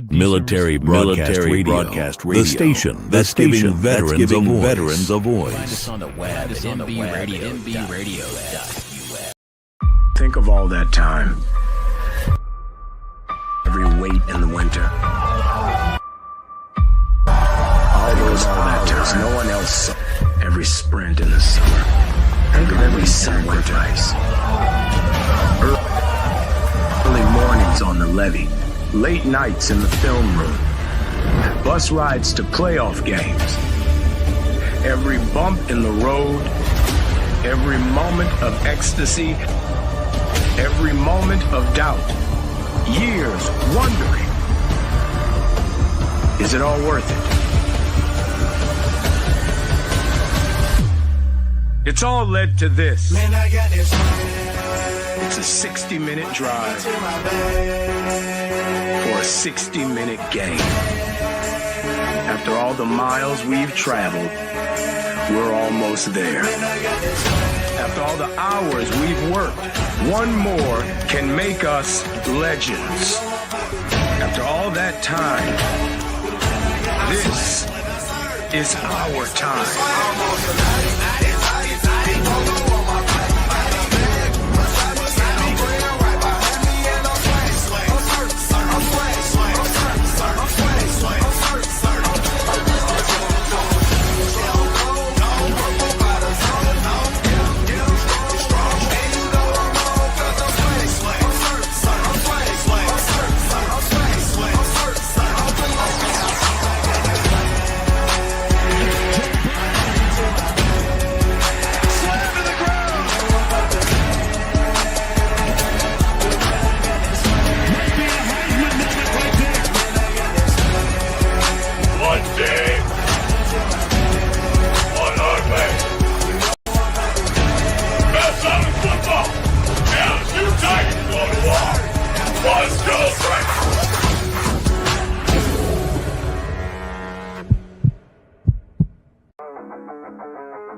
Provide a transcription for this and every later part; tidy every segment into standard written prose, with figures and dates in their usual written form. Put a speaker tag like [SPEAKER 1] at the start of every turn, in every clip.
[SPEAKER 1] Military Broadcast Radio. The station that's giving veterans a voice.
[SPEAKER 2] Find us on the web at mbradio.us.
[SPEAKER 3] Think of all that time. Every wait in the winter. All that time. No one else saw. Every sprint in the summer. Think of every sacrifice. Early mornings on the levee. Late nights in the film room. Bus rides to playoff games. Every bump in the road. Every moment of ecstasy. Every moment of doubt. Years wondering, is it all worth it? It's all led to this. Man, I got this. It's a 60-minute drive for a 60-minute game. After all the miles we've traveled, we're almost there. After all the hours we've worked, one more can make us legends. After all that time, this is our time.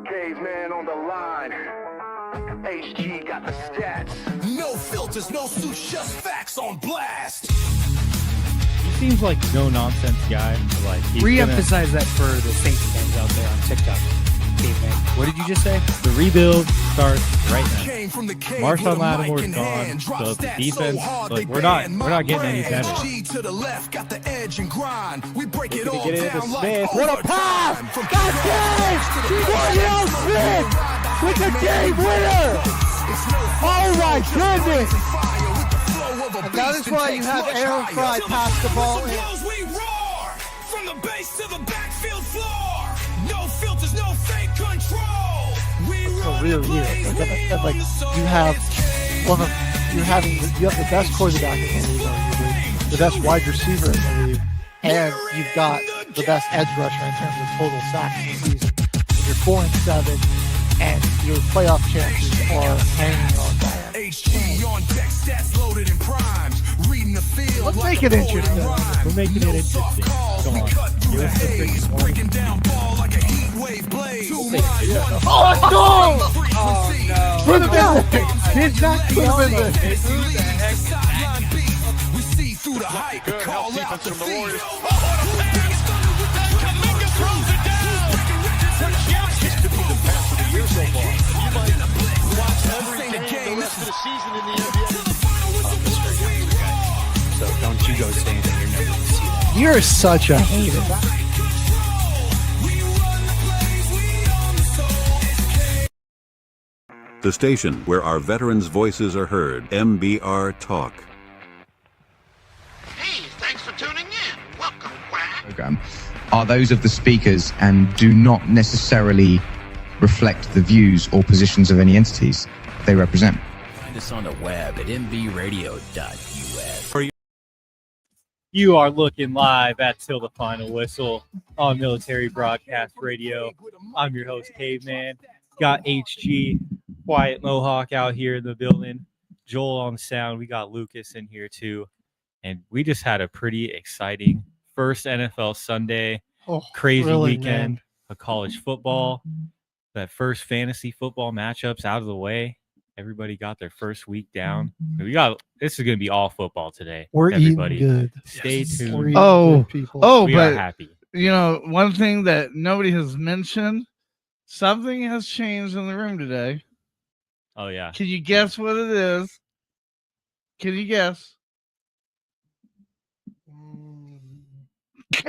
[SPEAKER 3] Caveman on the line. HG got the stats.
[SPEAKER 4] No filters, no suits, just facts on blast.
[SPEAKER 5] He seems like no nonsense guy. Like
[SPEAKER 6] re-emphasize that for the Saints fans out there on TikTok. Caveman. What did you just say?
[SPEAKER 5] The rebuild starts right now.
[SPEAKER 4] Marshawn
[SPEAKER 5] Lattimore's gone, so the defense, like we're not getting any better.
[SPEAKER 4] To the left, got the edge and grind. We break it all
[SPEAKER 5] Get it into
[SPEAKER 4] down
[SPEAKER 5] Smith.
[SPEAKER 4] like
[SPEAKER 5] What a pass! Got Daniel Smith with the game winner! Oh my goodness!
[SPEAKER 6] And that is why you have Aaron Fry pass the ball in.
[SPEAKER 4] We roar from the base to the backfield floor. No filters, no fake control. We run
[SPEAKER 6] Real
[SPEAKER 4] the
[SPEAKER 6] year.
[SPEAKER 4] plays,
[SPEAKER 6] Like you have you have the best quarterback in the league, arguably, the best wide receiver in the league, and you've got the best edge rusher in terms of total sacks in the season. And you're 4-7, and your playoff chances are hanging on that.
[SPEAKER 4] HG on deck, stats loaded and primed. Reading the field.
[SPEAKER 6] Let's make it interesting.
[SPEAKER 5] We're making it interesting. Come on. Give us the freaking one.
[SPEAKER 4] Breaking down ball like a heat wave blade.
[SPEAKER 6] Oh, let's go! Oh, no. Put him in there. Did not put him in there.
[SPEAKER 4] We see through the hype. Call out the Warriors.
[SPEAKER 6] So don't you go saying that you're never going to see that. You're such a hater.
[SPEAKER 1] The station where our veterans' voices are heard. MBR Talk.
[SPEAKER 7] Hey, thanks for tuning in. Welcome, Quack.
[SPEAKER 8] Program are those of the speakers and do not necessarily reflect the views or positions of any entities they represent.
[SPEAKER 2] Find us on the web at mbradio.us.
[SPEAKER 5] You are looking live at Till the Final Whistle on Military Broadcast Radio. I'm your host, Caveman. Got HG, Quiet Mohawk out here in the building. Joel on sound. We got Lucas in here too. And we just had a pretty exciting first NFL Sunday. Crazy weekend of college football. That first fantasy football matchups out of the way. Everybody got their first week down. This is going to be all football today.
[SPEAKER 6] We're
[SPEAKER 5] Everybody,
[SPEAKER 6] eating good.
[SPEAKER 5] stay tuned.
[SPEAKER 6] We're eating good, people.
[SPEAKER 5] We are
[SPEAKER 9] but
[SPEAKER 5] happy.
[SPEAKER 9] one thing that nobody has mentioned, something has changed in the room today.
[SPEAKER 5] Oh yeah.
[SPEAKER 9] Can you guess what it is? Can you guess?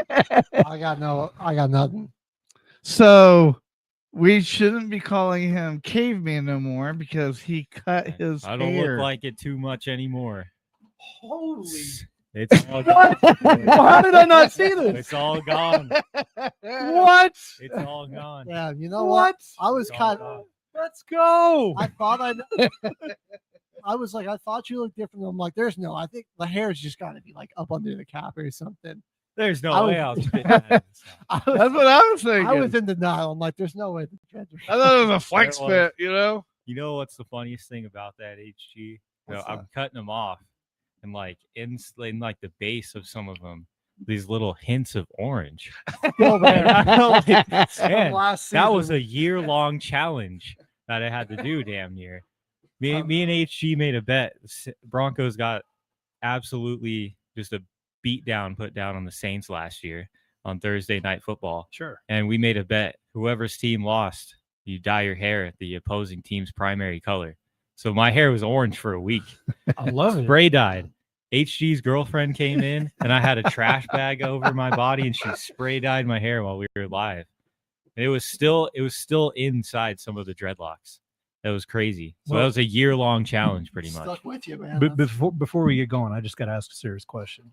[SPEAKER 6] I got nothing.
[SPEAKER 9] So we shouldn't be calling him Caveman no more because he cut his
[SPEAKER 5] I don't
[SPEAKER 9] hair.
[SPEAKER 5] look like it too much anymore.
[SPEAKER 6] Holy!
[SPEAKER 5] It's all gone.
[SPEAKER 6] How did I not see this?
[SPEAKER 5] It's all gone.
[SPEAKER 6] What?
[SPEAKER 5] It's all gone.
[SPEAKER 6] Yeah, you know what? I was
[SPEAKER 5] It's all
[SPEAKER 6] kind of.
[SPEAKER 5] gone.
[SPEAKER 6] Let's go. I thought I was like, I thought you looked different. I'm like, there's no. I think the hair's just got to be like up under the cap or something.
[SPEAKER 5] There's no
[SPEAKER 6] I
[SPEAKER 5] way I'll spit that.
[SPEAKER 9] That's what I was thinking.
[SPEAKER 6] I was in denial. I'm like, there's no way.
[SPEAKER 9] I thought it was a flex
[SPEAKER 5] There it
[SPEAKER 9] fit, you know?
[SPEAKER 5] You know what's the funniest thing about that, HG? I'm cutting them off, and like in like the base of some of them, these little hints of orange.
[SPEAKER 6] Still there.
[SPEAKER 5] Man, that was a year-long challenge that I had to do. Damn near. Me and HG made a bet. Broncos got absolutely just a beat down put down on the Saints last year on Thursday Night Football.
[SPEAKER 10] Sure.
[SPEAKER 5] And we made a bet. Whoever's team lost, you dye your hair the opposing team's primary color. So my hair was orange for a week.
[SPEAKER 10] I love it.
[SPEAKER 5] Spray dyed. HG's girlfriend came in and I had a trash bag over my body and she spray dyed my hair while we were live. And it was still inside some of the dreadlocks. That was crazy. So that was a year-long challenge pretty much.
[SPEAKER 6] Stuck with you, man.
[SPEAKER 10] But before we get going, I just got to ask a serious question.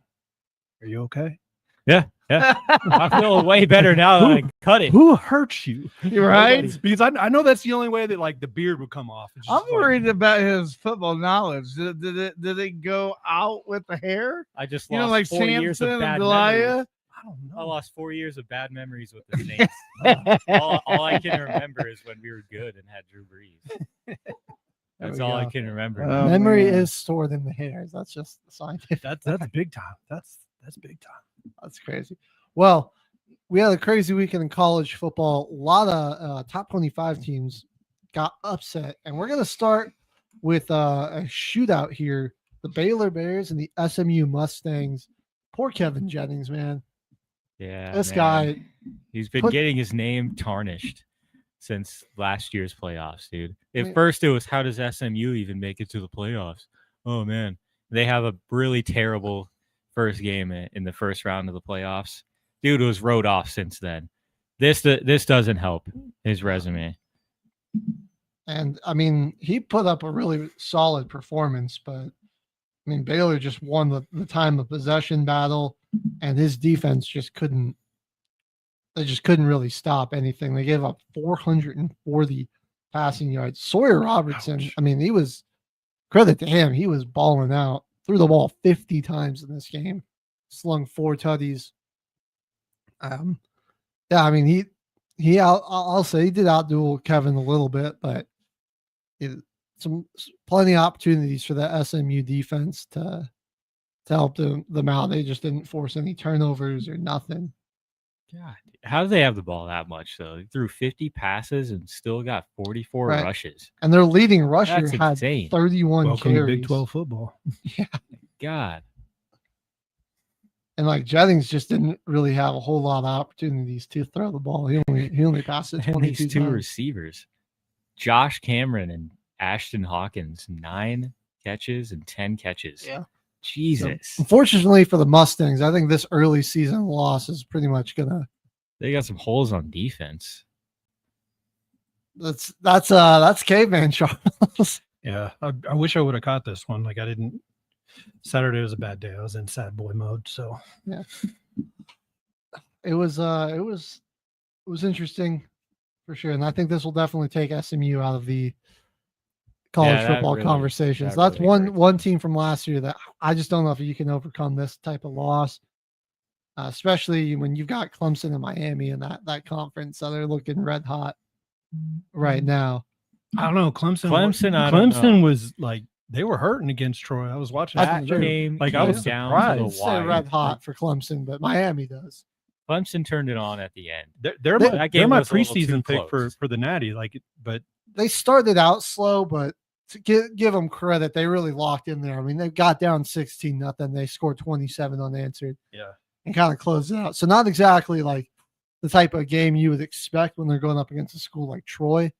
[SPEAKER 10] Are you okay?
[SPEAKER 5] Yeah. I feel way better now that I cut it.
[SPEAKER 10] Who hurt you?
[SPEAKER 9] You're right.
[SPEAKER 10] Because I know that's the only way that like the beard would come off.
[SPEAKER 9] I'm worried about his football knowledge. Did it go out with the hair?
[SPEAKER 5] I just
[SPEAKER 9] You
[SPEAKER 5] lost
[SPEAKER 9] know, like
[SPEAKER 5] 4 years of
[SPEAKER 9] Samson
[SPEAKER 5] bad
[SPEAKER 9] and Delilah?
[SPEAKER 5] memories.
[SPEAKER 10] I don't
[SPEAKER 5] I
[SPEAKER 10] know.
[SPEAKER 5] lost 4 years of bad memories with the Saints. all I can remember is when we were good and had Drew Brees. That's all I can remember.
[SPEAKER 6] Memory is stored in the hairs. That's just scientific.
[SPEAKER 10] That's big time. That's big time.
[SPEAKER 6] That's crazy. Well, we had a crazy weekend in college football. A lot of top 25 teams got upset, and we're going to start with a shootout here. The Baylor Bears and the SMU Mustangs. Poor Kevin Jennings, man.
[SPEAKER 5] Yeah,
[SPEAKER 6] This
[SPEAKER 5] man.
[SPEAKER 6] guy.
[SPEAKER 5] He's been getting his name tarnished since last year's playoffs, dude. At
[SPEAKER 6] Yeah.
[SPEAKER 5] first, it was how does SMU even make it to the playoffs? Oh man, they have a really terrible first game in the first round of the playoffs. Dude was wrote off since then. This doesn't help his resume.
[SPEAKER 6] And I mean, he put up a really solid performance, but I mean, Baylor just won the time of possession battle, and his defense just couldn't. They just couldn't really stop anything. They gave up 440 passing yards. Sawyer Robertson,
[SPEAKER 10] Ouch.
[SPEAKER 6] I mean, he was credit to him. He was balling out. Threw the ball 50 times in this game. Slung 4 tutties. Yeah, I mean, I'll say he did outduel Kevin a little bit, but plenty of opportunities for the SMU defense to help them out. They just didn't force any turnovers or nothing.
[SPEAKER 5] God, how do they have the ball that much though? They threw 50 passes and still got 44
[SPEAKER 6] Right.
[SPEAKER 5] rushes.
[SPEAKER 6] And their leading rusher
[SPEAKER 5] That's
[SPEAKER 6] had
[SPEAKER 5] insane.
[SPEAKER 6] 31
[SPEAKER 10] Welcome to
[SPEAKER 6] carries.
[SPEAKER 10] Big 12 football.
[SPEAKER 5] God.
[SPEAKER 6] And like Jennings just didn't really have a whole lot of opportunities to throw the ball. He only passed it
[SPEAKER 5] And
[SPEAKER 6] 22
[SPEAKER 5] these two
[SPEAKER 6] times.
[SPEAKER 5] receivers, Josh Cameron and Ashton Hawkins, 9 catches and 10 catches.
[SPEAKER 6] Yeah.
[SPEAKER 5] Jesus.
[SPEAKER 6] Unfortunately for the Mustangs, I think this early season loss is pretty much gonna.
[SPEAKER 5] They got some holes on defense.
[SPEAKER 6] That's caveman Charles.
[SPEAKER 10] Yeah, I wish I would have caught this one. Like I didn't. Saturday was a bad day. I was in sad boy mode. So
[SPEAKER 6] Yeah. It was interesting for sure. And I think this will definitely take SMU out of the college
[SPEAKER 5] Yeah, that
[SPEAKER 6] football
[SPEAKER 5] really-
[SPEAKER 6] conversations.
[SPEAKER 5] that
[SPEAKER 6] That's
[SPEAKER 5] really hurts.
[SPEAKER 6] one team from last year that I just don't know if you can overcome this type of loss. Especially when you've got Clemson and Miami in that conference. So they're looking red hot right now.
[SPEAKER 10] I don't know. Clemson
[SPEAKER 5] I don't know.
[SPEAKER 10] was like they were hurting against Troy. I was watching
[SPEAKER 6] That
[SPEAKER 10] that
[SPEAKER 5] game
[SPEAKER 10] Like I was
[SPEAKER 5] down
[SPEAKER 10] surprised.
[SPEAKER 5] to
[SPEAKER 6] I'd
[SPEAKER 5] the
[SPEAKER 6] say
[SPEAKER 5] wire.
[SPEAKER 6] red hot for Clemson, but Miami does.
[SPEAKER 5] Clemson turned it on at the end.
[SPEAKER 10] They're
[SPEAKER 6] That
[SPEAKER 10] my,
[SPEAKER 5] game
[SPEAKER 10] they're my
[SPEAKER 5] was a little too
[SPEAKER 10] preseason pick
[SPEAKER 5] close.
[SPEAKER 10] for the Natty. Like, but
[SPEAKER 6] They started out slow, but give them credit. They really locked in there. I mean, they got down 16-0. They scored 27 unanswered.
[SPEAKER 10] Yeah.
[SPEAKER 6] And kind of closed it out. So not exactly like the type of game you would expect when they're going up against a school like Troy.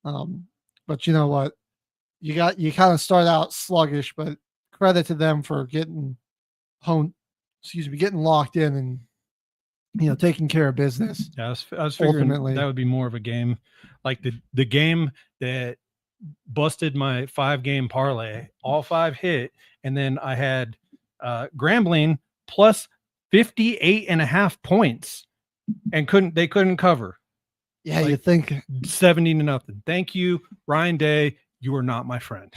[SPEAKER 6] But you know what? You kind of start out sluggish, but credit to them for getting locked in and, you know, taking care of business.
[SPEAKER 10] Yeah, I was figuring
[SPEAKER 6] ultimately.
[SPEAKER 10] that would be more of a game like the game that busted my 5-game parlay. All 5 hit, and then I had Grambling plus 58.5 points, and they couldn't cover.
[SPEAKER 6] Yeah,
[SPEAKER 10] Like,
[SPEAKER 6] you think
[SPEAKER 10] 70-0. Thank you, Ryan Day. You are not my friend.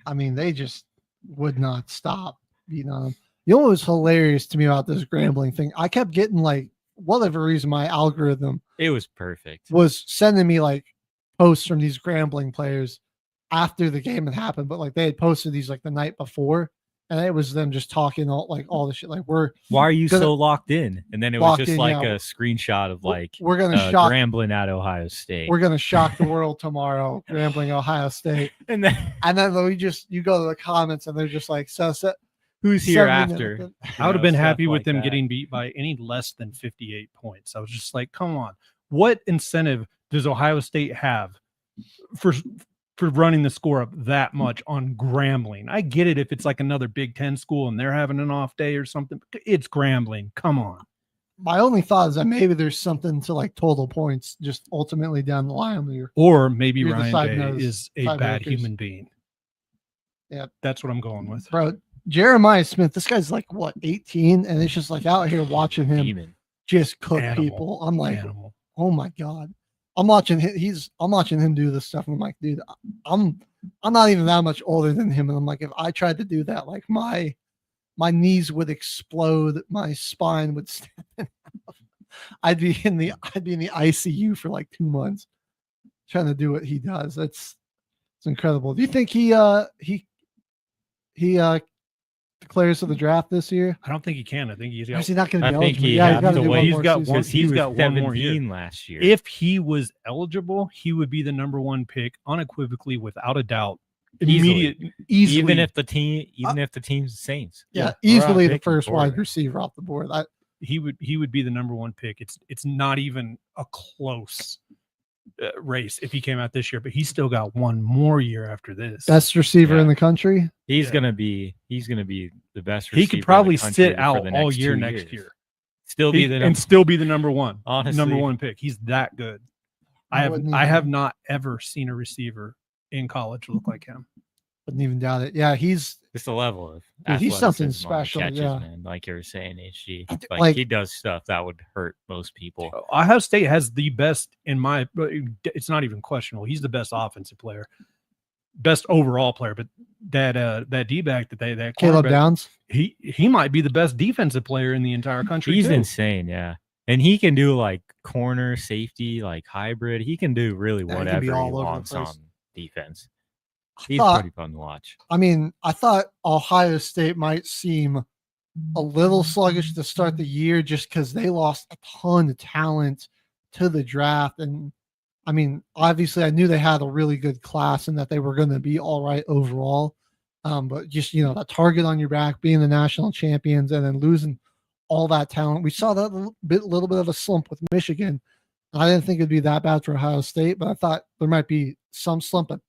[SPEAKER 6] I mean, they just would not stop beating on them. You know what was hilarious to me about this Grambling thing? I kept getting, like, whatever reason, my algorithm
[SPEAKER 5] It was perfect.
[SPEAKER 6] was sending me like posts from these Grambling players after the game had happened, but like they had posted these like the night before, and it was them just talking all the shit. Like,
[SPEAKER 5] Why are you so locked in? And then it was just like a screenshot of like
[SPEAKER 6] we're gonna shock
[SPEAKER 5] Grambling at Ohio State.
[SPEAKER 6] We're gonna shock the world tomorrow, Grambling Ohio State.
[SPEAKER 5] and then
[SPEAKER 6] you go to the comments and they're just like, so
[SPEAKER 5] who's here after?
[SPEAKER 10] I would have been happy with
[SPEAKER 5] like
[SPEAKER 10] them
[SPEAKER 5] that.
[SPEAKER 10] getting beat by any less than 58 points. I was just like, come on. What incentive does Ohio State have for running the score up that much on Grambling? I get it if it's like another Big Ten school and they're having an off day or something. It's Grambling. Come on.
[SPEAKER 6] My only thought is that maybe there's something to like total points just ultimately down the line here.
[SPEAKER 10] Or maybe
[SPEAKER 6] You're the
[SPEAKER 10] Ryan
[SPEAKER 6] side
[SPEAKER 10] Day
[SPEAKER 6] nose,
[SPEAKER 10] is a
[SPEAKER 6] side
[SPEAKER 10] bad
[SPEAKER 6] breakers.
[SPEAKER 10] human being.
[SPEAKER 6] Yeah.
[SPEAKER 10] That's what I'm going with.
[SPEAKER 6] Bro, Jeremiah Smith, this guy's like what, 18, and it's just like out here watching him
[SPEAKER 5] Demon.
[SPEAKER 6] just cook
[SPEAKER 10] Animal.
[SPEAKER 6] people. I'm like,
[SPEAKER 10] Animal.
[SPEAKER 6] oh my god. I'm watching him do this stuff, and I'm like, dude, I'm not even that much older than him, and I'm like, if I tried to do that, like my knees would explode, my spine would snap in half. I'd be in the ICU for like 2 months trying to do what he does. It's incredible. Do you think he declares for the draft this year?
[SPEAKER 10] I don't think he can. I think he's
[SPEAKER 6] Or
[SPEAKER 10] got.
[SPEAKER 6] is he not going to be
[SPEAKER 5] I think
[SPEAKER 6] eligible?
[SPEAKER 5] he
[SPEAKER 6] Yeah,
[SPEAKER 5] has
[SPEAKER 6] he's got
[SPEAKER 5] to
[SPEAKER 6] to do
[SPEAKER 5] wait.
[SPEAKER 6] one
[SPEAKER 5] He's
[SPEAKER 6] more
[SPEAKER 5] got
[SPEAKER 6] season.
[SPEAKER 5] one.
[SPEAKER 10] He's got one more year.
[SPEAKER 5] 17 last year.
[SPEAKER 10] If he was eligible, he would be the number 1 pick unequivocally, without a doubt.
[SPEAKER 5] Easily.
[SPEAKER 10] Easily.
[SPEAKER 5] Even if the team's the Saints.
[SPEAKER 6] Yeah,
[SPEAKER 5] We're not
[SPEAKER 6] easily the
[SPEAKER 5] picking
[SPEAKER 6] first
[SPEAKER 5] for
[SPEAKER 6] wide
[SPEAKER 5] it.
[SPEAKER 6] receiver off the board.
[SPEAKER 10] he would be the number 1 pick. It's not even a close race if he came out this year, but he's still got 1 more year after this.
[SPEAKER 6] Best receiver
[SPEAKER 5] Yeah.
[SPEAKER 6] in the country.
[SPEAKER 5] He's gonna be the best.
[SPEAKER 10] He
[SPEAKER 5] receiver
[SPEAKER 10] could
[SPEAKER 5] in
[SPEAKER 10] probably
[SPEAKER 5] the country
[SPEAKER 10] sit
[SPEAKER 5] for
[SPEAKER 10] out
[SPEAKER 5] the
[SPEAKER 10] all
[SPEAKER 5] next
[SPEAKER 10] year
[SPEAKER 5] 2
[SPEAKER 10] next
[SPEAKER 5] years.
[SPEAKER 10] year.
[SPEAKER 5] Still be the number.
[SPEAKER 10] And still be the number 1.
[SPEAKER 5] Honestly.
[SPEAKER 10] Number 1 pick. He's that good. I have not ever seen a receiver in college look like him.
[SPEAKER 6] Wouldn't even doubt it. Yeah, he's
[SPEAKER 5] It's the level of
[SPEAKER 6] Dude, he's something
[SPEAKER 5] athleticism on the
[SPEAKER 6] special,
[SPEAKER 5] catches,
[SPEAKER 6] yeah.
[SPEAKER 5] man. Like you were saying, HG.
[SPEAKER 6] Like-
[SPEAKER 5] Like he does stuff that would hurt most people.
[SPEAKER 10] Ohio State has the best it's not even questionable. He's the best offensive player, best overall player. But that D-back that
[SPEAKER 6] Caleb
[SPEAKER 10] cornerback,
[SPEAKER 6] Downs.
[SPEAKER 10] he might be the best defensive player in the entire country.
[SPEAKER 5] He's
[SPEAKER 10] too.
[SPEAKER 5] insane, yeah. And he can do like corner, safety, like hybrid. He can do really
[SPEAKER 6] Yeah, he can
[SPEAKER 5] whatever
[SPEAKER 6] be
[SPEAKER 5] he
[SPEAKER 6] all over the
[SPEAKER 5] wants
[SPEAKER 6] place.
[SPEAKER 5] on defense. He's
[SPEAKER 6] thought-
[SPEAKER 5] pretty fun to watch.
[SPEAKER 6] I mean, I thought Ohio State might seem a little sluggish to start the year just because they lost a ton of talent to the draft. And I mean, obviously, I knew they had a really good class and that they were going to be all right overall. But just, you know, that target on your back, being the national champions, and then losing all that talent. We saw that little bit of a slump with Michigan. I didn't think it'd be that bad for Ohio State, but I thought there might be some slump. But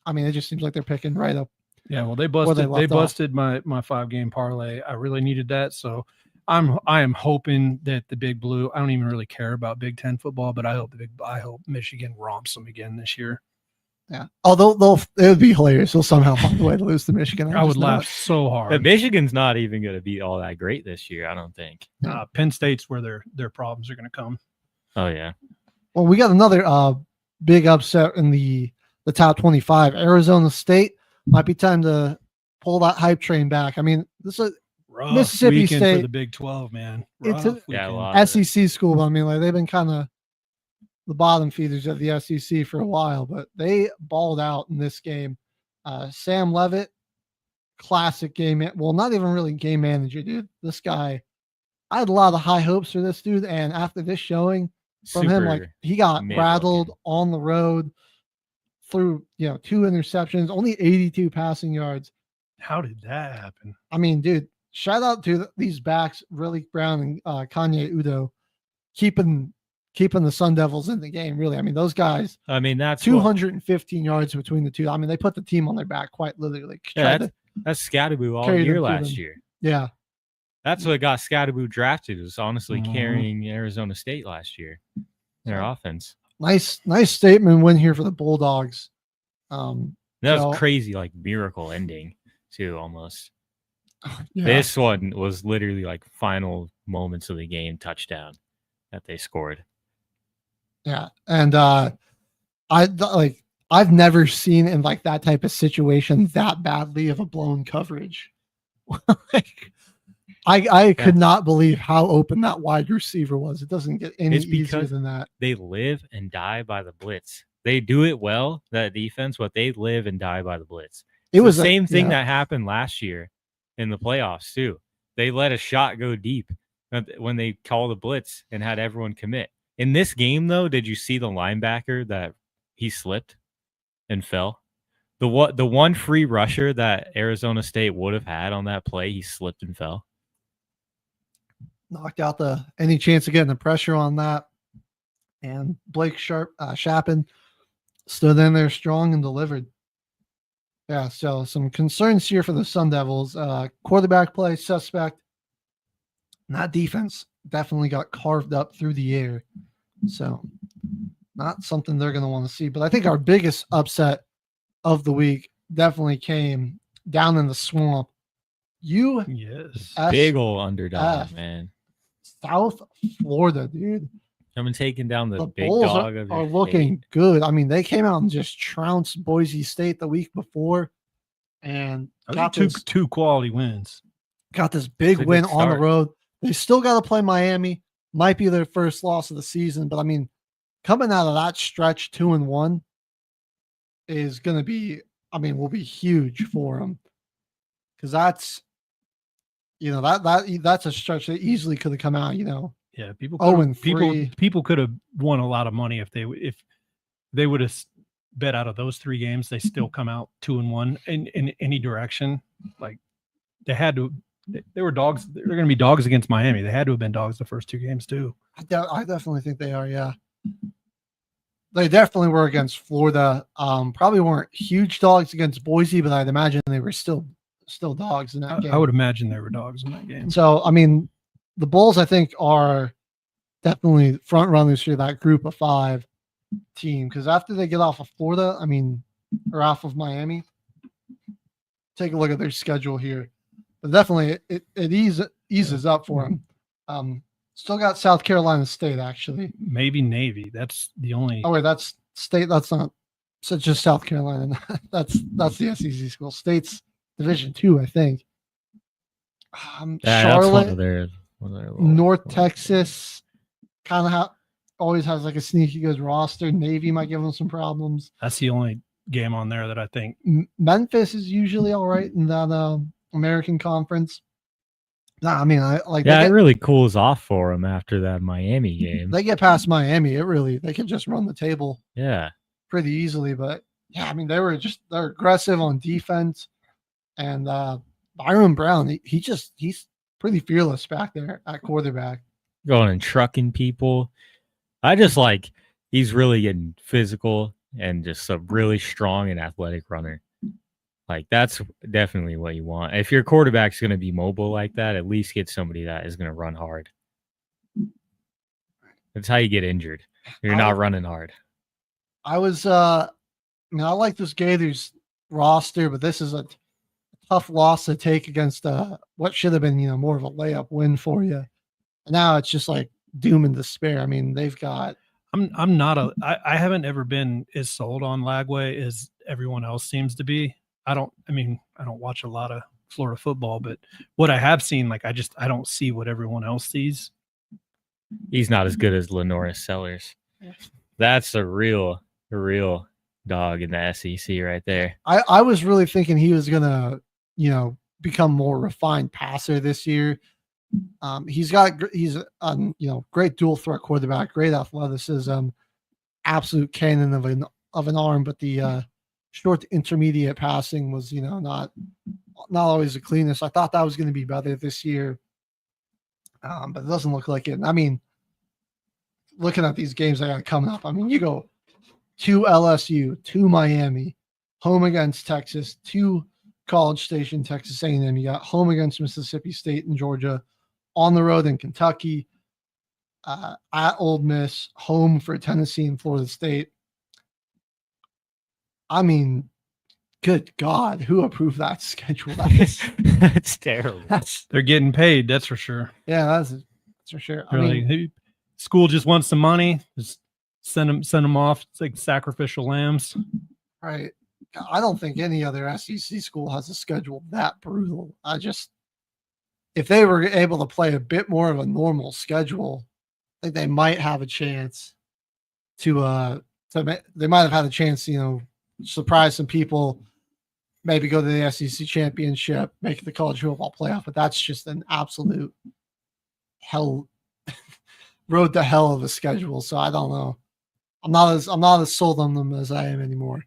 [SPEAKER 6] I mean, it just seems like they're picking right up.
[SPEAKER 10] Yeah, well,
[SPEAKER 6] Where
[SPEAKER 10] they
[SPEAKER 6] they
[SPEAKER 10] busted. They
[SPEAKER 6] left off.
[SPEAKER 10] busted my 5-game parlay. I really needed that, so I am hoping that the Big Blue. I don't even really care about Big Ten football, but I hope Michigan romps them again this year.
[SPEAKER 6] Yeah. Although it would be hilarious. They'll somehow find a way to lose to Michigan.
[SPEAKER 10] I would
[SPEAKER 6] just know
[SPEAKER 10] laugh
[SPEAKER 6] it.
[SPEAKER 10] so hard.
[SPEAKER 5] But Michigan's not even going to be all that great this year, I don't think.
[SPEAKER 10] Penn State's where their problems are going to come.
[SPEAKER 5] Oh yeah.
[SPEAKER 6] Well, we got another big upset in the top 25. Arizona State. Might be time to pull that hype train back. I mean, this is
[SPEAKER 10] Rough
[SPEAKER 6] Mississippi
[SPEAKER 10] weekend
[SPEAKER 6] State-
[SPEAKER 10] for the Big 12, man.
[SPEAKER 6] It's
[SPEAKER 10] Rough
[SPEAKER 6] a-
[SPEAKER 5] Yeah, a
[SPEAKER 10] weekend.
[SPEAKER 5] lot. of it.
[SPEAKER 6] SEC school. But I mean, like they've been kind of the bottom feeders of the SEC for a while, but they balled out in this game. Sam Levitt, classic game. Well, not even really game manager, dude. This guy, I had a lot of high hopes for this dude, and after this showing from him, like
[SPEAKER 5] Super
[SPEAKER 6] he got
[SPEAKER 5] mid-looking.
[SPEAKER 6] rattled on the road. threw 2 interceptions, only 82 passing yards.
[SPEAKER 10] How did that happen?
[SPEAKER 6] I mean, dude, shout out to these backs, Riley Brown and Kanye Udo, keeping the Sun Devils in the game. Really, I mean, those guys.
[SPEAKER 5] I mean, that's
[SPEAKER 6] 215 yards between the two. I mean, they put the team on their back quite literally.
[SPEAKER 5] That's Scatterboo all year last year.
[SPEAKER 6] Yeah,
[SPEAKER 5] that's what got Scatterboo drafted. Was honestly carrying Arizona State last year. Their offense.
[SPEAKER 6] Nice statement win here for the Bulldogs.
[SPEAKER 5] That was crazy, like miracle ending too, almost.
[SPEAKER 6] Yeah.
[SPEAKER 5] This one was literally like final moments of the game touchdown that they scored.
[SPEAKER 6] Yeah, and I've never seen in like that type of situation that badly of a blown coverage. Like, I could not believe how open that wide receiver was. It doesn't get any easier than that.
[SPEAKER 5] They live and die by the blitz. They do it well, that defense, but they live and die by the blitz. It was the same thing that happened last year in the playoffs too. They let a shot go deep when they called the blitz and had everyone commit. In this game, though, did you see the linebacker that he slipped and fell? The one free rusher that Arizona State would have had on that play, he slipped and fell.
[SPEAKER 6] Knocked out any chance of getting the pressure on that. And Blake Shapen stood in there strong and delivered. Yeah, so some concerns here for the Sun Devils. Quarterback play suspect. And that defense definitely got carved up through the air. So not something they're going to want to see. But I think our biggest upset of the week definitely came down in the swamp.
[SPEAKER 5] Big ol' underdog, man.
[SPEAKER 6] South Florida, dude.
[SPEAKER 5] Someone taking down the big
[SPEAKER 6] Bulls
[SPEAKER 5] dog
[SPEAKER 6] are looking good. I mean, they came out and just trounced Boise State the week before, and got
[SPEAKER 10] two quality wins.
[SPEAKER 6] Got this big win on the road. They still got to play Miami. Might be their first loss of the season, but I mean, coming out of that stretch 2-1 is going to be, will be huge for them, because that's, that's a stretch that easily could have come out,
[SPEAKER 10] Yeah, people could have won a lot of money if they would have bet out of those 3 games. They still come out 2-1 in any direction. Like they had to. They were dogs. They're going to be dogs against Miami. They had to have been dogs the first 2 games too.
[SPEAKER 6] I definitely think they are. Yeah, they definitely were against Florida. Probably weren't huge dogs against Boise, but I'd imagine they were still dogs in that game.
[SPEAKER 10] I would imagine they were dogs in that game.
[SPEAKER 6] So the Bulls, I think, are definitely front runners for that group of 5 team, because after they get off of Florida, or off of Miami, take a look at their schedule here. But definitely, it eases up for them. Still got South Carolina State, actually.
[SPEAKER 10] Maybe Navy. That's the only.
[SPEAKER 6] Oh wait, that's State. That's not. So just South Carolina. that's the SEC school. State's Division II, I think. Charlotte, North Texas, kind of always has like a sneaky good roster. Navy might give them some problems.
[SPEAKER 10] That's the only game on there that I think.
[SPEAKER 6] Memphis is usually all right in that American Conference. No,
[SPEAKER 5] it really cools off for them after that Miami game.
[SPEAKER 6] They get past Miami, they can just run the table.
[SPEAKER 5] Yeah,
[SPEAKER 6] pretty easily. But yeah, they're aggressive on defense, and Byron Brown, he's pretty fearless back there at quarterback.
[SPEAKER 5] Going and trucking people. I just he's really getting physical and just a really strong and athletic runner. That's definitely what you want. If your quarterback's going to be mobile like that, at least get somebody that is going to run hard. That's how you get injured. You're not running hard.
[SPEAKER 6] I was, I like this Gators roster, but this is a tough loss to take against what should have been, more of a layup win for you. And now it's just like doom and despair. They've got.
[SPEAKER 10] I haven't ever been as sold on Lagway as everyone else seems to be. I don't watch a lot of Florida football, but what I have seen, I don't see what everyone else sees.
[SPEAKER 5] He's not as good as Lenoris Sellers. That's a real dog in the SEC right there.
[SPEAKER 6] I was really thinking he was gonna, become more refined passer this year. He's great dual threat quarterback, great athleticism, absolute cannon of an of an arm, but the short to intermediate passing was, not always the cleanest. I thought that was going to be better this year, but it doesn't look like it. I mean, looking at these games that are coming up, I mean, you go to LSU, to Miami, home against Texas, to College Station, Texas A&M. You got home against Mississippi State and Georgia, on the road in Kentucky, at Ole Miss, home for Tennessee and Florida State. I mean, good God, who approved that schedule?
[SPEAKER 5] That's terrible.
[SPEAKER 10] They're getting paid, that's for sure.
[SPEAKER 6] Yeah, that's for sure. I
[SPEAKER 10] They're
[SPEAKER 6] mean,
[SPEAKER 10] like, hey, school just wants some money. Just send them off. It's like sacrificial lambs.
[SPEAKER 6] right. I don't think any other SEC school has a schedule that brutal. If they were able to play a bit more of a normal schedule, I think they might have a chance to they might have had a chance, surprise some people, maybe go to the SEC championship, make the college football playoff, but that's just an absolute hell road to hell of a schedule. So I don't know. I'm not as sold on them as I am anymore.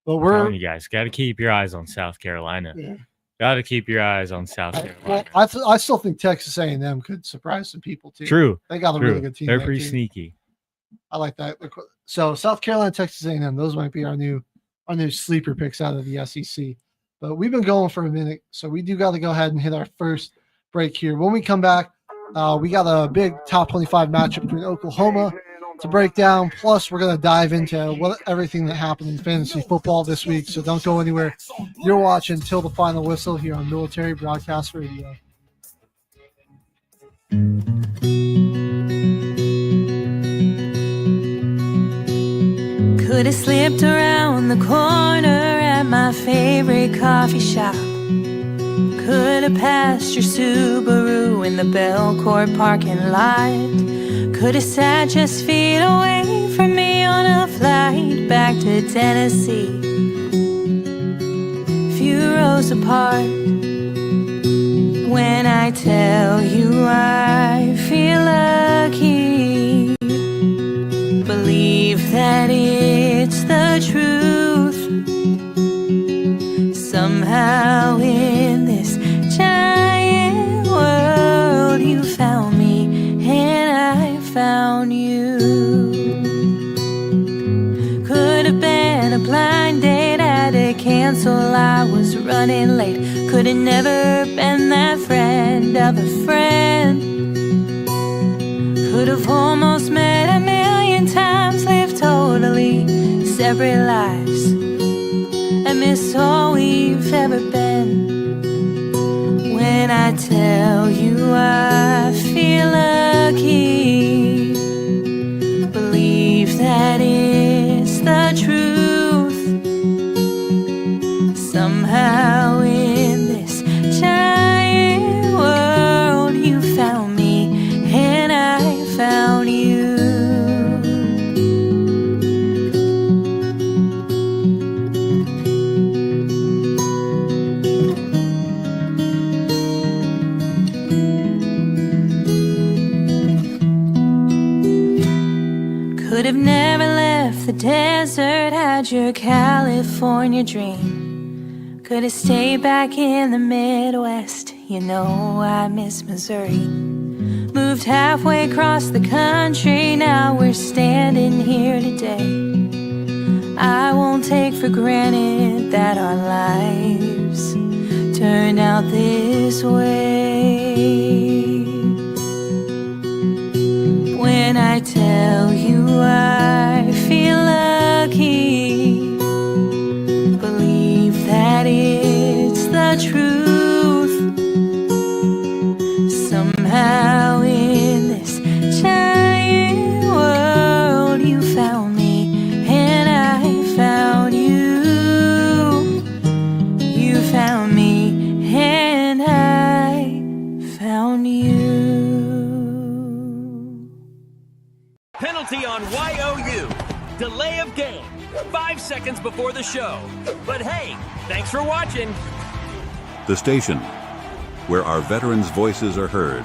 [SPEAKER 6] But
[SPEAKER 5] I'm telling you guys, got to keep your eyes on South Carolina.
[SPEAKER 6] Yeah.
[SPEAKER 5] Got to keep your eyes on South Carolina.
[SPEAKER 6] I still think Texas A&M could surprise some people too.
[SPEAKER 5] True.
[SPEAKER 6] They got a really good team.
[SPEAKER 5] They're pretty sneaky.
[SPEAKER 6] I like that. So South Carolina, Texas A&M, those might be our new sleeper picks out of the SEC. But we've been going for a minute, so we do got to go ahead and hit our first break here. When we come back, we got a big top 25 matchup between Oklahoma to break down. Plus, we're going to dive into everything that happened in fantasy football this week. So don't go anywhere. You're watching Till the Final Whistle here on Military Broadcast Radio.
[SPEAKER 11] Could have slipped around the corner at my favorite coffee shop. Could have passed your Subaru in the Belcourt parking lot. Could have sat just feet away from me on a flight back to Tennessee. Few rows apart. When I tell you I feel lucky, believe that it's the truth. Somehow in this giant world you found me and I found you. Could have been a blind date, had to cancel, I was running late. Could have never been that friend of a friend. Could have almost met a million times, lived totally separate lives, and miss all we've ever been. When I tell you I feel lucky, believe that it's the truth. Somehow in this giant world you found me and I found you. Could have never left the desert, had your California dream. Could have stayed back in the Midwest, you know I miss Missouri. Moved halfway across the country, now we're standing here today. I won't take for granted that our lives turned out this way. When I tell you I feel lucky, believe that it's the truth. Somehow in this giant world you found me and I found you. You found me and I found you.
[SPEAKER 12] Penalty on YOU. Delay of game. 5 seconds before the show. But hey, thanks for watching.
[SPEAKER 1] The station where our veterans' voices are heard.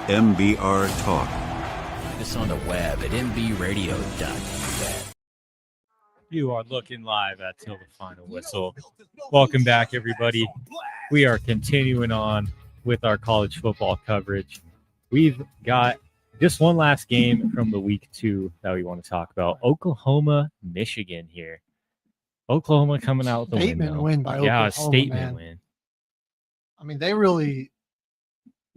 [SPEAKER 1] MBR Talk.
[SPEAKER 2] Find us on the web at mbradio.net.
[SPEAKER 5] You are looking live at Till the Final Whistle. Welcome back, everybody. We are continuing on with our college football coverage. We've got just one last game from the week 2 that we want to talk about. Oklahoma, Michigan here. Oklahoma coming out with a
[SPEAKER 6] statement win by Oklahoma.
[SPEAKER 5] Yeah, a statement win.
[SPEAKER 6] I mean, they really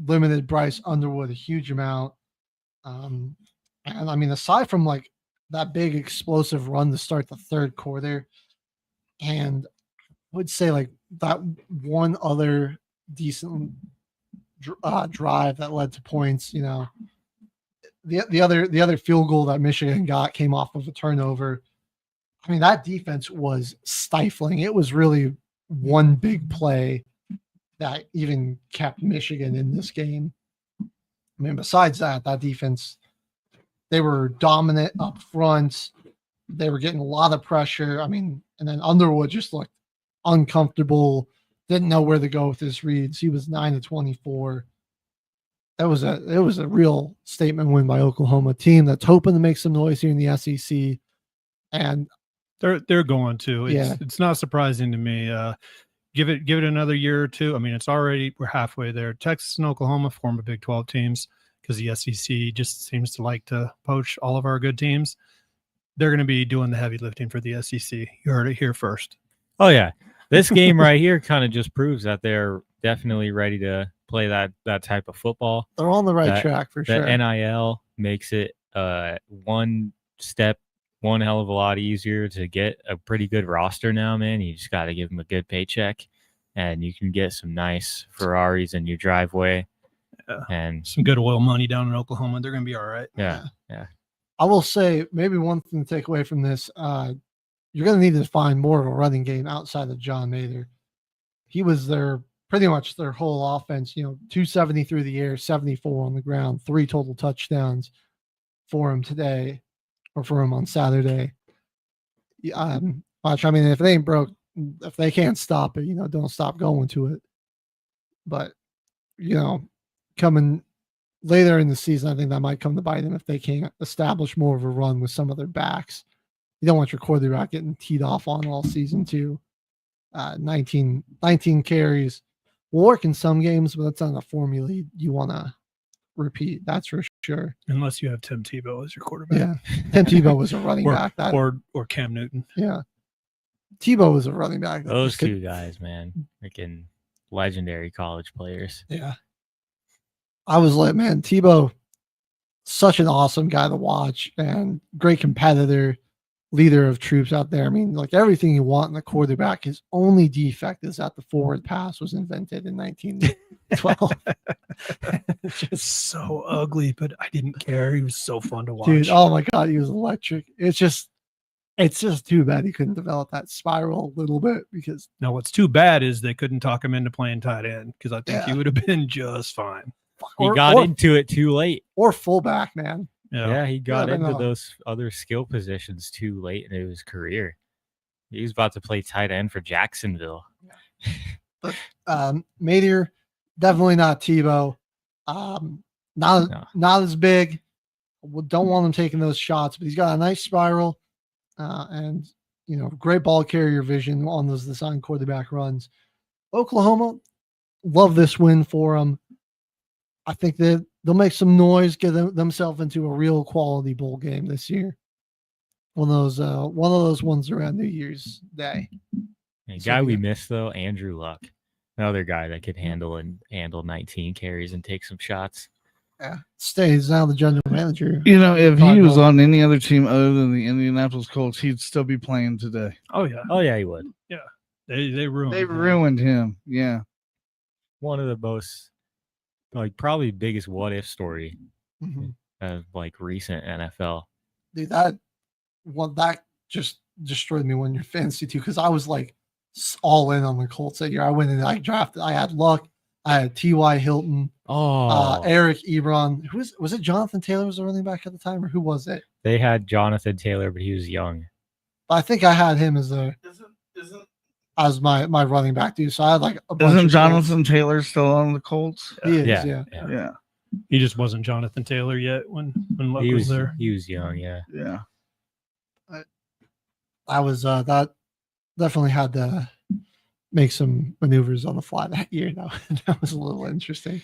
[SPEAKER 6] limited Bryce Underwood a huge amount. And I mean, aside from like that big explosive run to start the third quarter, and I would say like that one other decent drive that led to points, you know, the other field goal that Michigan got came off of a turnover. I mean, that defense was stifling. It was really one big play that even kept Michigan in this game. I mean, besides that defense, they were dominant up front. They were getting a lot of pressure. I mean, and then Underwood just looked uncomfortable, didn't know where to go with his reads. He was 9 of 24. It was a real statement win by Oklahoma, team that's hoping to make some noise here in the SEC. And
[SPEAKER 10] they're going to. It's not surprising to me. Give it another year or two. I mean, we're halfway there. Texas and Oklahoma form a Big 12 teams because the SEC just seems to like to poach all of our good teams. They're going to be doing the heavy lifting for the SEC. You heard it here first.
[SPEAKER 5] Oh yeah, this game right here kind of just proves that they're definitely ready to play that type of football.
[SPEAKER 6] They're on the right track for sure.
[SPEAKER 5] The NIL makes it one hell of a lot easier to get a pretty good roster now, man. You just got to give them a good paycheck, and you can get some nice Ferraris in your driveway. And
[SPEAKER 10] some good oil money down in Oklahoma. They're going to be all right.
[SPEAKER 5] Yeah.
[SPEAKER 6] I will say maybe one thing to take away from this, you're going to need to find more of a running game outside of John Mather. He was pretty much their whole offense, 270 through the air, 74 on the ground, 3 total touchdowns for him today or for him on Saturday. Watch, I mean, if it ain't broke, if they can't stop it, don't stop going to it. But, coming later in the season, I think that might come to bite them if they can't establish more of a run with some of their backs. You don't want your quarterback getting teed off on all season too. 19 carries will work in some games, but that's not a formula you want to repeat. That's for sure.
[SPEAKER 10] Unless you have Tim Tebow as your quarterback.
[SPEAKER 6] Yeah, Tim Tebow was a running back.
[SPEAKER 10] Or Cam Newton.
[SPEAKER 6] Yeah, Tebow was a running back.
[SPEAKER 5] Those two guys, man, freaking legendary college players.
[SPEAKER 6] Yeah. I was like, man, Tebow, such an awesome guy to watch and great competitor, leader of troops out there. I mean, like everything you want in a quarterback. His only defect is that the forward pass was invented in 1912.
[SPEAKER 10] Just so ugly, but I didn't care. He was so fun to watch.
[SPEAKER 6] Dude, oh my God, he was electric. It's just too bad he couldn't develop that spiral a little bit because.
[SPEAKER 10] No, what's too bad is they couldn't talk him into playing tight end because I think he would have been just fine.
[SPEAKER 5] He got into it too late.
[SPEAKER 6] Or fullback, man.
[SPEAKER 5] Yeah, he got into those other skill positions too late in his career. He was about to play tight end for Jacksonville.
[SPEAKER 6] But Mather, definitely not Tebow. Not as big. Don't want him taking those shots, but he's got a nice spiral and great ball carrier vision on those design quarterback runs. Oklahoma, love this win for them. I think that they'll make some noise, get themselves into a real quality bowl game this year. One of those ones around New Year's Day.
[SPEAKER 5] A guy we missed though, Andrew Luck, another guy that could handle 19 carries and take some shots.
[SPEAKER 6] Yeah, stays now the general manager.
[SPEAKER 9] If he was on any other team other than the Indianapolis Colts, he'd still be playing today.
[SPEAKER 10] Oh yeah,
[SPEAKER 5] he would.
[SPEAKER 10] Yeah, they ruined.
[SPEAKER 9] They ruined him. Yeah,
[SPEAKER 5] one of the most probably biggest what if story of recent NFL.
[SPEAKER 6] Dude, that just destroyed me when you're fantasy too, because I was all in on the Colts that year. I went and I drafted. I had Luck. I had T.Y. Hilton. Eric Ebron. Was it Jonathan Taylor was the running back at the time, or who was it?
[SPEAKER 5] They had Jonathan Taylor, but he was young.
[SPEAKER 6] I think I had him as as my running back, dude. So I had a bunch.
[SPEAKER 9] Isn't Jonathan Taylor still on the Colts?
[SPEAKER 6] He is, yeah.
[SPEAKER 10] He just wasn't Jonathan Taylor yet when Luck was there.
[SPEAKER 5] He was young, yeah.
[SPEAKER 9] Yeah.
[SPEAKER 6] I was that definitely had to make some maneuvers on the fly that year. That was a little interesting.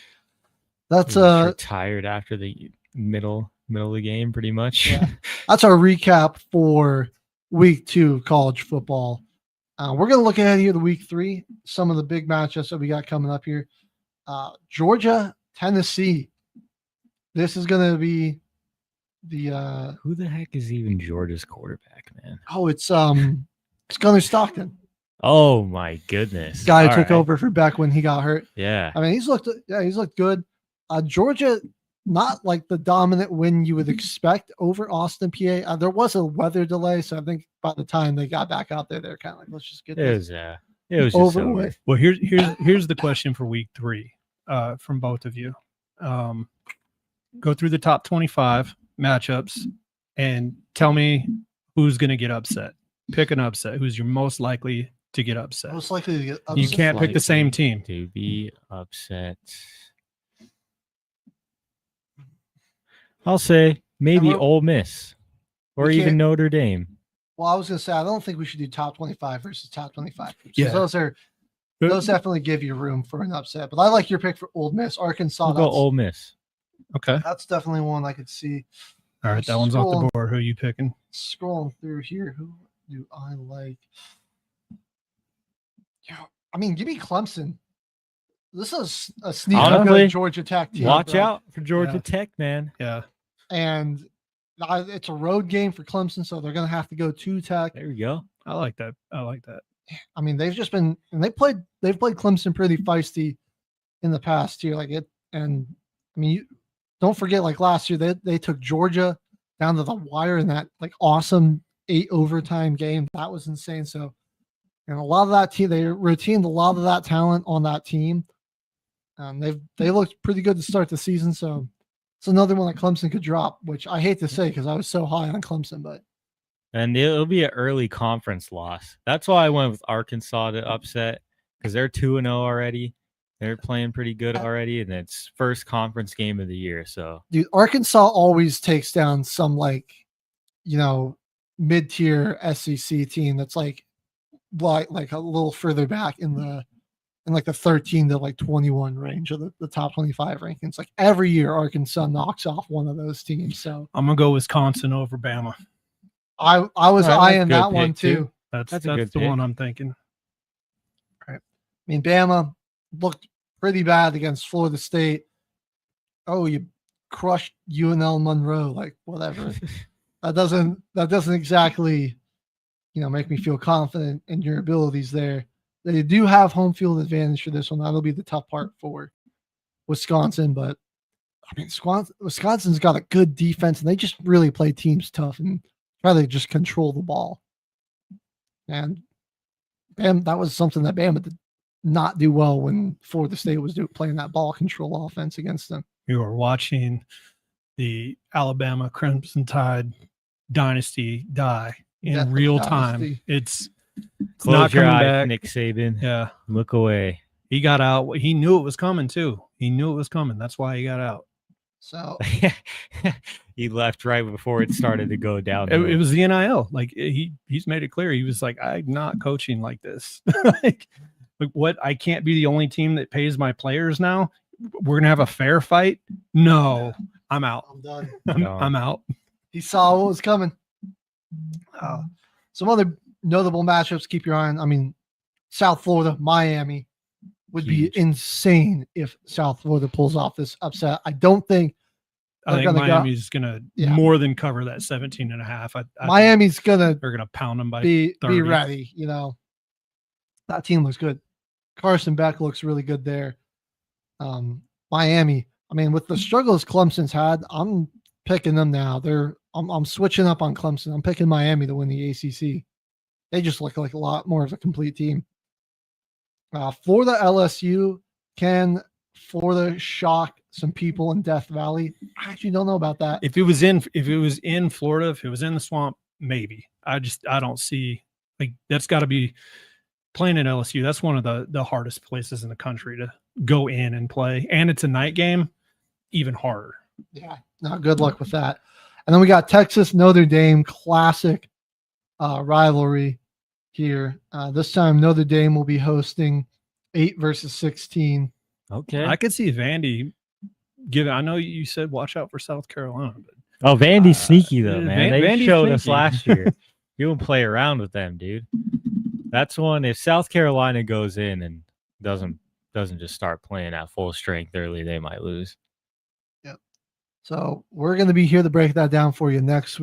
[SPEAKER 6] That's
[SPEAKER 13] retired after the middle of the game, pretty much.
[SPEAKER 6] Yeah. That's our recap for week 2 of college football. We're going to look ahead here to week 3, some of the big matchups that we got coming up here. Georgia, Tennessee. This is going to be the
[SPEAKER 13] who the heck is even Georgia's quarterback, man?
[SPEAKER 6] Oh, it's Gunnar Stockton.
[SPEAKER 13] Oh my goodness.
[SPEAKER 6] Guy who took over for Beck when he got hurt.
[SPEAKER 13] Yeah.
[SPEAKER 6] I mean, he's looked good. Georgia, not like the dominant win you would expect over Austin, PA. There was a weather delay, so I think by the time they got back out there, they're kind of like, let's just get this.
[SPEAKER 13] It was
[SPEAKER 6] over with.
[SPEAKER 10] Well, here's the question for week 3 from both of you. Go through the top 25 matchups and tell me who's going to get upset. Pick an upset. Who's your most likely to get upset?
[SPEAKER 6] Most likely to get upset.
[SPEAKER 10] You can't pick the same team.
[SPEAKER 13] To be upset. I'll say maybe Ole Miss or even Notre Dame.
[SPEAKER 6] Well, I was going to say, I don't think we should do top 25 versus top 25.
[SPEAKER 10] Yeah.
[SPEAKER 6] Those definitely give you room for an upset. But I like your pick for Ole Miss. Arkansas.
[SPEAKER 13] I'll go Ole Miss.
[SPEAKER 10] Okay.
[SPEAKER 6] That's definitely one I could see.
[SPEAKER 10] All right, that one's off the board. Who are you picking?
[SPEAKER 6] Scrolling through here. Who do I like? Yeah, I mean, give me Clemson. This is a sneaky good Georgia Tech team.
[SPEAKER 13] Watch out for Georgia Tech, man.
[SPEAKER 10] Yeah.
[SPEAKER 6] And it's a road game for Clemson, so they're going to have to go to Tech.
[SPEAKER 13] There you go.
[SPEAKER 10] I like that.
[SPEAKER 6] I mean, they've played Clemson pretty feisty in the past year. And I mean, don't forget, like last year, they took Georgia down to the wire in that like awesome 8 overtime game. That was insane. So, and a lot of that team, they retained a lot of that talent on that team. They looked pretty good to start the season. So it's another one that Clemson could drop, which I hate to say because I was so high on Clemson, but.
[SPEAKER 13] And it'll be an early conference loss. That's why I went with Arkansas to upset because they're 2-0 already. They're playing pretty good already, and it's first conference game of the year. So,
[SPEAKER 6] dude, Arkansas always takes down some mid-tier SEC team that's like a little further back in the 13 to 21 range of the top 25 rankings. Like every year, Arkansas knocks off one of those teams. So
[SPEAKER 10] I'm gonna go Wisconsin over Bama.
[SPEAKER 6] I was eyeing that one too.
[SPEAKER 10] That's the one I'm thinking.
[SPEAKER 6] Right. I mean, Bama looked pretty bad against Florida State. Oh, you crushed UNL Monroe, like whatever. that doesn't exactly, make me feel confident in your abilities there. They do have home field advantage for this one. That'll be the tough part for Wisconsin, but I mean, Wisconsin's got a good defense, and they just really play teams tough and try to just control the ball. And that was something that Bama did not do well when Florida State was playing that ball control offense against them.
[SPEAKER 10] You are watching the Alabama Crimson Tide dynasty die in real time. It's
[SPEAKER 13] close
[SPEAKER 10] not
[SPEAKER 13] your
[SPEAKER 10] coming
[SPEAKER 13] eye,
[SPEAKER 10] back.
[SPEAKER 13] Nick Saban.
[SPEAKER 10] Yeah,
[SPEAKER 13] look away.
[SPEAKER 10] He got out. He knew it was coming too. He knew it was coming. That's why he got out.
[SPEAKER 6] So
[SPEAKER 13] he left right before it started to go down.
[SPEAKER 10] It was the NIL. Like he's made it clear. He was like, I'm not coaching like this. like what? I can't be the only team that pays my players now. We're gonna have a fair fight. No, I'm out.
[SPEAKER 6] I'm done.
[SPEAKER 10] I'm out.
[SPEAKER 6] He saw what was coming. Some other notable matchups. Keep your eye on. I mean, South Florida, Miami would be insane if South Florida pulls off this upset. I don't think.
[SPEAKER 10] I think Miami's going to more than cover that 17.5.
[SPEAKER 6] Miami's they're
[SPEAKER 10] going to pound them by
[SPEAKER 6] be
[SPEAKER 10] 30.
[SPEAKER 6] Be ready. That team looks good. Carson Beck looks really good there. Miami. I mean, with the struggles Clemson's had, I'm picking them now. I'm switching up on Clemson. I'm picking Miami to win the ACC. They just look like a lot more of a complete team. Florida LSU. Can Florida shock some people in Death Valley? I actually don't know about that.
[SPEAKER 10] If it was in Florida, if it was in the swamp, maybe. I don't see, like, that's got to be playing at LSU. That's one of the hardest places in the country to go in and play, and it's a night game, even harder.
[SPEAKER 6] Yeah, no, good luck with that. And then we got Texas Notre Dame, classic rivalry here. This time, Notre Dame will be hosting 8 versus 16.
[SPEAKER 13] Okay.
[SPEAKER 10] I could see Vandy giving. I know you said watch out for South Carolina, but
[SPEAKER 13] Oh, Vandy's sneaky though, man. They
[SPEAKER 10] Vandy's
[SPEAKER 13] showed us
[SPEAKER 10] sneaky.
[SPEAKER 13] last year. You don't play around with them, dude. That's one. If South Carolina goes in and doesn't just start playing at full strength early, they might lose.
[SPEAKER 6] Yep. So we're going to be here to break that down for you next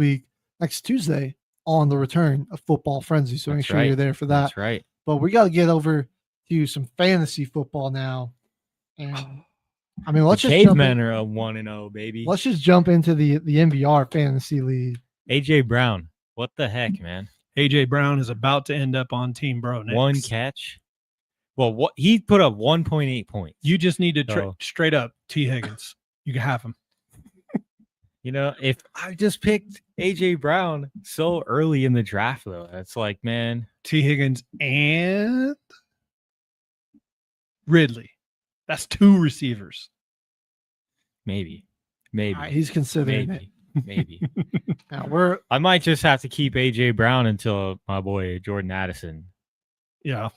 [SPEAKER 6] Tuesday, on the return of Football Frenzy. So make sure you're there for that.
[SPEAKER 13] That's right.
[SPEAKER 6] But we got to get over to some fantasy football now. And I mean, let's
[SPEAKER 13] The
[SPEAKER 6] just jump
[SPEAKER 13] Cavemen are a 1-0, baby.
[SPEAKER 6] Let's just jump into the MVR fantasy league.
[SPEAKER 13] AJ Brown. What the heck, man?
[SPEAKER 10] AJ Brown is about to end up on Team Bro next.
[SPEAKER 13] One catch. Well, what he put up 1.8 points.
[SPEAKER 10] You just need to
[SPEAKER 13] So-
[SPEAKER 10] straight up T. Higgins. You can have him.
[SPEAKER 13] You know, if I just picked AJ Brown so early in the draft, though, it's like, man,
[SPEAKER 10] T. Higgins and Ridley. That's 2 receivers.
[SPEAKER 13] maybe.
[SPEAKER 6] He's considering it.
[SPEAKER 13] Maybe.
[SPEAKER 6] Now
[SPEAKER 13] I might just have to keep AJ Brown until my boy Jordan Addison.
[SPEAKER 10] Yeah.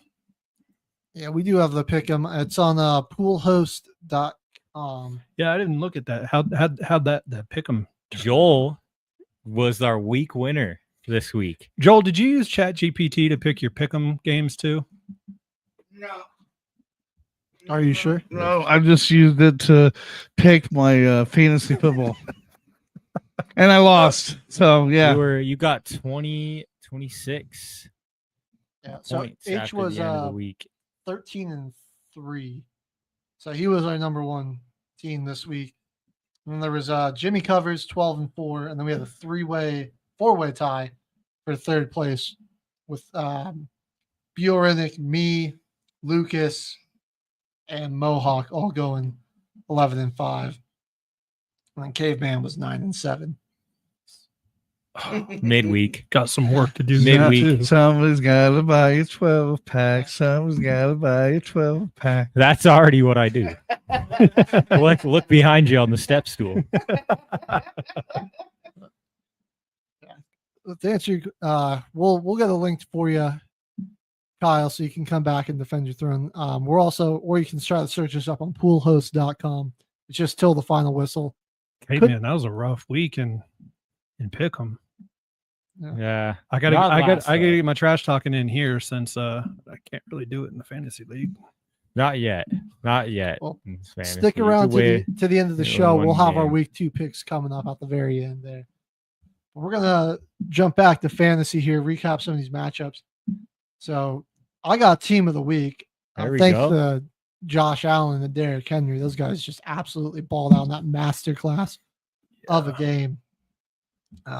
[SPEAKER 6] Yeah, we do have the pick 'em. It's on poolhost.com.
[SPEAKER 10] Yeah, I didn't look at that. How'd that pick 'em?
[SPEAKER 13] Joel was our week winner this week.
[SPEAKER 10] Joel, did you use ChatGPT to pick your pick 'em games too?
[SPEAKER 9] No.
[SPEAKER 6] Are you sure?
[SPEAKER 9] No, I just used it to pick my fantasy football. And I lost. So, yeah.
[SPEAKER 13] You got 26
[SPEAKER 6] Yeah. So
[SPEAKER 13] points
[SPEAKER 6] H
[SPEAKER 13] after
[SPEAKER 6] was
[SPEAKER 13] the end of the week.
[SPEAKER 6] 13-3. So he was our number one team this week. And then there was Jimmy Covers 12-4, and then we had a four-way tie for third place with Bjornick, me, Lucas, and Mohawk all going 11-5. And then Caveman was 9-7.
[SPEAKER 13] Midweek.
[SPEAKER 10] Got some work to do.
[SPEAKER 13] Midweek.
[SPEAKER 9] Somebody's got to buy a 12-pack. Somebody's got to buy a 12-pack.
[SPEAKER 13] That's already what I do. look behind you on the step stool.
[SPEAKER 6] To answer, we'll get a link for you, Kyle, so you can come back and defend your throne. We're also, or you can try to search us up on poolhost.com. It's just till the final whistle.
[SPEAKER 10] Hey man, that was a rough week and pick 'em.
[SPEAKER 13] Yeah.
[SPEAKER 10] I gotta get my trash talking in here since I can't really do it in the fantasy league.
[SPEAKER 13] Not yet.
[SPEAKER 6] Well,
[SPEAKER 13] It's fantasy.
[SPEAKER 6] stick around
[SPEAKER 13] It's
[SPEAKER 6] to the end of the
[SPEAKER 13] only
[SPEAKER 6] show.
[SPEAKER 13] one
[SPEAKER 6] We'll have our
[SPEAKER 13] game.
[SPEAKER 6] week 2 picks coming up at the very end there. We're gonna jump back to fantasy here, recap some of these matchups. So I got team of the week.
[SPEAKER 13] There we
[SPEAKER 6] Thanks
[SPEAKER 13] go.
[SPEAKER 6] to Josh Allen and Derrick Henry. Those guys just absolutely balled out in that masterclass of a game.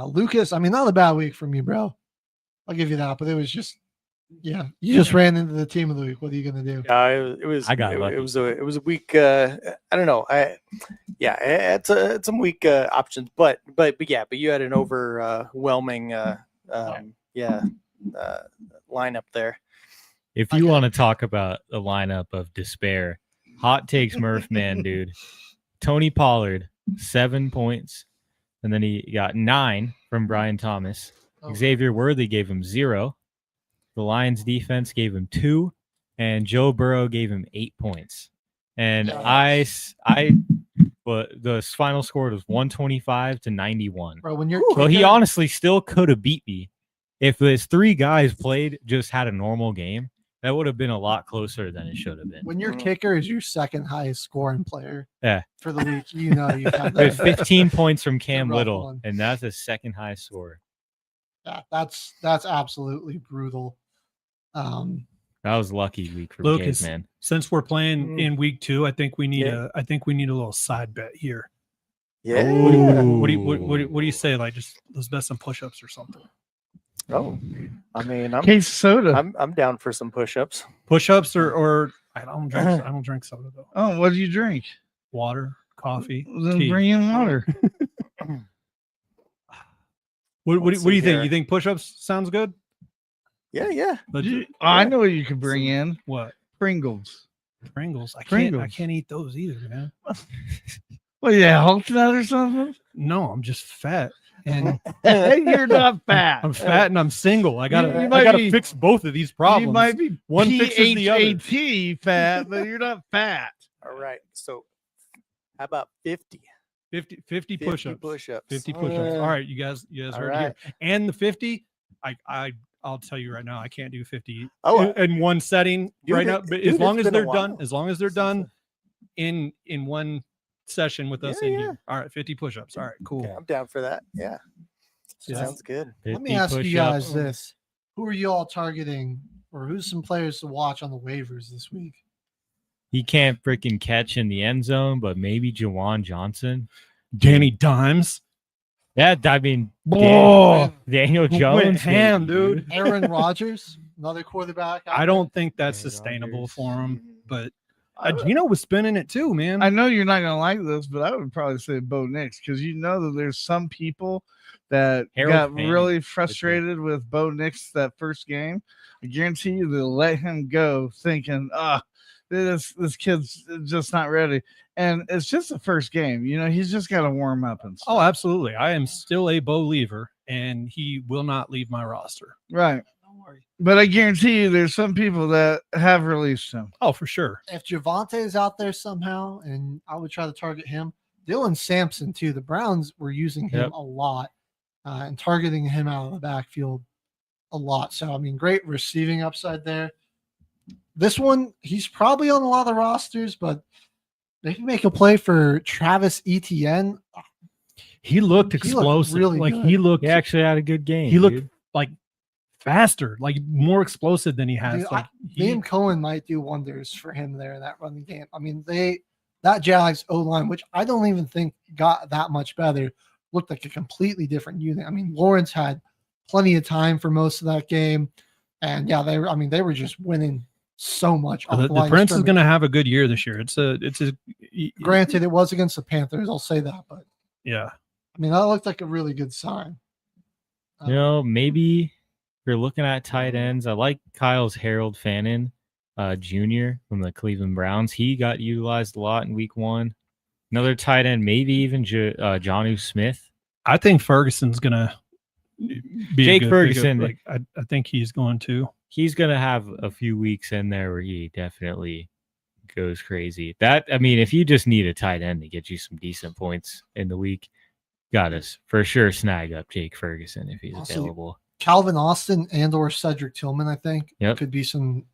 [SPEAKER 6] Lucas, I mean, not a bad week for me, bro. I'll give you that, but it was just, you just ran into the team of the week. What are you gonna do?
[SPEAKER 14] It was.
[SPEAKER 13] I got
[SPEAKER 14] it,
[SPEAKER 13] lucky.
[SPEAKER 14] it was a week. I don't know. It's some weak options, but you had an overwhelming lineup there.
[SPEAKER 13] If you want to talk about a lineup of despair, hot takes Murph man, dude. Tony Pollard, 7 points. And then he got 9 from Brian Thomas. Xavier Worthy gave him 0. The Lions defense gave him 2. And Joe Burrow gave him 8 points. And the final score was 125-91.
[SPEAKER 6] Bro, when you're
[SPEAKER 13] Well, he honestly still could have beat me. If those 3 guys just had a normal game, that would have been a lot closer than it should have been.
[SPEAKER 6] when your kicker is your second highest scoring player
[SPEAKER 13] Yeah.
[SPEAKER 6] for the week, you've had
[SPEAKER 13] There's
[SPEAKER 6] that.
[SPEAKER 13] 15 points from Cam
[SPEAKER 6] rough
[SPEAKER 13] Little,
[SPEAKER 6] one.
[SPEAKER 13] and that's the second highest score.
[SPEAKER 6] Yeah, that's absolutely brutal.
[SPEAKER 13] That was lucky week for
[SPEAKER 10] Lucas,
[SPEAKER 13] Caveman.
[SPEAKER 10] since we're playing in week 2, I think we need a little side bet here.
[SPEAKER 14] Yeah.
[SPEAKER 10] What do you say? Like, just let's bet some push-ups or something.
[SPEAKER 14] Oh, I mean,
[SPEAKER 9] Case of soda.
[SPEAKER 14] I'm down for some push-ups.
[SPEAKER 10] Push-ups or I don't drink soda though.
[SPEAKER 9] Oh, what do you drink?
[SPEAKER 10] Water, coffee,
[SPEAKER 9] Then
[SPEAKER 10] tea.
[SPEAKER 9] bring in water.
[SPEAKER 10] What do you think? You think push-ups sounds good?
[SPEAKER 14] Yeah.
[SPEAKER 9] I know what you could bring in.
[SPEAKER 10] What?
[SPEAKER 9] Pringles.
[SPEAKER 10] Pringles. I
[SPEAKER 9] Pringles.
[SPEAKER 10] can't eat those either, man.
[SPEAKER 9] Well, yeah, Hulk nut or something.
[SPEAKER 10] No, I'm just fat. and
[SPEAKER 9] You're not fat.
[SPEAKER 10] I'm fat and I'm single. I
[SPEAKER 9] You
[SPEAKER 10] gotta
[SPEAKER 9] might be-
[SPEAKER 10] fix both of these problems.
[SPEAKER 9] You might be
[SPEAKER 10] one fixes the other.
[SPEAKER 9] PHAT fat, but you're not fat.
[SPEAKER 14] All right. So how about 50?
[SPEAKER 10] 50 push-ups.
[SPEAKER 14] 50
[SPEAKER 10] 50 push-ups. All right, you guys
[SPEAKER 14] all
[SPEAKER 10] heard it here. And the 50, I'll tell you right now, I can't do 50 in one setting right now. But as long as they're done, in one session with us in here. All right, 50 push-ups. All right, cool.
[SPEAKER 14] I'm down for that. Yeah.
[SPEAKER 10] Yeah.
[SPEAKER 14] Sounds good.
[SPEAKER 15] Let me ask you guys this. Who are you all targeting, or who's some players to watch on the waivers this week?
[SPEAKER 13] He can't freaking catch in the end zone, but maybe Jawan Johnson.
[SPEAKER 10] Danny Dimes.
[SPEAKER 13] Yeah, I mean,
[SPEAKER 10] Oh,
[SPEAKER 13] Daniel
[SPEAKER 10] went
[SPEAKER 13] Jones.
[SPEAKER 10] ham, dude.
[SPEAKER 15] Aaron Rodgers, another quarterback.
[SPEAKER 10] I don't think that's sustainable for him, but Gino was spinning it too, man.
[SPEAKER 9] I know you're not gonna like this, but I would probably say Bo Nix because you know that there's some people that
[SPEAKER 13] Harold
[SPEAKER 9] got
[SPEAKER 13] Fanning.
[SPEAKER 9] really frustrated with Bo Nix that first game. I guarantee you they'll let him go thinking, this kid's just not ready. And it's just the first game. You know, he's just got to warm up and stuff.
[SPEAKER 10] Oh, absolutely. I am still a believer, and he will not leave my roster.
[SPEAKER 9] Right. But I guarantee you there's some people that have released him.
[SPEAKER 10] Oh, for sure.
[SPEAKER 15] If Javonte is out there somehow, and I would try to target him. Dylan Sampson, too. The Browns were using him a lot and targeting him out of the backfield a lot. So, I mean, great receiving upside there. This one, he's probably on a lot of rosters, but they can make a play for Travis Etienne.
[SPEAKER 10] He looked explosive.
[SPEAKER 15] really
[SPEAKER 10] like
[SPEAKER 15] good.
[SPEAKER 13] He actually had a good game.
[SPEAKER 10] He looked
[SPEAKER 13] dude.
[SPEAKER 10] like faster, like more explosive than he has.
[SPEAKER 15] Dude,
[SPEAKER 10] like
[SPEAKER 15] Liam Cohen might do wonders for him there in that running game. I mean, that Jags O-line, which I don't even think got that much better, looked like a completely different unit. I mean, Lawrence had plenty of time for most of that game. And yeah, they were just winning so much.
[SPEAKER 10] the Prince is going to have a good year this year.
[SPEAKER 15] Granted, it was against the Panthers. I'll say that, but
[SPEAKER 10] yeah,
[SPEAKER 15] I mean, that looked like a really good sign.
[SPEAKER 13] You know, maybe if you're looking at tight ends, I like Kyle's Harold Fannin Jr. from the Cleveland Browns. He got utilized a lot in week 1. Another tight end, maybe even Jonnu Smith.
[SPEAKER 10] I think Ferguson's going to be
[SPEAKER 13] Jake Ferguson.
[SPEAKER 10] I think he's going to.
[SPEAKER 13] He's going to have a few weeks in there where he definitely goes crazy. If you just need a tight end to get you some decent points in the week, got us for sure snag up Jake Ferguson if he's available.
[SPEAKER 15] Calvin Austin and or Cedric Tillman, I think, could be some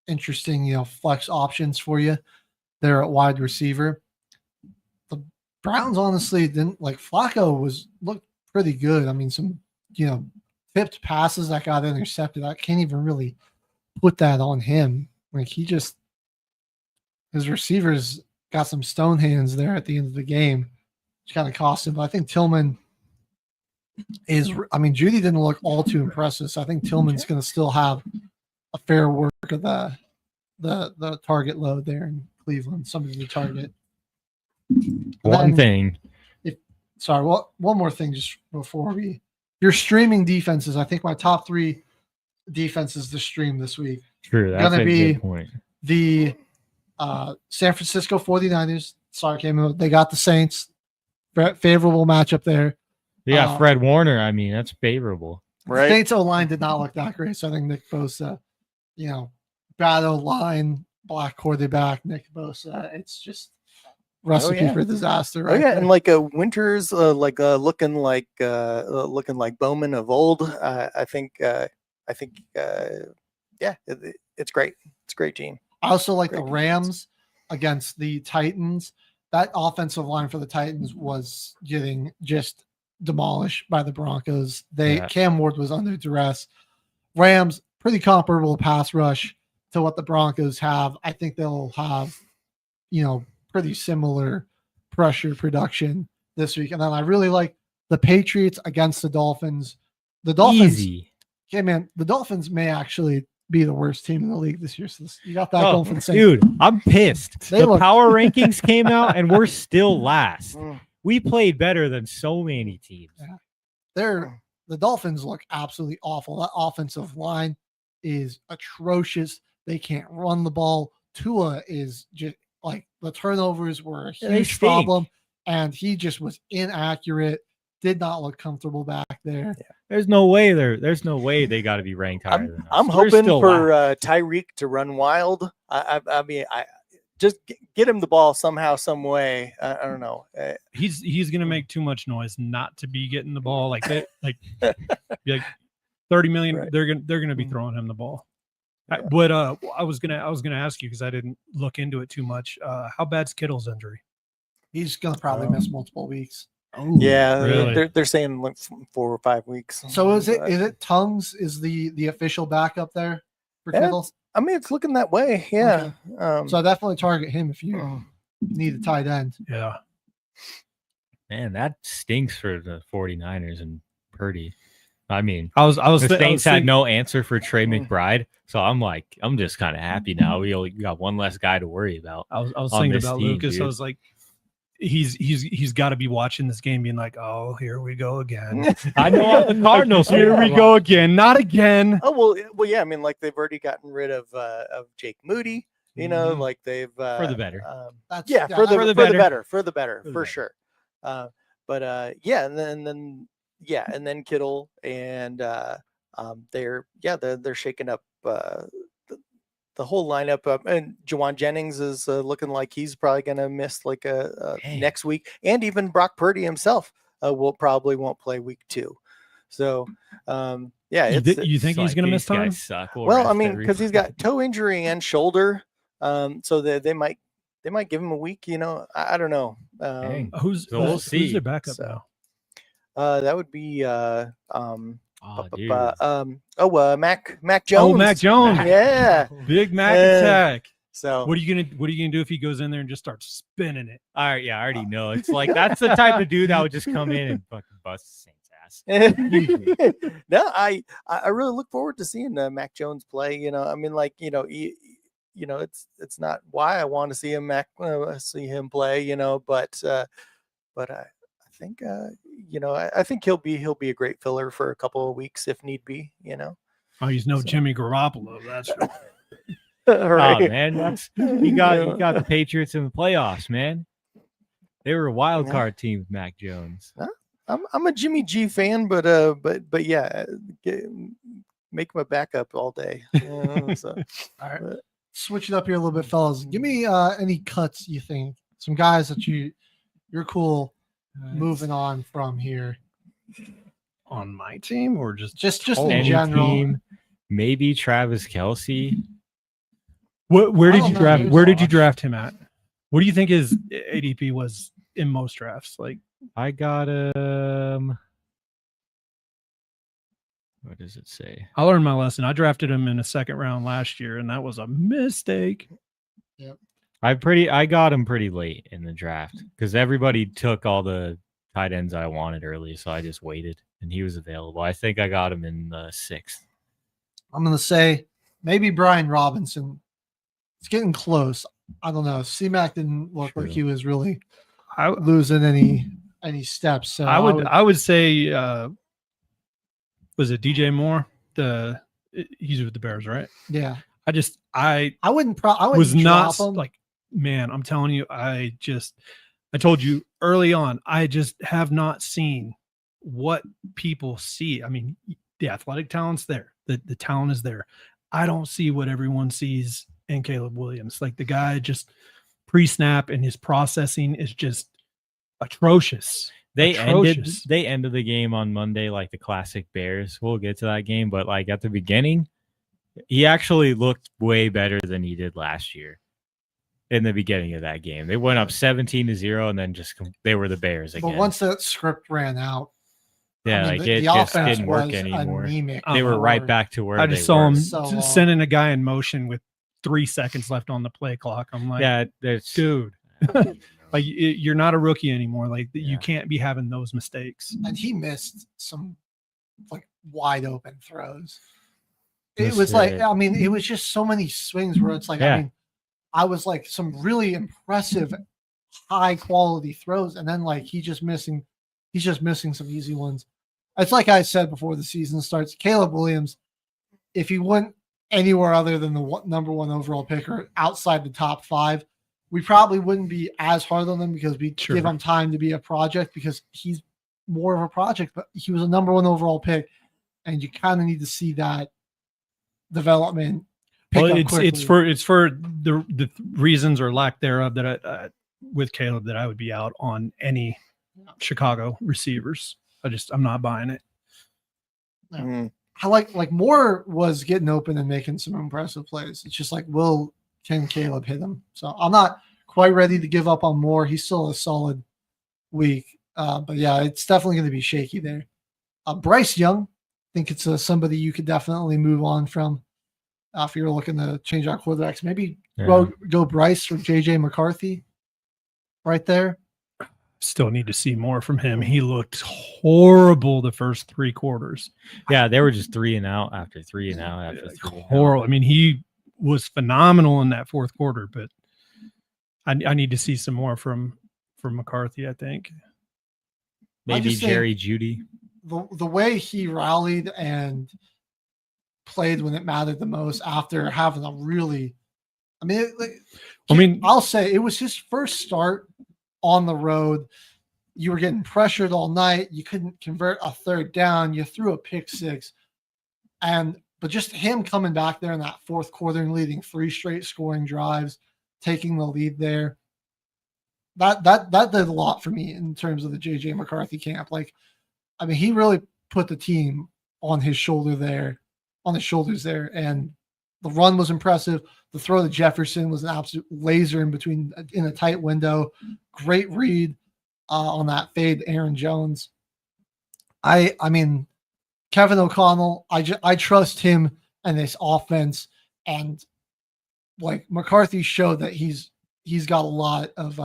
[SPEAKER 15] interesting, flex options for you there at wide receiver. The Browns honestly didn't like Flacco looked pretty good. I mean, some, tipped passes that got intercepted. I can't even really put that on him. Like his receivers got some stone hands there at the end of the game, which kind of cost him. But I think Tillman Judy didn't look all too impressive. So I think Tillman's going to still have a fair work of the target load there in Cleveland, somebody to target.
[SPEAKER 13] One
[SPEAKER 15] more thing just before your streaming defenses. I think my top 3 defenses to stream this week.
[SPEAKER 13] True. That's a good point.
[SPEAKER 15] The San Francisco 49ers. They got the Saints. Favorable matchup there.
[SPEAKER 13] Yeah, Fred Warner. I mean, that's favorable.
[SPEAKER 15] Right. Saints O-line did not look that great. So I think Nick Bosa, bad O-line, black quarterback, Nick Bosa. It's just recipe for disaster. Right.
[SPEAKER 14] And like Winters, looking like Bowman of old. I think it's great. It's a great team.
[SPEAKER 15] I also like the Rams against the Titans. That offensive line for the Titans was getting just demolished by the Broncos. Cam Ward was under duress. Rams, pretty comparable pass rush to what the Broncos have. I think they'll have, pretty similar pressure production this week. And then I really like the Patriots against the Dolphins. The Dolphins,
[SPEAKER 13] easy.
[SPEAKER 15] Okay, man, the Dolphins may actually be the worst team in the league this year. So you got that going for the Saints.
[SPEAKER 13] Dude, I'm pissed. The power rankings came out and we're still last. We played better than so many teams.
[SPEAKER 15] Yeah. The Dolphins look absolutely awful. That offensive line is atrocious. They can't run the ball. Tua is just like the turnovers were a huge problem, and he just was inaccurate. did not look comfortable back there.
[SPEAKER 14] Yeah.
[SPEAKER 13] There's no way they got to be ranked higher than us.
[SPEAKER 14] I'm
[SPEAKER 13] We're
[SPEAKER 14] hoping
[SPEAKER 13] still
[SPEAKER 14] for
[SPEAKER 13] last.
[SPEAKER 14] Tyreek to run wild. I mean, just get him the ball somehow, some way. I don't know.
[SPEAKER 10] He's gonna make too much noise not to be getting the ball like that. Like 30 million.
[SPEAKER 14] Right.
[SPEAKER 10] They're gonna be throwing him the ball. But I was gonna ask you because I didn't look into it too much. How bad's Kittle's injury?
[SPEAKER 15] He's gonna probably miss multiple weeks.
[SPEAKER 10] Oh,
[SPEAKER 14] Yeah,
[SPEAKER 10] really?
[SPEAKER 14] they're saying like 4 or 5 weeks.
[SPEAKER 15] So is it Tongues is the official backup there for
[SPEAKER 14] Yeah,
[SPEAKER 15] Kittle?
[SPEAKER 14] I mean, it's looking that way. Yeah.
[SPEAKER 15] So I definitely target him if you need a tight end.
[SPEAKER 10] Yeah.
[SPEAKER 13] Man, that stinks for the 49ers and Purdy. I mean,
[SPEAKER 10] I was
[SPEAKER 13] the Saints had
[SPEAKER 10] thinking-
[SPEAKER 13] no answer for Trey McBride, so I'm just kind of happy now. We got one less guy to worry about.
[SPEAKER 10] I was
[SPEAKER 13] on
[SPEAKER 10] thinking
[SPEAKER 13] this
[SPEAKER 10] about
[SPEAKER 13] team,
[SPEAKER 10] Lucas.
[SPEAKER 13] dude.
[SPEAKER 10] I was like, he's got to be watching this game, being like, "Oh, here we go again."
[SPEAKER 13] I know all the Cardinals.
[SPEAKER 10] Here we go again. Not again.
[SPEAKER 14] Oh well, yeah. I mean, like they've already gotten rid of Jake Moody. You know, like they've
[SPEAKER 13] For the better.
[SPEAKER 14] Yeah, for the better, for sure. But yeah, and then Kittle and they're shaking up the whole lineup. And Jawan Jennings is looking like he's probably going to miss like next week, and even Brock Purdy himself won't play week 2. So yeah,
[SPEAKER 10] You think he's going to miss time?
[SPEAKER 14] Well, I mean, because he's got toe injury and shoulder, so they might give him a week. You know, I don't know.
[SPEAKER 10] Who's their backup now?
[SPEAKER 14] That would be Mac Jones.
[SPEAKER 10] Oh, Mac Jones.
[SPEAKER 14] Yeah,
[SPEAKER 10] Big Mac attack.
[SPEAKER 14] So
[SPEAKER 10] what are you gonna do if he goes in there and just starts spinning it?
[SPEAKER 13] All right, yeah, I already know. It's like that's the type of dude that would just come in and fucking bust the Saints' ass.
[SPEAKER 14] No, I really look forward to seeing Mac Jones play. You know, I mean, like it's not why I want to see him play. You know, but I think I think he'll be a great filler for a couple of weeks if need be. You know.
[SPEAKER 10] Oh, he's no Jimmy Garoppolo. That's
[SPEAKER 14] right.
[SPEAKER 13] Oh man, you got the Patriots in the playoffs, man. They were a wild card team with Mac Jones.
[SPEAKER 14] I'm a Jimmy G fan, but yeah, make him a backup all day. So.
[SPEAKER 15] All right, switch it up here a little bit, fellas. Give me any cuts you think, some guys that you're cool moving on from here.
[SPEAKER 10] On my team or just
[SPEAKER 15] in general?
[SPEAKER 13] Team, maybe Travis Kelce.
[SPEAKER 10] Where did you draft him at? What do you think his ADP was in most drafts? Like
[SPEAKER 13] I got what does it say?
[SPEAKER 10] I learned my lesson. I drafted him in a second round last year, and that was a mistake.
[SPEAKER 15] Yep.
[SPEAKER 13] I got him pretty late in the draft because everybody took all the tight ends I wanted early, so I just waited and he was available. I think I got him in the 6th.
[SPEAKER 15] I'm gonna say maybe Brian Robinson. It's getting close. I don't know. C-Mac didn't look like he was really losing any steps. So
[SPEAKER 10] I would say was it DJ Moore? He's with the Bears, right?
[SPEAKER 15] Yeah.
[SPEAKER 10] I
[SPEAKER 15] wouldn't
[SPEAKER 10] was not
[SPEAKER 15] drop him.
[SPEAKER 10] like, man, I'm telling you, I told you early on, I just have not seen what people see. I mean, the athletic talent's there. The talent is there. I don't see what everyone sees in Caleb Williams. Like the guy just pre-snap and his processing is just atrocious.
[SPEAKER 13] They ended the game on Monday like the classic Bears. We'll get to that game, but like at the beginning, he actually looked way better than he did last year. In the beginning of that game, they went up 17-0, and then they were the Bears again.
[SPEAKER 15] But once that script ran out,
[SPEAKER 13] yeah,
[SPEAKER 15] I mean,
[SPEAKER 13] it just didn't work anymore.
[SPEAKER 15] Anemic.
[SPEAKER 13] They were right back to where
[SPEAKER 10] I just saw him
[SPEAKER 15] So
[SPEAKER 10] sending a guy in motion with 3 seconds left on the play clock. I'm like,
[SPEAKER 13] yeah,
[SPEAKER 10] dude, like you're not a rookie anymore. Like you can't be having those mistakes.
[SPEAKER 15] And he missed some like wide open throws. It was like, I mean, it was just so many swings where it's like, I mean, I was like some really impressive high quality throws. And then like he's just missing some easy ones. It's like I said before the season starts, Caleb Williams, if he went anywhere other than the number 1 overall pick or outside the top 5, we probably wouldn't be as hard on him because we give him time to be a project because he's more of a project, but he was a number 1 overall pick, and you kind of need to see that development.
[SPEAKER 10] Well, it's for the reasons or lack thereof that with Caleb that I would be out on any Chicago receivers. I'm not buying it.
[SPEAKER 15] Yeah. I like Moore was getting open and making some impressive plays. It's just like, can Caleb hit him? So I'm not quite ready to give up on Moore. He's still a solid week. But yeah, it's definitely going to be shaky there. Bryce Young, I think it's somebody you could definitely move on from if you're looking to change out quarterbacks. Maybe go Bryce or JJ McCarthy right there.
[SPEAKER 10] Still need to see more from him. He looked horrible the first 3 quarters.
[SPEAKER 13] Yeah, they were just 3 and out after 3 and out after 3.
[SPEAKER 10] Horrible. I mean, he was phenomenal in that 4th quarter, but I need to see some more from McCarthy, I think.
[SPEAKER 13] Maybe Jerry Jeudy.
[SPEAKER 15] The way he rallied and played when it mattered the most after having a really, I'll say it was his first start on the road. You were getting pressured all night. You couldn't convert a 3rd down. You threw a pick 6, but just him coming back there in that 4th quarter and leading 3 straight scoring drives, taking the lead there. That did a lot for me in terms of the JJ McCarthy camp. He really put the team on his shoulders there, and the run was impressive. The throw to Jefferson was an absolute laser in a tight window. Great read on that fade, Aaron Jones. I mean, Kevin O'Connell, I trust him and this offense, and McCarthy showed that he's got a lot of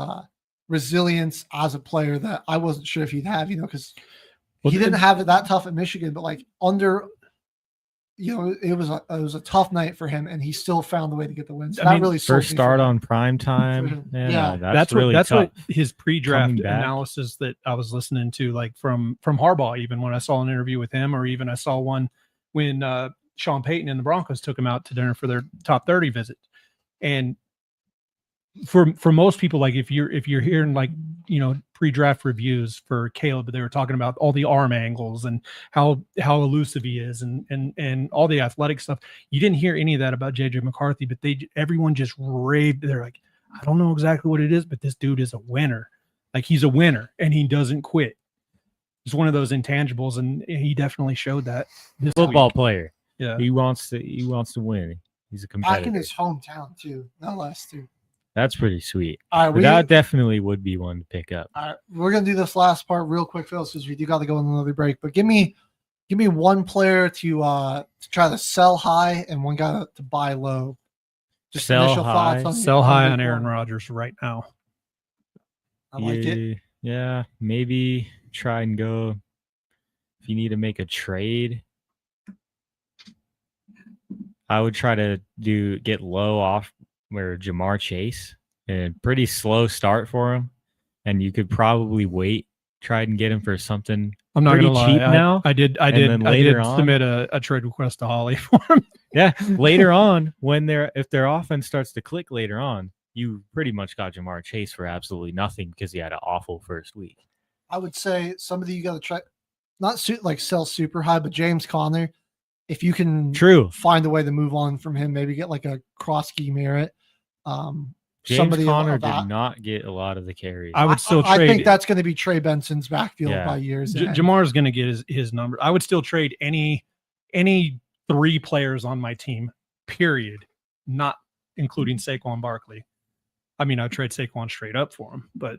[SPEAKER 15] resilience as a player that I wasn't sure if he'd have, because he didn't have it that tough at Michigan, but it was a tough night for him, and he still found a way to get the win. So that really
[SPEAKER 13] first start on prime time.
[SPEAKER 15] Yeah,
[SPEAKER 10] that's what his pre-draft analysis that I was listening to, from Harbaugh, even when I saw an interview with him, or even I saw one when Sean Payton and the Broncos took him out to dinner for their top 30 visit. And for most people, if you're hearing pre-draft reviews for Caleb, they were talking about all the arm angles and how elusive he is and all the athletic stuff. You didn't hear any of that about JJ McCarthy, but everyone just raved. They're like, I don't know exactly what it is, but this dude is a winner. He's a winner and he doesn't quit. It's one of those intangibles, and he definitely showed that. This
[SPEAKER 13] football player.
[SPEAKER 10] Yeah,
[SPEAKER 13] he wants to win. He's a competitor.
[SPEAKER 15] Back in his hometown too, no less too.
[SPEAKER 13] That's pretty sweet.
[SPEAKER 15] All right,
[SPEAKER 13] that definitely would be one to pick up.
[SPEAKER 15] All right, we're gonna do this last part real quick, Phil, since we do got to go on another break. But give me one player to try to sell high and one guy to buy low. Just
[SPEAKER 13] sell
[SPEAKER 15] initial
[SPEAKER 13] high.
[SPEAKER 15] thoughts
[SPEAKER 10] Sell high on Aaron Rodgers right now.
[SPEAKER 15] I like it.
[SPEAKER 13] Yeah, maybe try and go if you need to make a trade. I would try to get low off where Jamar Chase, and pretty slow start for him, and you could probably try and get him for something.
[SPEAKER 10] I'm not gonna lie.
[SPEAKER 13] Cheap now.
[SPEAKER 10] I did submit a trade request to Holly for him.
[SPEAKER 13] Yeah, later on if their offense starts to click later on, you pretty much got Jamar Chase for absolutely nothing because he had an awful first week.
[SPEAKER 15] I would say somebody you got to try, not sell super high, but James Conner. If you can find a way to move on from him, maybe get a Krosky Merritt.
[SPEAKER 13] James Conner did not get a lot of the carries.
[SPEAKER 10] I would still trade.
[SPEAKER 15] I think that's going to be Trey Benson's backfield by years.
[SPEAKER 10] Jamar's going to get his number. I would still trade any 3 players on my team, period, not including Saquon Barkley. I mean, I'd trade Saquon straight up for him, but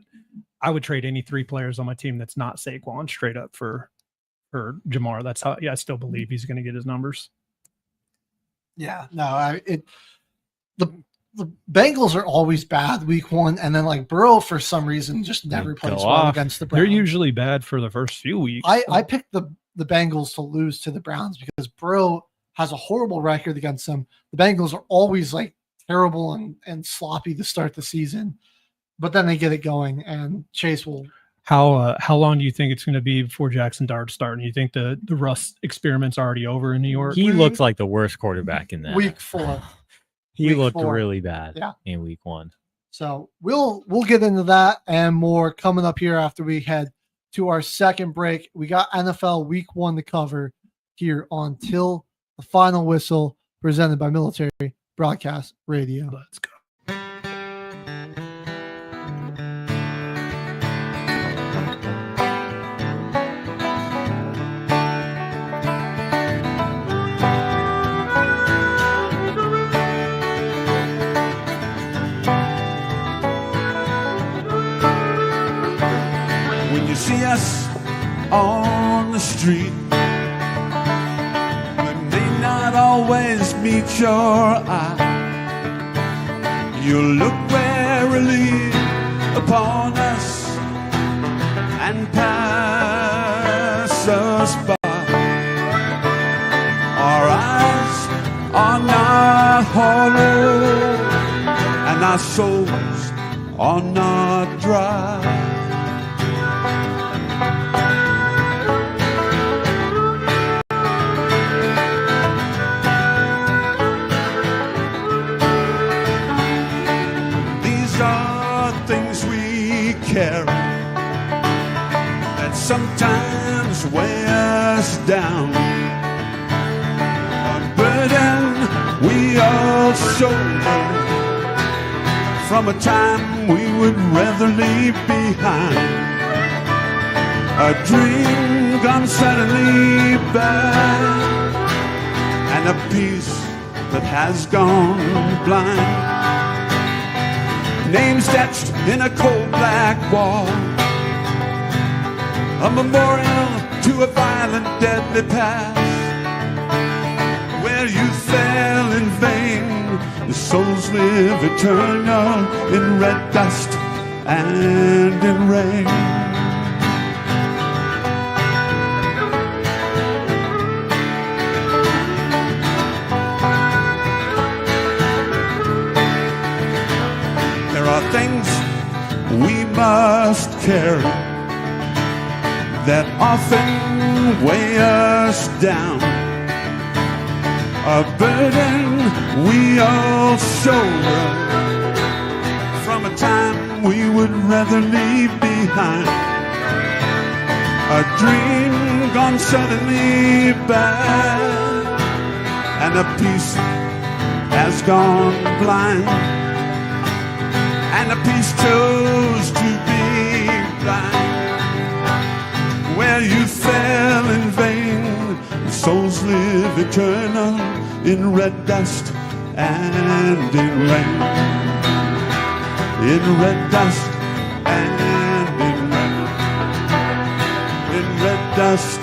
[SPEAKER 10] I would trade any 3 players on my team that's not Saquon straight up for Jamar. That's how. Yeah, I still believe he's going to get his numbers.
[SPEAKER 15] Yeah, no, the Bengals are always bad week 1, and then Burrow for some reason just never plays well against the Browns.
[SPEAKER 10] They're usually bad for the first few weeks.
[SPEAKER 15] I picked the Bengals to lose to the Browns because Burrow has a horrible record against them. The Bengals are always terrible and sloppy to start the season, but then they get it going, and Chase will.
[SPEAKER 10] How long do you think it's going to be before Jackson Dart starting? You think the Russ experiment's already over in New York?
[SPEAKER 13] He looked like the worst quarterback in that.
[SPEAKER 15] Week 4.
[SPEAKER 13] He looked really bad in week 1.
[SPEAKER 15] So we'll get into that and more coming up here after we head to our second break. We got NFL Week 1 to cover here on Till the Final Whistle, presented by Military Broadcast Radio.
[SPEAKER 10] Let's go.
[SPEAKER 16] See us on the street, but may not always meet your eye. You look warily upon us and pass us by. Our eyes are not hollow and our souls are not dry. Carry that sometimes weigh us down, a burden we all shoulder from a time we would rather leave behind, a dream gone suddenly bad, and a peace that has gone blind. Names etched in a cold black wall, a memorial to a violent, deadly past, where you fell in vain. The souls live eternal in red dust and in rain. Things we must carry that often weigh us down, a burden we all shoulder from a time we would rather leave behind, a dream gone suddenly bad, and a peace has gone blind. And a peace chose to be blind, where you fell in vain. The souls live eternal in red dust and in rain, in red dust and in rain, in red dust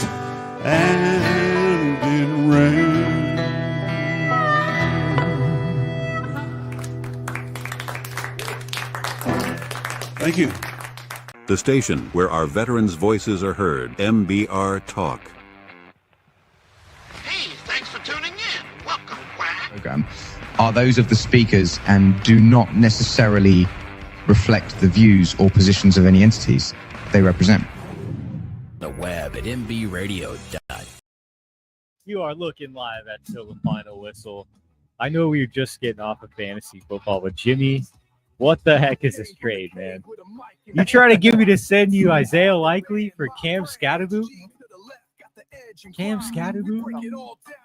[SPEAKER 16] and in rain. Thank you.
[SPEAKER 1] The station where our veterans' voices are heard, MBR Talk.
[SPEAKER 7] Hey, thanks for tuning in. Welcome, Quack.
[SPEAKER 8] Program are those of the speakers and do not necessarily reflect the views or positions of any entities they represent.
[SPEAKER 2] The web at mbradio.com.
[SPEAKER 5] You are looking live at Till the Final Whistle. I know we were just getting off of fantasy football, but Jimmy, what the heck is this trade, man? You trying to get me to send you Isaiah Likely for Cam Scatterboot? Cam Scatterboot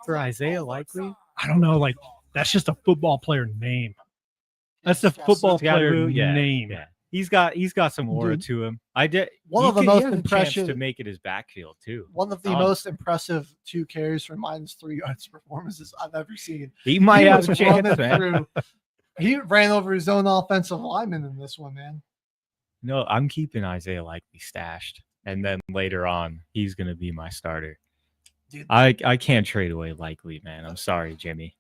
[SPEAKER 5] for Isaiah Likely?
[SPEAKER 10] I don't know. Like, that's just a football player name. That's the football player name.
[SPEAKER 5] Yeah. He's got some aura to him. I did
[SPEAKER 15] one of the most
[SPEAKER 5] impressive to make it his backfield too.
[SPEAKER 15] One of the most impressive 2 carries for -3 yards performances I've ever seen.
[SPEAKER 5] He might have a chance, man.
[SPEAKER 15] He ran over his own offensive lineman in this one, man.
[SPEAKER 13] No, I'm keeping Isaiah Likely stashed, and then later on, he's going to be my starter. Dude. I can't trade away Likely, man. I'm sorry, Jimmy.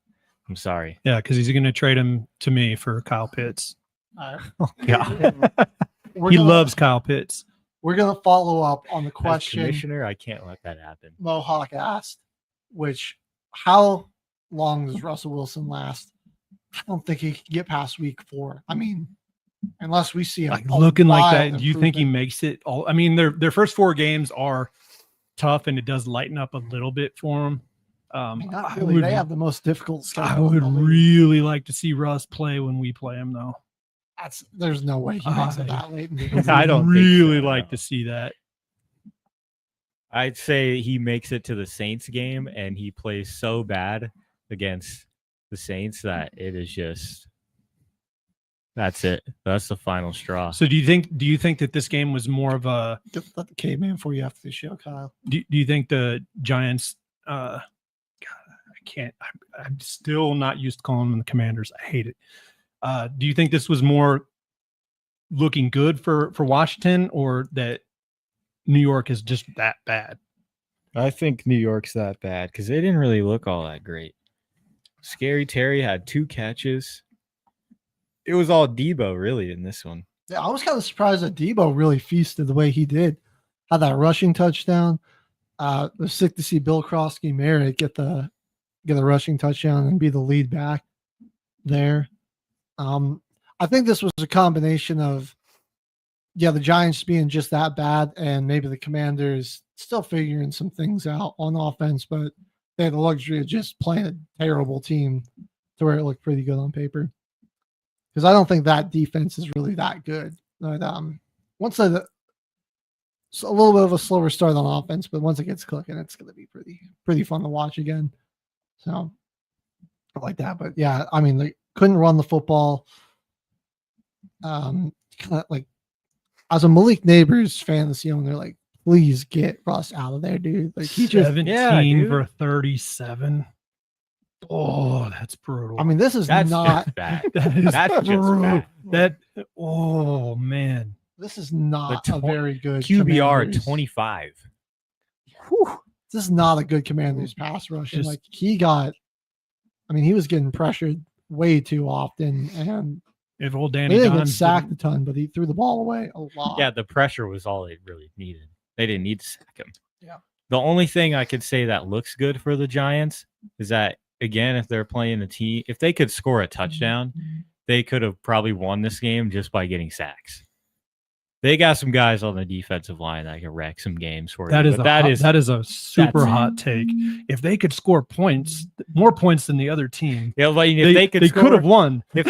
[SPEAKER 13] I'm sorry.
[SPEAKER 10] Yeah, because he's going to trade him to me for Kyle Pitts.
[SPEAKER 13] Yeah.
[SPEAKER 10] He loves Kyle Pitts.
[SPEAKER 15] We're going to follow up on the question.
[SPEAKER 13] As commissioner, I can't let that happen.
[SPEAKER 15] Mohawk asked, which, how long does Russell Wilson last? I don't think he can get past week 4. I mean, unless we see him
[SPEAKER 10] looking like that, do you think he makes it all? I mean, their first 4 games are tough, and it does lighten up a little bit for them.
[SPEAKER 15] Not really. They have the most difficult schedule.
[SPEAKER 10] I would really like to see Russ play when we play him, though.
[SPEAKER 15] There's no way he makes it that late.
[SPEAKER 10] I don't really like to see that.
[SPEAKER 13] I'd say he makes it to the Saints game and he plays so bad against the Saints that it is just that's it. That's the final straw.
[SPEAKER 10] So do you think that this game was more of a
[SPEAKER 15] let the caveman for you after the show, Kyle?
[SPEAKER 10] Do you think the Giants God, I'm still not used to calling them the Commanders. I hate it. Do you think this was more looking good for Washington, or that New York is just that bad?
[SPEAKER 13] I think New York's that bad because they didn't really look all that great. Scary Terry had 2 catches. It was all Debo, really, in this one.
[SPEAKER 15] Yeah, I was kind of surprised that Debo really feasted the way he did. Had that rushing touchdown. It was sick to see Bill Krosky-Merritt get the rushing touchdown and be the lead back there. I think this was a combination of, the Giants being just that bad and maybe the Commanders still figuring some things out on offense, but they had the luxury of just playing a terrible team to where it looked pretty good on paper. Because I don't think that defense is really that good. But once it's a little bit of a slower start on offense, but once it gets clicking, it's going to be pretty fun to watch again. So I like that. But yeah, I mean, they couldn't run the football. Like as a Malik Neighbors fantasy owner, like, please get Russ out of there, dude. Like he just
[SPEAKER 10] 17 for 37. Oh, that's brutal.
[SPEAKER 15] I mean, this is not
[SPEAKER 13] bad.
[SPEAKER 10] That's
[SPEAKER 15] brutal.
[SPEAKER 10] That oh man.
[SPEAKER 15] This is not a very good
[SPEAKER 13] QBR
[SPEAKER 15] Commanders.
[SPEAKER 13] 25.
[SPEAKER 15] Whew. This is not a good Commanders pass rush. And like he was getting pressured way too often, and
[SPEAKER 10] if old Danny
[SPEAKER 15] they didn't get
[SPEAKER 10] Dimes
[SPEAKER 15] sacked a ton, but he threw the ball away a lot.
[SPEAKER 13] Yeah, the pressure was all they really needed. They didn't need to sack him.
[SPEAKER 15] Yeah.
[SPEAKER 13] The only thing I could say that looks good for the Giants is that, again, if they're playing a team, if they could score a touchdown, they could have probably won this game just by getting sacks. They got some guys on the defensive line that can wreck some games for
[SPEAKER 10] that
[SPEAKER 13] you.
[SPEAKER 10] That is a super hot take. If they could score points, more points than the other team,
[SPEAKER 13] yeah, like if they
[SPEAKER 10] could have won.
[SPEAKER 13] If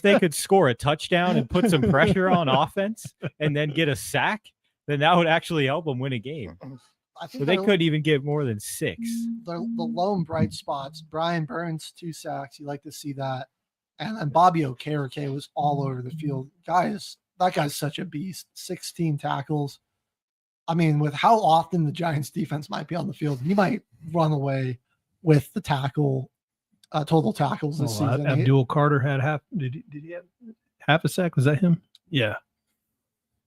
[SPEAKER 13] they could score a touchdown and put some pressure on offense and then get a sack, then that would actually help them win a game.
[SPEAKER 15] I think
[SPEAKER 13] So they couldn't even get more than 6.
[SPEAKER 15] The lone bright spots, Brian Burns, 2 sacks. You like to see that. And then Bobby Okereke was all over the field. That guy's such a beast. 16 tackles. I mean, with how often the Giants defense might be on the field, he might run away with the total tackles this season.
[SPEAKER 10] Abdul Carter had half. Did he have half a sack? Was that him? Yeah.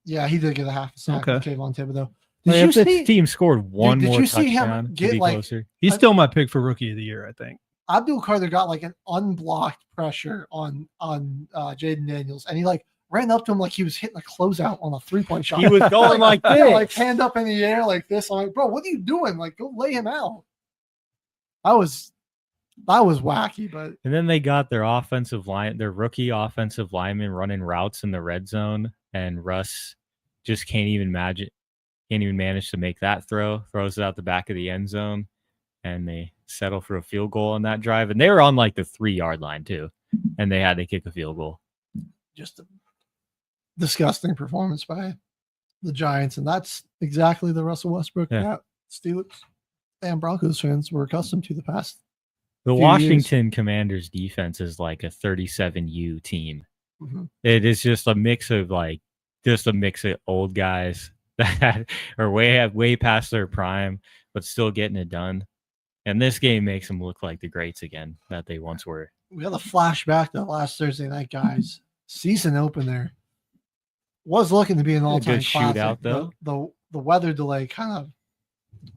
[SPEAKER 15] Yeah, he did get a half a sack.
[SPEAKER 10] Okay.
[SPEAKER 15] Kayvon Thibodeau.
[SPEAKER 13] If this team scored one more
[SPEAKER 15] you see
[SPEAKER 13] touchdown,
[SPEAKER 15] him get
[SPEAKER 13] it'd be
[SPEAKER 15] like
[SPEAKER 13] closer.
[SPEAKER 10] He's still my pick for rookie of the year, I think.
[SPEAKER 15] Abdul Carter got like an unblocked pressure on Jaden Daniels, and he like ran up to him like he was hitting a closeout on a 3-point shot.
[SPEAKER 13] He was going like this,
[SPEAKER 15] like hand up in the air like this. I'm like, bro, what are you doing? Like, go lay him out. That was wacky, but
[SPEAKER 13] and then they got their rookie offensive lineman running routes in the red zone, and Russ just can't even manage to make that throw. Throws it out the back of the end zone, and they settle for a field goal on that drive. And they were on like the 3-yard line too, and they had to kick a field goal.
[SPEAKER 15] Just a disgusting performance by the Giants, and that's exactly the Russell Westbrook that Steelers and Broncos fans were accustomed to the past.
[SPEAKER 13] The Washington Commanders defense is like a 37U team.
[SPEAKER 15] Mm-hmm.
[SPEAKER 13] It is just a mix of old guys that are way past their prime, but still getting it done. And this game makes them look like the greats again that they once were.
[SPEAKER 15] We had a flashback to last Thursday night, guys. Season opener was looking to be an all-time classic.
[SPEAKER 13] Shootout, though.
[SPEAKER 15] The weather delay kind of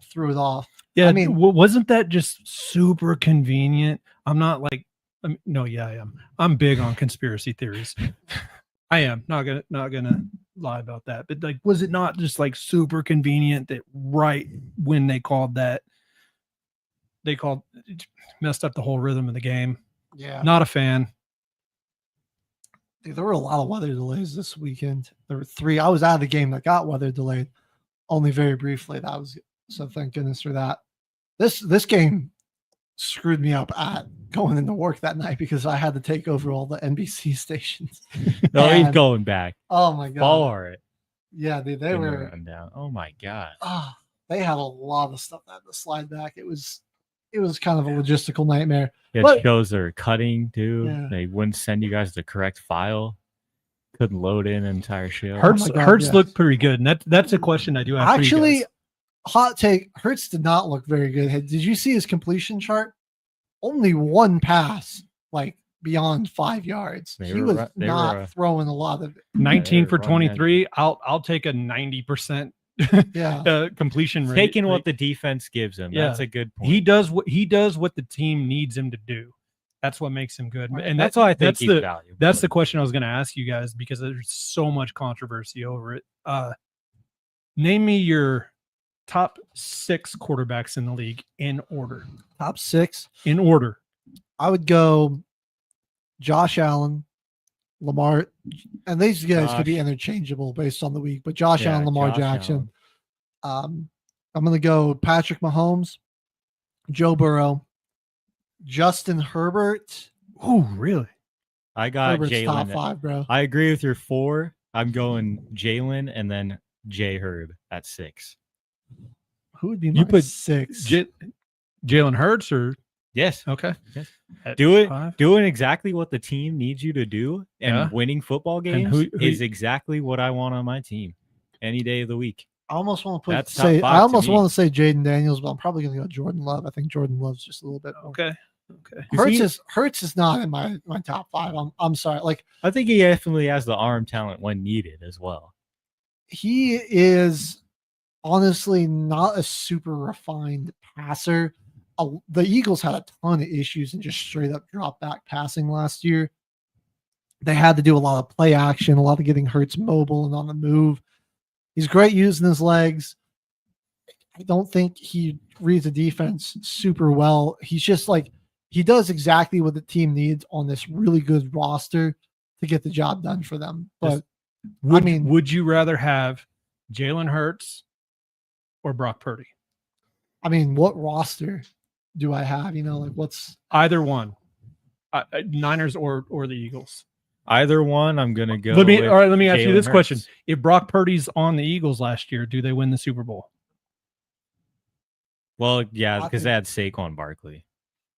[SPEAKER 15] threw it off.
[SPEAKER 10] Yeah,
[SPEAKER 15] I mean,
[SPEAKER 10] wasn't that just super convenient? I am. I'm big on conspiracy theories. I am not gonna lie about that. But like, was it not just like super convenient that right when they messed up the whole rhythm of the game?
[SPEAKER 15] Yeah,
[SPEAKER 10] not a fan.
[SPEAKER 15] There were a lot of weather delays this weekend. There were 3. I was out of the game that got weather delayed, only very briefly. So thank goodness for that. This game screwed me up at going into work that night because I had to take over all the NBC stations.
[SPEAKER 13] No, he's going back.
[SPEAKER 15] Oh my god!
[SPEAKER 13] Follow it.
[SPEAKER 15] Yeah, they were
[SPEAKER 13] down. Oh my god!
[SPEAKER 15] they had a lot of stuff that had to slide back. It was kind of a logistical nightmare.
[SPEAKER 13] It
[SPEAKER 15] But
[SPEAKER 13] shows they're cutting too.
[SPEAKER 15] Yeah.
[SPEAKER 13] They wouldn't send you guys the correct file. Couldn't load in an entire show.
[SPEAKER 10] Hurts
[SPEAKER 15] God,
[SPEAKER 10] Hurts
[SPEAKER 15] yes.
[SPEAKER 10] looked pretty good, and that's a question I do have. for you
[SPEAKER 15] actually,
[SPEAKER 10] guys.
[SPEAKER 15] hot take: Hurts did not look very good. Did you see his completion chart? Only one pass, like beyond 5 yards. He was not throwing a lot of it.
[SPEAKER 10] 19 for 23. I'll take a 90%
[SPEAKER 15] Yeah.
[SPEAKER 10] completion rate.
[SPEAKER 13] Taking what the defense gives him.
[SPEAKER 10] Yeah.
[SPEAKER 13] That's a good point.
[SPEAKER 10] He does what the team needs him to do. That's what makes him good. And
[SPEAKER 13] That's why I think
[SPEAKER 10] that's
[SPEAKER 13] he's
[SPEAKER 10] the
[SPEAKER 13] valuable.
[SPEAKER 10] that's the question I was going to ask you guys, because there's so much controversy over it. Name me your top 6 quarterbacks in the league in order.
[SPEAKER 15] Top 6
[SPEAKER 10] in order.
[SPEAKER 15] I would go Josh Allen, Lamar, and these guys could be interchangeable based on the week, but Josh Allen, Lamar Jackson. I'm going to go Patrick Mahomes, Joe Burrow, Justin Herbert.
[SPEAKER 10] Oh, really?
[SPEAKER 13] I got
[SPEAKER 15] Herbert's
[SPEAKER 13] Jalen.
[SPEAKER 15] top 5, bro.
[SPEAKER 13] I agree with your 4. I'm going Jalen and then J Herb at 6.
[SPEAKER 15] Who would be
[SPEAKER 10] You
[SPEAKER 15] my
[SPEAKER 10] put
[SPEAKER 15] 6?
[SPEAKER 10] Jalen Hurts or
[SPEAKER 13] Yes.
[SPEAKER 10] Okay.
[SPEAKER 13] Yes.
[SPEAKER 10] At
[SPEAKER 13] Doing
[SPEAKER 10] 5?
[SPEAKER 13] exactly what the team needs you to do and
[SPEAKER 10] Yeah.
[SPEAKER 13] winning football
[SPEAKER 10] And
[SPEAKER 13] games
[SPEAKER 10] who-
[SPEAKER 13] is exactly what I want on my team any day of the week.
[SPEAKER 15] I almost want to
[SPEAKER 13] That's top
[SPEAKER 15] say
[SPEAKER 13] 5
[SPEAKER 15] I
[SPEAKER 13] to
[SPEAKER 15] almost
[SPEAKER 13] me.
[SPEAKER 15] want to say Jaden Daniels, but I'm probably going to go Jordan Love. I think Jordan Love's just a little bit more.
[SPEAKER 10] Okay.
[SPEAKER 15] Hurts is not in my top 5. I'm sorry. Like,
[SPEAKER 13] I think he definitely has the arm talent when needed as well.
[SPEAKER 15] he is honestly not a super refined passer. The Eagles had a ton of issues and just straight up drop back passing last year. They had to do a lot of play action, a lot of getting Hurts mobile and on the move. He's great using his legs. I don't think he reads the defense super well. He's just like, he does exactly what the team needs on this really good roster to get the job done for them. But
[SPEAKER 10] would you rather have Jalen Hurts or Brock Purdy?
[SPEAKER 15] I mean, what roster do I have? You know, like what's
[SPEAKER 10] Either one, Niners or the Eagles.
[SPEAKER 13] Either one, I'm gonna go.
[SPEAKER 10] Let me
[SPEAKER 13] with
[SPEAKER 10] ask you
[SPEAKER 13] Jalen
[SPEAKER 10] this
[SPEAKER 13] Hurts.
[SPEAKER 10] question: if Brock Purdy's on the Eagles last year, do they win the Super Bowl?
[SPEAKER 13] Well, yeah,
[SPEAKER 15] I
[SPEAKER 13] because
[SPEAKER 15] think-
[SPEAKER 13] they had Saquon Barkley.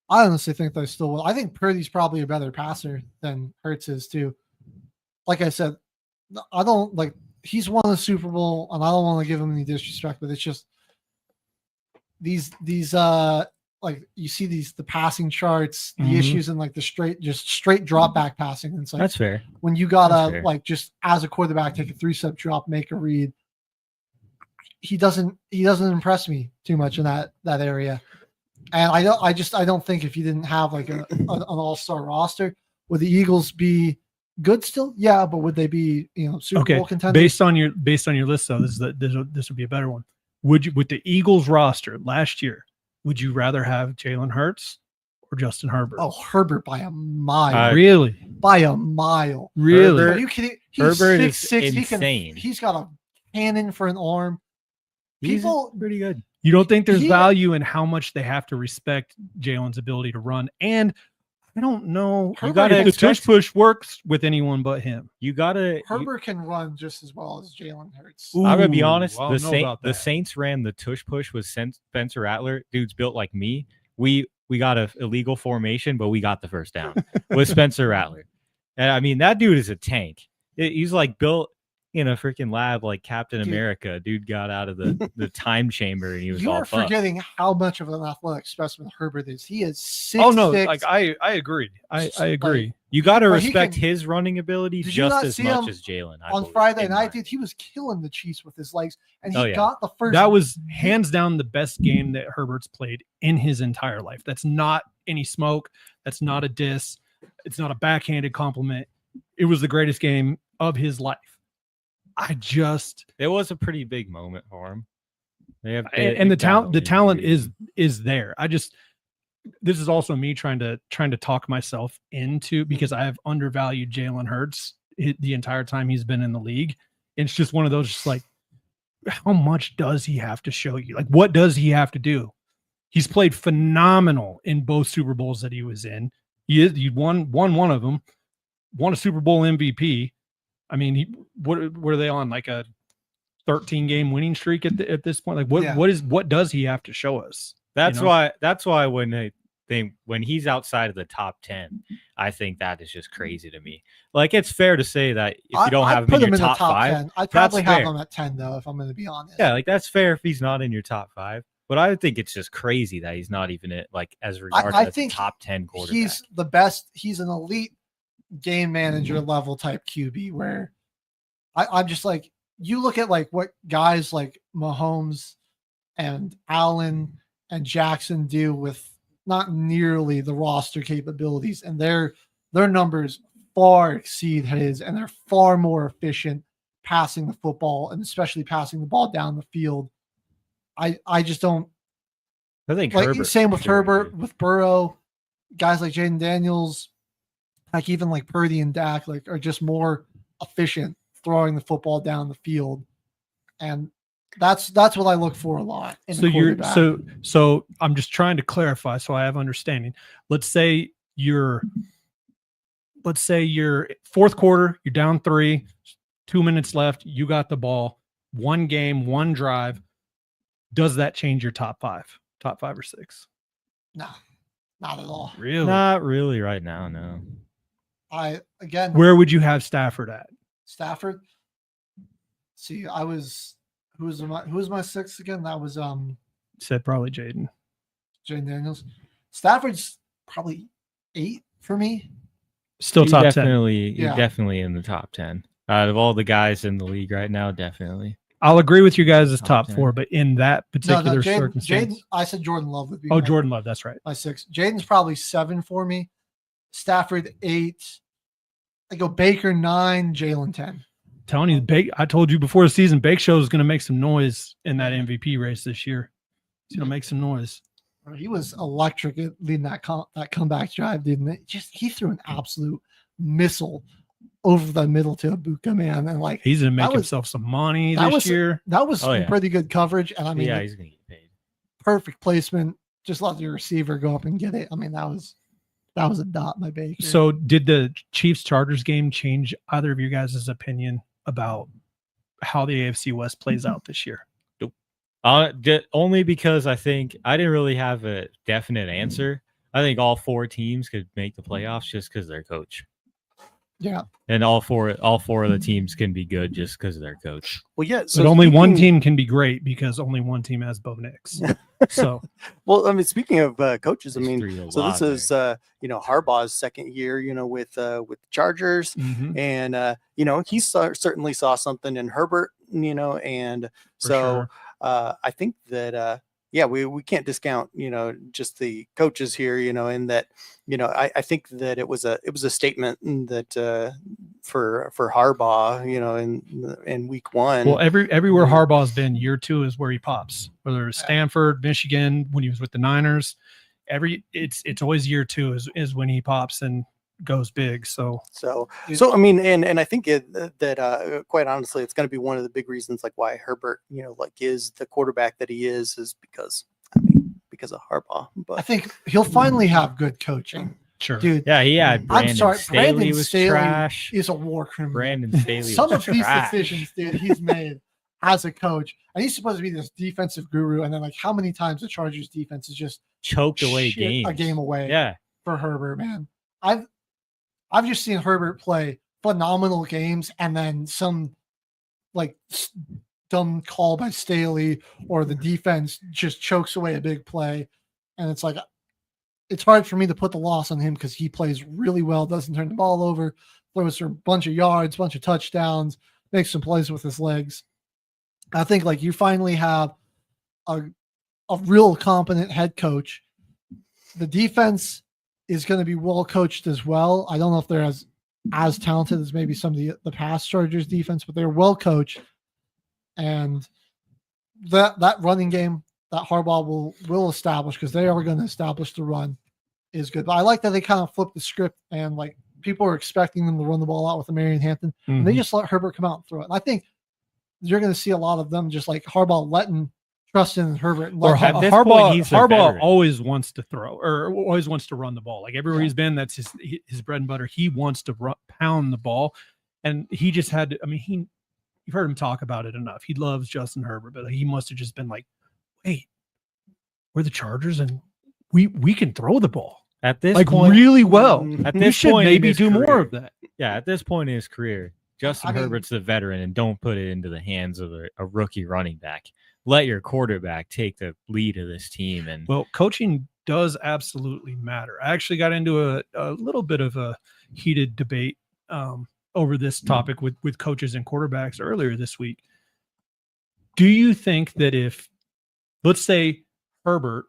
[SPEAKER 15] I honestly think they still will. I think Purdy's probably a better passer than Hurts is too. Like I said, I don't like he's won a Super Bowl, and I don't want to give him any disrespect, but it's just these like you see the passing charts, the
[SPEAKER 13] Mhm.
[SPEAKER 15] issues in like the straight drop back passing. And it's like
[SPEAKER 13] That's fair.
[SPEAKER 15] when you
[SPEAKER 13] That's
[SPEAKER 15] gotta
[SPEAKER 13] fair.
[SPEAKER 15] like just as a quarterback take a 3-step drop, make a read. He doesn't impress me too much in that area. And I don't think if you didn't have like an all-star roster, would the Eagles be good still? Yeah, but would they be, Super Bowl contenders?
[SPEAKER 10] Based on your list, though, this would be a better one. Would you, with the Eagles roster last year, would you rather have Jalen Hurts or Justin Herbert?
[SPEAKER 15] Oh, Herbert by a mile.
[SPEAKER 10] Really?
[SPEAKER 15] By a mile.
[SPEAKER 10] Really?
[SPEAKER 15] Are you kidding? He's
[SPEAKER 13] Herbert is
[SPEAKER 15] 6'6".
[SPEAKER 13] insane.
[SPEAKER 15] He's got a cannon for an arm.
[SPEAKER 13] He's
[SPEAKER 15] People
[SPEAKER 13] pretty good.
[SPEAKER 10] You don't think there's
[SPEAKER 15] Yeah.
[SPEAKER 10] value in how much they have to respect Jalen's ability to run? And I don't know.
[SPEAKER 15] Herbert
[SPEAKER 10] If the
[SPEAKER 15] expects-
[SPEAKER 10] tush push works with anyone but him.
[SPEAKER 13] You gotta.
[SPEAKER 15] Herbert can run just as well as Jalen Hurts.
[SPEAKER 13] I'm gonna be honest.
[SPEAKER 10] I
[SPEAKER 13] The
[SPEAKER 10] don't know about
[SPEAKER 13] the
[SPEAKER 10] that.
[SPEAKER 13] Saints ran the tush push with Spencer Rattler. Dude's built like me. We got a illegal formation, but we got the first down with Spencer Rattler. And I mean, that dude is a tank. He's like built in a freaking lab like Captain
[SPEAKER 15] Dude.
[SPEAKER 13] America. Dude got out of the time chamber and he was
[SPEAKER 15] You
[SPEAKER 13] all
[SPEAKER 15] are
[SPEAKER 13] buffed.
[SPEAKER 15] forgetting how much of an athletic specimen Herbert is. He is 6'6".
[SPEAKER 10] Oh no, like I agreed. I agree.
[SPEAKER 13] You got to
[SPEAKER 15] But he
[SPEAKER 13] respect
[SPEAKER 15] can-
[SPEAKER 13] his running ability
[SPEAKER 15] Did you not
[SPEAKER 13] just as
[SPEAKER 15] see
[SPEAKER 13] much
[SPEAKER 15] him
[SPEAKER 13] as Jalen. I
[SPEAKER 15] on
[SPEAKER 13] believe,
[SPEAKER 15] Friday
[SPEAKER 13] in
[SPEAKER 15] night,
[SPEAKER 13] my-
[SPEAKER 15] dude, he was killing the Chiefs with his legs, and he
[SPEAKER 13] Oh, yeah.
[SPEAKER 15] got the first.
[SPEAKER 10] That was hands down the best game that Herbert's played in his entire life. That's not any smoke. That's not a diss. It's not a backhanded compliment. It was the greatest game of his life.
[SPEAKER 13] It was a pretty big moment for him. They have
[SPEAKER 10] and the talent
[SPEAKER 13] is
[SPEAKER 10] is there. This is also me trying to talk myself into, because I have undervalued Jalen Hurts the entire time he's been in the league. It's just one of those, just like, how much does he have to show you? Like, what does he have to do? He's played phenomenal in both Super Bowls that he was in. He won one of them, won a Super Bowl MVP. I mean, what are they on? Like a 13 game winning streak at this point? Like what does he have to show us?
[SPEAKER 13] That's why when he's outside of the top 10, I think that is just crazy to me. Like, it's fair to say that if you don't have him in your top 5,
[SPEAKER 15] 10. I'd probably have him at 10 though, if I'm going to be honest.
[SPEAKER 13] Yeah, like that's fair if he's not in your top 5. But I think it's just crazy that he's not even at like as regarded as a top 10 quarterback.
[SPEAKER 15] He's the best. He's an elite game manager level type QB where I'm just like, you look at like what guys like Mahomes and Allen and Jackson do with not nearly the roster capabilities, and their numbers far exceed his, and they're far more efficient passing the football and especially passing the ball down the field. I just don't.
[SPEAKER 13] I think
[SPEAKER 15] like
[SPEAKER 13] Herbert,
[SPEAKER 15] same with Herbert, with Burrow, guys like Jaden Daniels, like even like Purdy and Dak, like are just more efficient throwing the football down the field, and that's what I look for a lot.
[SPEAKER 10] So I'm just trying to clarify so I have understanding. Let's say you're fourth quarter, you're down 3, 2 minutes left, you got the ball, one game, one drive. Does that change your top 5 or 6?
[SPEAKER 15] No, not at all.
[SPEAKER 10] Really?
[SPEAKER 13] Not really right now, no.
[SPEAKER 10] Where would you have Stafford at?
[SPEAKER 15] Stafford? See, who was my 6th again? That was
[SPEAKER 10] said probably Jaden
[SPEAKER 15] Daniels. Stafford's probably 8 for me.
[SPEAKER 10] Still top 10.
[SPEAKER 13] Definitely in the top 10. Out of all the guys in the league right now, definitely.
[SPEAKER 10] I'll agree with you guys as top 4, but in that particular circumstance.
[SPEAKER 15] Jaden, I said Jordan Love would be.
[SPEAKER 10] Oh, Jordan Love, that's right.
[SPEAKER 15] My 6. Jaden's probably 7 for me. Stafford 8. I go Baker 9, Jalen 10.
[SPEAKER 10] Telling you, I told you before the season, Bake Show is going to make some noise in that MVP race this year. He's going to make some noise.
[SPEAKER 15] He was electric at leading that comeback drive, didn't it? He threw an absolute missile over the middle to Ibuka, man, and like
[SPEAKER 10] he's going to make himself some money this year.
[SPEAKER 15] That was pretty good coverage, and I mean,
[SPEAKER 13] he's going to get paid.
[SPEAKER 15] Perfect placement. Just let your receiver go up and get it. I mean, that was a dot by Baker.
[SPEAKER 10] So, did the Chiefs-Chargers game change either of you guys' opinion about how the AFC West plays out this year?
[SPEAKER 13] Only because I think I didn't really have a definite answer. I think all 4 teams could make the playoffs just because their coach.
[SPEAKER 15] Yeah,
[SPEAKER 13] and all four of the teams can be good just because of their coach.
[SPEAKER 14] Well, yeah,
[SPEAKER 10] but only one team can be great because only one team has Bo Nix. So,
[SPEAKER 14] well, I mean, speaking of coaches, I mean, so this is Harbaugh's second year, with the Chargers, and he certainly saw something in Herbert, and so I think that we can't discount just the coaches here, in that I think that it was a statement that for Harbaugh, in week 1.
[SPEAKER 10] Well, everywhere Harbaugh's been, year 2 is where he pops. Whether it's Stanford, Michigan, when he was with the Niners, it's always year 2 is when he pops and goes big. So
[SPEAKER 14] I mean, and I think that quite honestly, it's going to be one of the big reasons like why Herbert, is the quarterback that he is because of Harbaugh. But
[SPEAKER 15] I think he'll finally have good coaching.
[SPEAKER 10] Sure,
[SPEAKER 15] dude.
[SPEAKER 13] Yeah, he had.
[SPEAKER 15] I'm sorry,
[SPEAKER 13] Brandon Staley was trash.
[SPEAKER 15] Is a war criminal.
[SPEAKER 13] Brandon Staley.
[SPEAKER 15] Some
[SPEAKER 13] was
[SPEAKER 15] of these
[SPEAKER 13] trash.
[SPEAKER 15] decisions, dude, he's made as a coach, and he's supposed to be this defensive guru. And then, like, how many times the Chargers defense is just
[SPEAKER 13] choked away games,
[SPEAKER 15] a game away.
[SPEAKER 13] Yeah,
[SPEAKER 15] for Herbert, man. I've just seen Herbert play phenomenal games, and then some like dumb call by Staley or the defense just chokes away a big play, and it's like it's hard for me to put the loss on him because he plays really well, doesn't turn the ball over, throws for a bunch of yards, bunch of touchdowns, makes some plays with his legs. I think like you finally have a real competent head coach. The defense is going to be well coached as well. I don't know if they're as talented as maybe some of the past Chargers defense, but they're well coached. And that running game that Harbaugh will establish, because they are going to establish the run, is good. But I like that they kind of flipped the script, and like people are expecting them to run the ball out with Marion Hampton. And they just let Herbert come out and throw it. And I think you're going to see a lot of them just like Harbaugh trust in Herbert.
[SPEAKER 10] Or Harbaugh always wants to throw or always wants to run the ball. Like everywhere he's been, that's his bread and butter. He wants to pound the ball, and he just had to. I mean, you've heard him talk about it enough. He loves Justin Herbert, but he must have just been like, wait, we're the Chargers and we can throw the ball
[SPEAKER 13] at this
[SPEAKER 10] like
[SPEAKER 13] point
[SPEAKER 10] really well.
[SPEAKER 13] At
[SPEAKER 10] We
[SPEAKER 13] this
[SPEAKER 10] should
[SPEAKER 13] point in
[SPEAKER 10] maybe
[SPEAKER 13] his
[SPEAKER 10] do more
[SPEAKER 13] career.
[SPEAKER 10] of that.
[SPEAKER 13] Yeah, at this point in his career, Justin Herbert's the veteran, and don't put it into the hands of a rookie running back. Let your quarterback take the lead of this team. And
[SPEAKER 10] Well, coaching does absolutely matter. I actually got into a little bit of a heated debate over this topic with coaches and quarterbacks earlier this week. Do you think that if, let's say, Herbert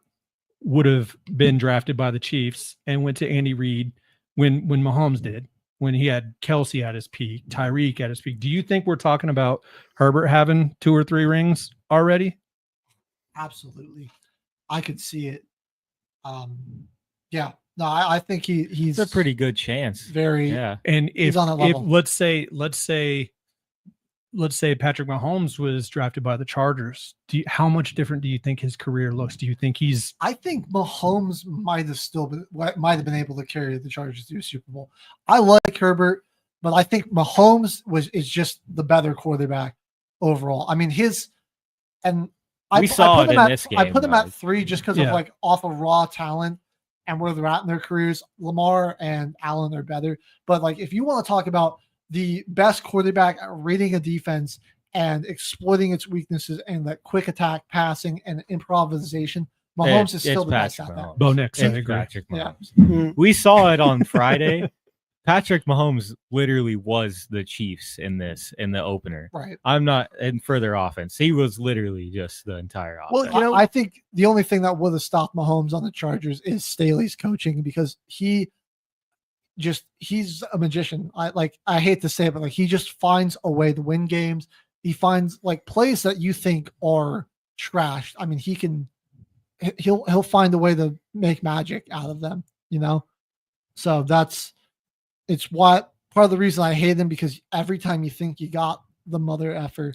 [SPEAKER 10] would have been drafted by the Chiefs and went to Andy Reid when Mahomes did, when he had Kelsey at his peak, Tyreek at his peak, do you think we're talking about Herbert having 2 or 3 rings already?
[SPEAKER 15] Absolutely. I could see it. Yeah. No, I think he's
[SPEAKER 13] it's a pretty good chance.
[SPEAKER 15] Very.
[SPEAKER 13] Yeah.
[SPEAKER 10] And
[SPEAKER 15] He's
[SPEAKER 10] if,
[SPEAKER 15] on that
[SPEAKER 10] if
[SPEAKER 15] level.
[SPEAKER 10] let's say Patrick Mahomes was drafted by the Chargers, how much different do you think his career looks? Do you think he's?
[SPEAKER 15] I think Mahomes might have been able to carry the Chargers to a Super Bowl. I like Herbert, but I think Mahomes is just the better quarterback overall. I mean,
[SPEAKER 13] We saw it in this
[SPEAKER 15] I
[SPEAKER 13] game,
[SPEAKER 15] put him
[SPEAKER 13] though.
[SPEAKER 15] at 3 just because
[SPEAKER 10] Yeah.
[SPEAKER 15] of like off of raw talent and where they're at in their careers. Lamar and Allen are better, but like if you want to talk about the best quarterback at reading a defense and exploiting its weaknesses and that quick attack passing and improvisation, Mahomes is still the best at that.
[SPEAKER 10] Bo Nix, I
[SPEAKER 13] It's
[SPEAKER 10] agree.
[SPEAKER 13] Patrick
[SPEAKER 15] Yeah.
[SPEAKER 13] Mahomes. We saw it on Friday. Patrick Mahomes literally was the Chiefs in the opener.
[SPEAKER 15] Right.
[SPEAKER 13] I'm not in further offense. He was literally just the entire offense.
[SPEAKER 15] Well, I think the only thing that would have stopped Mahomes on the Chargers is Staley's coaching because he's a magician. I hate to say it, but like he just finds a way to win games. He finds like plays that you think are trashed. I mean, he'll find a way to make magic out of them, you know? So it's what part of the reason I hate him, because every time you think you got the mother effer,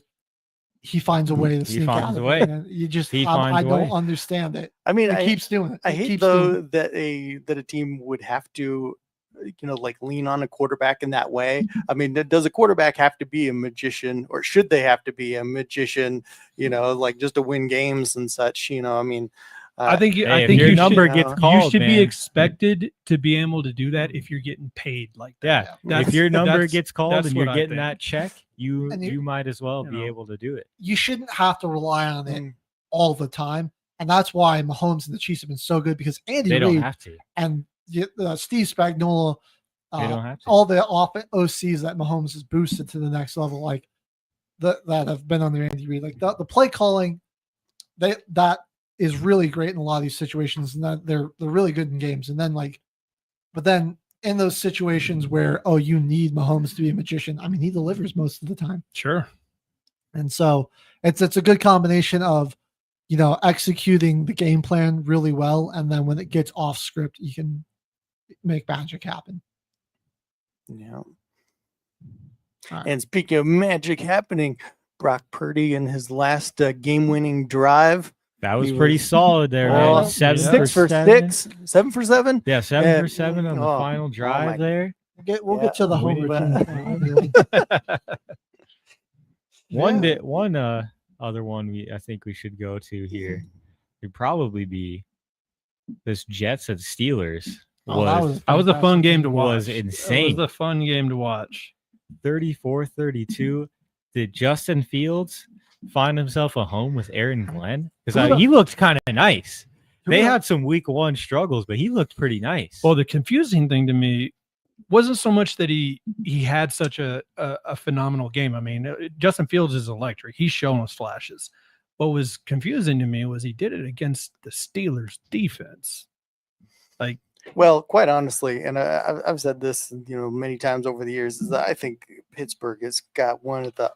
[SPEAKER 15] he finds a way to sneak out of it. And you just, I don't understand it.
[SPEAKER 14] I mean,
[SPEAKER 15] he keeps doing it.
[SPEAKER 14] I
[SPEAKER 15] He
[SPEAKER 14] hate
[SPEAKER 15] keeps doing
[SPEAKER 14] though
[SPEAKER 15] it.
[SPEAKER 14] that a team would have to, like lean on a quarterback in that way. I mean, does a quarterback have to be a magician, or should they have to be a magician? Like just to win games and such. I mean,
[SPEAKER 10] I think
[SPEAKER 13] your number gets called,
[SPEAKER 10] you should
[SPEAKER 13] man.
[SPEAKER 10] be expected to be able to do that if you're getting paid like that.
[SPEAKER 13] Yeah. If your number
[SPEAKER 10] that's-
[SPEAKER 13] gets called
[SPEAKER 10] that's
[SPEAKER 13] and
[SPEAKER 10] what
[SPEAKER 13] you're
[SPEAKER 10] I
[SPEAKER 13] getting
[SPEAKER 10] think.
[SPEAKER 13] that check, you
[SPEAKER 15] And you
[SPEAKER 13] might as well be able to do it.
[SPEAKER 15] You shouldn't have to rely on it all the time. And that's why Mahomes and the Chiefs have been so good, because Andy
[SPEAKER 13] They don't
[SPEAKER 15] Reid
[SPEAKER 13] have to.
[SPEAKER 15] and Steve Spagnuolo,
[SPEAKER 13] They don't have to.
[SPEAKER 15] all the OCs that Mahomes has boosted to the next level, like that have been under Andy Reid, like the play calling, that is really great in a lot of these situations, and that they're really good in games. And then but then in those situations where you need Mahomes to be a magician, I mean, he delivers most of the time.
[SPEAKER 10] Sure.
[SPEAKER 15] And so it's a good combination of executing the game plan really well, and then when it gets off script, you can make magic happen.
[SPEAKER 14] Yeah.
[SPEAKER 15] All right.
[SPEAKER 14] And speaking of magic happening, Brock Purdy in his last game-winning drive.
[SPEAKER 13] That was pretty solid there, man. 7
[SPEAKER 14] for 6, 7 for 7.
[SPEAKER 13] Yeah, 7 for 7 on the
[SPEAKER 14] Oh,
[SPEAKER 13] final
[SPEAKER 14] oh
[SPEAKER 13] drive
[SPEAKER 14] my-
[SPEAKER 13] there.
[SPEAKER 15] We'll get to the homer
[SPEAKER 13] One other one I think we should go to here would probably be this Jets and Steelers.
[SPEAKER 10] That was a fun game to watch.
[SPEAKER 13] Was insane.
[SPEAKER 10] It was a fun game to watch.
[SPEAKER 13] 34-32. Did Justin Fields find himself a home with Aaron Glenn? Because he looked kind of nice. They had some week 1 struggles, but he looked pretty nice.
[SPEAKER 10] Well, the confusing thing to me wasn't so much that he had such a phenomenal game. I mean, Justin Fields is electric. He's shown us flashes. What was confusing to me was he did it against the Steelers defense.
[SPEAKER 14] Well, quite honestly, and I've said this, many times over the years, is that I think Pittsburgh has got one of the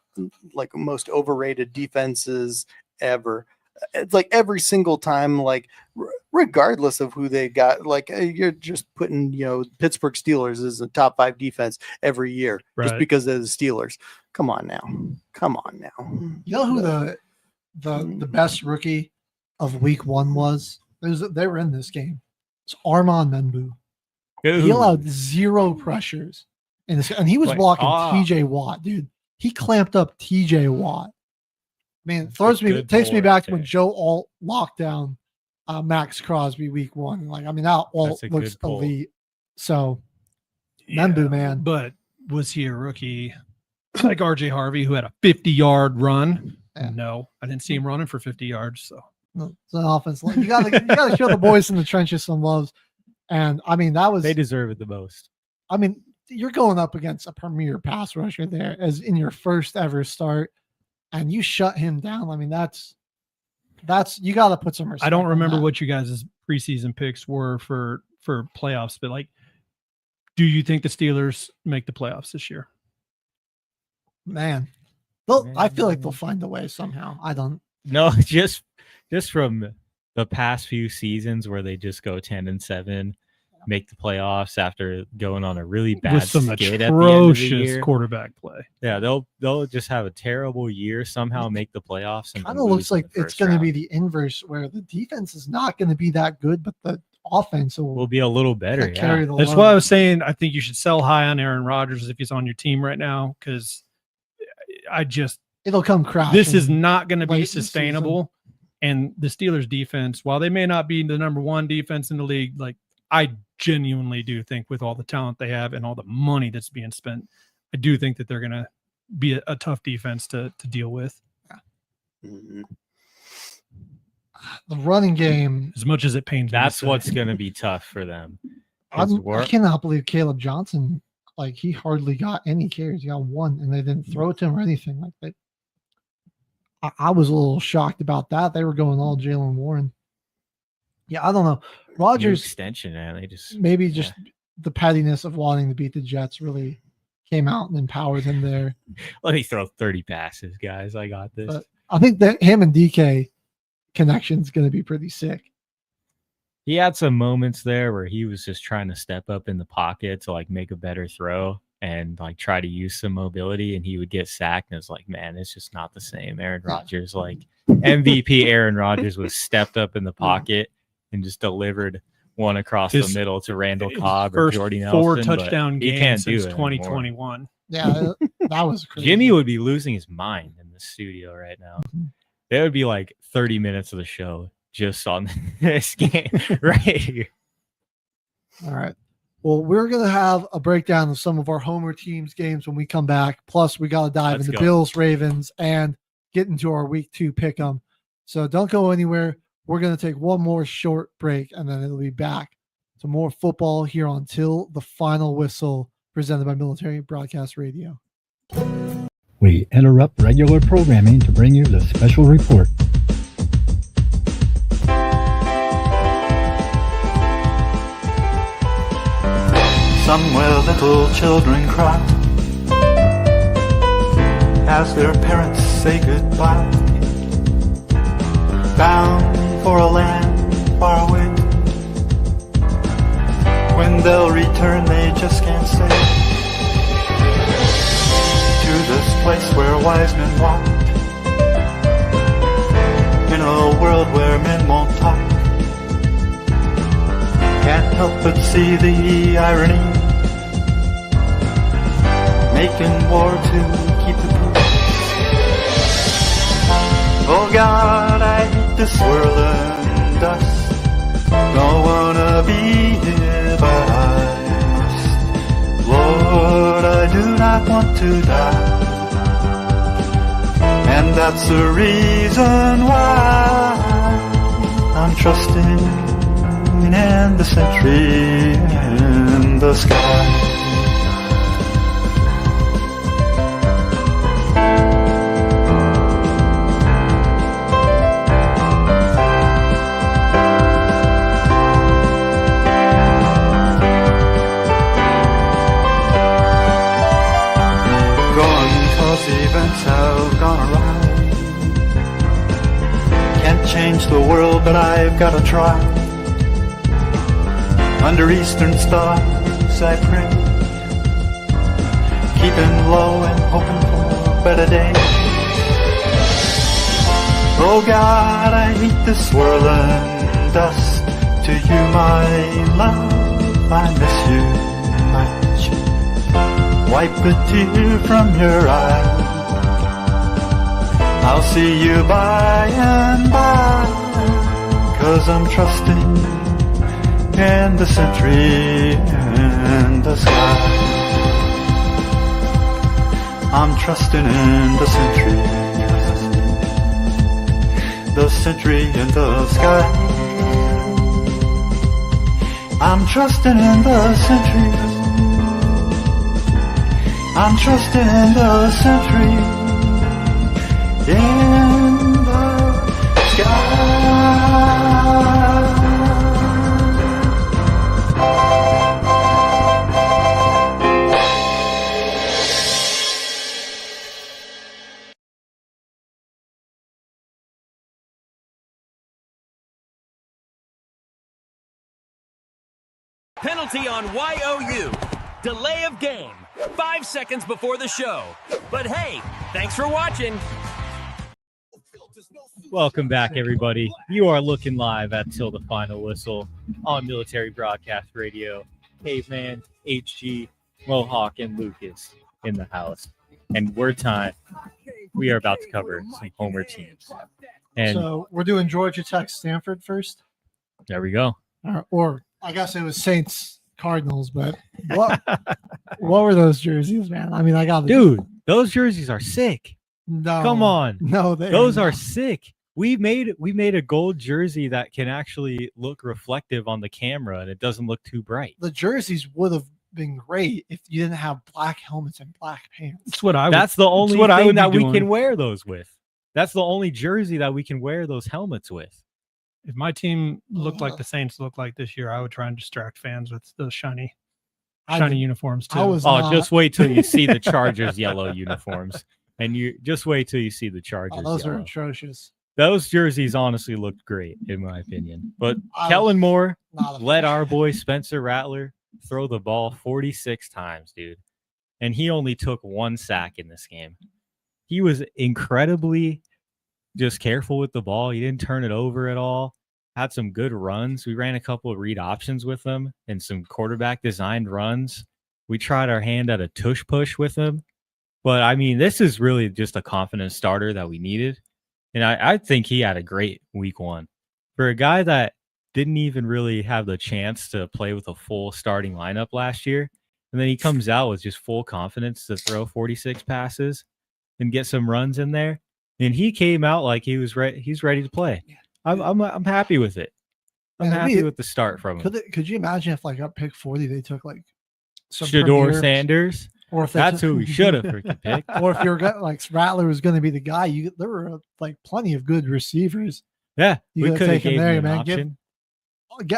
[SPEAKER 14] most overrated defenses ever. It's like every single time, regardless of who they got, you're just putting, Pittsburgh Steelers as a top 5 defense every year just
[SPEAKER 10] Right.
[SPEAKER 14] because they're the Steelers. Come on now.
[SPEAKER 15] You know who the best rookie of week 1 was? They were in this game. It's Armand Membu. He allowed 0 pressures in this, and he was blocking TJ Watt, dude. he clamped up TJ Watt. Man, takes me back to when Joe Alt locked down Max Crosby week 1. Like, I mean, that Alt looks elite. So, Membu, man.
[SPEAKER 10] But was he a rookie like RJ Harvey who had a 50-yard run? Yeah. No, I didn't see him running for 50 yards. So
[SPEAKER 15] it's an offense. You gotta show the boys in the trenches some loves. And I mean,
[SPEAKER 13] they deserve it the most.
[SPEAKER 15] I mean, you're going up against a premier pass rusher there as in your first ever start, and you shut him down. I mean, that's you got to put some respect.
[SPEAKER 10] I don't remember what you guys' preseason picks were for playoffs, but like, do you think the Steelers make the playoffs this year?
[SPEAKER 15] Man, I feel like they'll find a way somehow. I don't.
[SPEAKER 13] No, just from the past few seasons where they just go 10-7, make the playoffs after going on a really bad
[SPEAKER 10] with some
[SPEAKER 13] skid
[SPEAKER 10] atrocious quarterback play.
[SPEAKER 13] Yeah, they'll just have a terrible year, somehow make the playoffs. And
[SPEAKER 15] kind of looks like it's going to be the inverse, where the defense is not going to be that good, but the offense will
[SPEAKER 13] be a little better.
[SPEAKER 15] Carry the
[SPEAKER 10] That's
[SPEAKER 15] load.
[SPEAKER 10] why I was saying I think you should sell high on Aaron Rodgers if he's on your team right now, because
[SPEAKER 15] it'll come crashing.
[SPEAKER 10] This is not going to be sustainable. And the Steelers defense, while they may not be the number 1 defense in the league, like I genuinely do think with all the talent they have and all the money that's being spent, I do think that they're going to be a tough defense to deal with.
[SPEAKER 15] The running game,
[SPEAKER 10] as much as it pains me,
[SPEAKER 13] that's what's going to be tough for them.
[SPEAKER 15] I cannot believe Caleb Johnson, like he hardly got any carries. He got 1, and they didn't throw it to him or anything like that. I was a little shocked about that. They were going all Jaylen Warren. Yeah, I don't know. Rodgers
[SPEAKER 13] new extension, man. They just
[SPEAKER 15] the pettiness of wanting to beat the Jets really came out and empowered him there.
[SPEAKER 13] Let me throw 30 passes, guys. I got this.
[SPEAKER 15] But I think that him and DK connection is going to be pretty sick.
[SPEAKER 13] He had some moments there where he was just trying to step up in the pocket to like make a better throw and like try to use some mobility, and he would get sacked. And it's like, man, it's just not the same. Aaron Rodgers, like MVP Aaron Rodgers was stepped up in the pocket and just delivered one across the middle to Randall Cobb or Jordy Nelson.
[SPEAKER 10] 4 touchdown games since 2021.
[SPEAKER 15] Yeah, that was crazy.
[SPEAKER 13] Jimmy would be losing his mind in the studio right now. There would be like 30 minutes of the show just on this game right here.
[SPEAKER 15] All right. Well, we're going to have a breakdown of some of our Homer teams games when we come back. Plus, we got to dive into Bills, Ravens, and get into our week 2 pick'em. So don't go anywhere. We're going to take one more short break, and then it'll be back to more football here on Till the Final Whistle, presented by Military Broadcast Radio.
[SPEAKER 17] We interrupt regular programming to bring you the special report.
[SPEAKER 18] Somewhere little children cry as their parents say goodbye, bound for a land far away. When they'll return they just can't say, to this place where wise men walk, in a world where men won't talk. Can't help but see the irony, making war to keep the peace. Oh God, I hate this whirling dust. Don't wanna be here, but I must. Lord, I do not want to die, and that's the reason why I'm trusting in the sentry in the sky. Gone 'cause events have gone awry. Can't change the world, but I've gotta try. Under eastern stars I pray, keeping low and hoping for better days. Oh God, I hate this swirling dust. To you, my love, I miss you much. Wipe a tear from your eye. I'll see you by and by, 'cause I'm trusting in the sentry in the sky. I'm trusting in the sentry in the sky. I'm trusting in the sentry. I'm trusting in the sentry in the sky.
[SPEAKER 12] Penalty on YOU. Delay of game. 5 seconds before the show. But hey, thanks for watching.
[SPEAKER 5] Welcome back, everybody. You are looking live at Till the Final Whistle on Military Broadcast Radio. Caveman, HG, Mohawk, and Lucas in the house. And we're time. We are about to cover some Homer teams. And
[SPEAKER 15] so we're doing Georgia Tech Stanford first.
[SPEAKER 5] There we go.
[SPEAKER 15] Or I guess it was Saints Cardinals, but what were those jerseys, man? I mean,
[SPEAKER 5] dude, those jerseys are sick.
[SPEAKER 15] No,
[SPEAKER 5] come on,
[SPEAKER 15] no,
[SPEAKER 5] those are sick. We made a gold jersey that can actually look reflective on the camera, and it doesn't look too bright.
[SPEAKER 15] The jerseys would have been great if you didn't have black helmets and black pants.
[SPEAKER 5] That's the only thing that we can wear those with. That's the only jersey that we can wear those helmets with.
[SPEAKER 10] If my team looked like the Saints look like this year, I would try and distract fans with those shiny uniforms too.
[SPEAKER 5] Just wait till you see the Chargers yellow uniforms, and you just wait till you see the Chargers.
[SPEAKER 15] Those
[SPEAKER 5] yellow.
[SPEAKER 15] are atrocious.
[SPEAKER 5] Those jerseys honestly looked great, in my opinion. But Kellen Moore let our boy Spencer Rattler throw the ball 46 times, dude, and he only took 1 sack in this game. He was incredibly just careful with the ball. He didn't turn it over at all. Had some good runs. We ran a couple of read options with him and some quarterback designed runs. We tried our hand at a tush push with him. But I mean, this is really just a confident starter that we needed. And I think he had a great week 1. For a guy that didn't even really have the chance to play with a full starting lineup last year, and then he comes out with just full confidence to throw 46 passes and get some runs in there. And he came out like he was ready. He's ready to play. I'm happy with it. I'm happy with the start from him.
[SPEAKER 15] Could you imagine if, like, up pick 40, they took like some
[SPEAKER 5] Shedeur Sanders?
[SPEAKER 15] Or if
[SPEAKER 5] that's who we should have freaking picked.
[SPEAKER 15] Or if you're like Rattler was going to be the guy, there were like plenty of good receivers.
[SPEAKER 5] Yeah,
[SPEAKER 15] we could have taken there, man.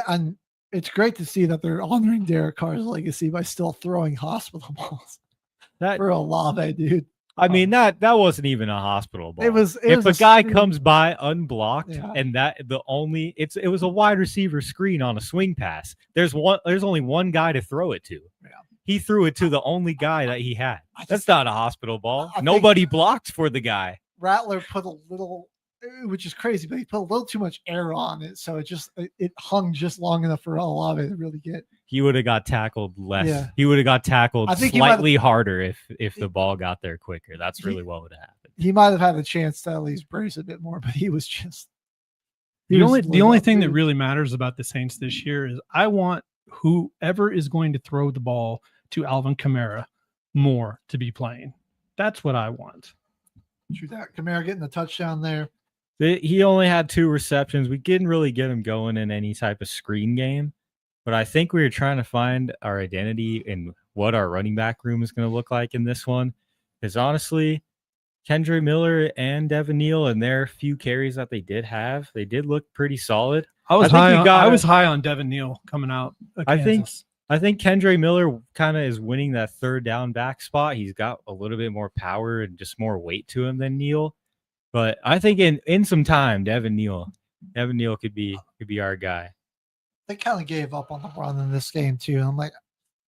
[SPEAKER 15] And it's great to see that they're honoring Derek Carr's legacy by still throwing hospital balls. For Olave, dude.
[SPEAKER 5] I mean, that wasn't even a hospital ball.
[SPEAKER 15] It was
[SPEAKER 5] if a guy comes by unblocked, and it was a wide receiver screen on a swing pass. There's only one guy to throw it to.
[SPEAKER 15] Yeah.
[SPEAKER 5] He threw it to the only guy that he had. That's not a hospital ball. Nobody blocked for the guy.
[SPEAKER 15] Rattler put a little, which is crazy, but he put a little too much air on it, so it hung just long enough for Olave to really get.
[SPEAKER 5] He would have got tackled less.
[SPEAKER 15] Yeah.
[SPEAKER 5] He would have got tackled slightly harder if the ball got there quicker. That's really what would have happened.
[SPEAKER 15] He might have had a chance to at least brace a bit more, but he was just.
[SPEAKER 10] The only thing that really matters about the Saints this year is I want whoever is going to throw the ball to Alvin Kamara more to be playing. That's what I want.
[SPEAKER 15] True that. Kamara getting the touchdown there.
[SPEAKER 5] He only had 2 receptions. We didn't really get him going in any type of screen game. But I think we were trying to find our identity in what our running back room is going to look like in this one. Because honestly, Kendre Miller and Devin Neal and their few carries that they did look pretty solid.
[SPEAKER 10] I was high on Devin Neal coming out.
[SPEAKER 5] I think Kendre Miller kind of is winning that third down back spot. He's got a little bit more power and just more weight to him than Neal. But I think in some time, Devin Neal could be our guy.
[SPEAKER 15] They kind of gave up on the run in this game too. I'm like,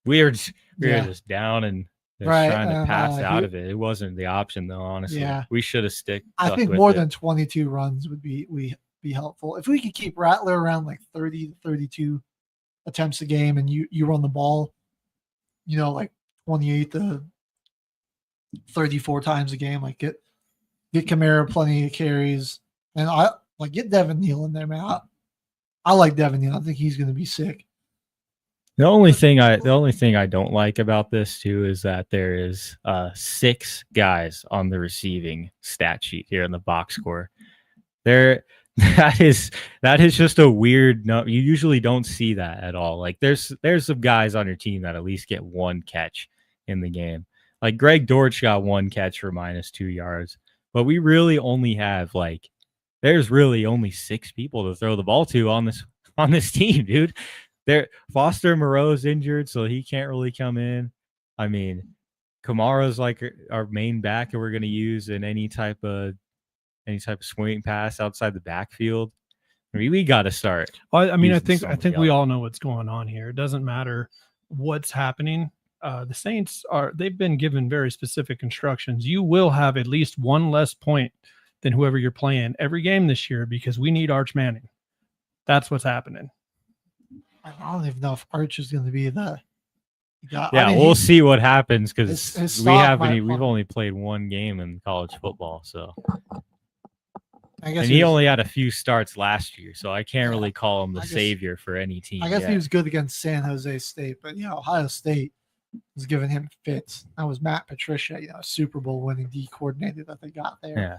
[SPEAKER 5] we were just down and trying to pass out of it. It wasn't the option though. Honestly, we should have stuck.
[SPEAKER 15] I think more than 22 runs would be helpful if we could keep Rattler around like 30 to 32 attempts a game, and you run the ball, like 28 to 34 times a game. Like Get Kamara plenty of carries, and I like get Devin Neal in there, man. I like Devin Neal. I think he's going to be sick.
[SPEAKER 13] The only thing I don't like about this too is that there is 6 guys on the receiving stat sheet here in the box score. That is just a weird no. You usually don't see that at all. Like there's some guys on your team that at least get 1 catch in the game. Like Greg Dortch got 1 catch for -2 yards, but we really only have there's really only 6 people to throw the ball to on this team, dude. Foster Moreau's injured, so he can't really come in. I mean, Kamara's like our main back, and we're going to use in any type of swing pass outside the backfield. I mean, we got to start.
[SPEAKER 10] I think we all know what's going on here. It doesn't matter what's happening. The Saints they've been given very specific instructions. You will have at least 1 less point than whoever you're playing every game this year because we need Arch Manning. That's what's happening.
[SPEAKER 15] I don't even know if Arch is going to be the.
[SPEAKER 13] We'll see what happens because we've only played 1 game in college football, so. And he only had a few starts last year, so I can't really call him the savior for any team.
[SPEAKER 15] I guess he was good against San Jose State, but Ohio State was giving him fits. That was Matt Patricia, Super Bowl winning D coordinator that they got there.
[SPEAKER 13] Yeah,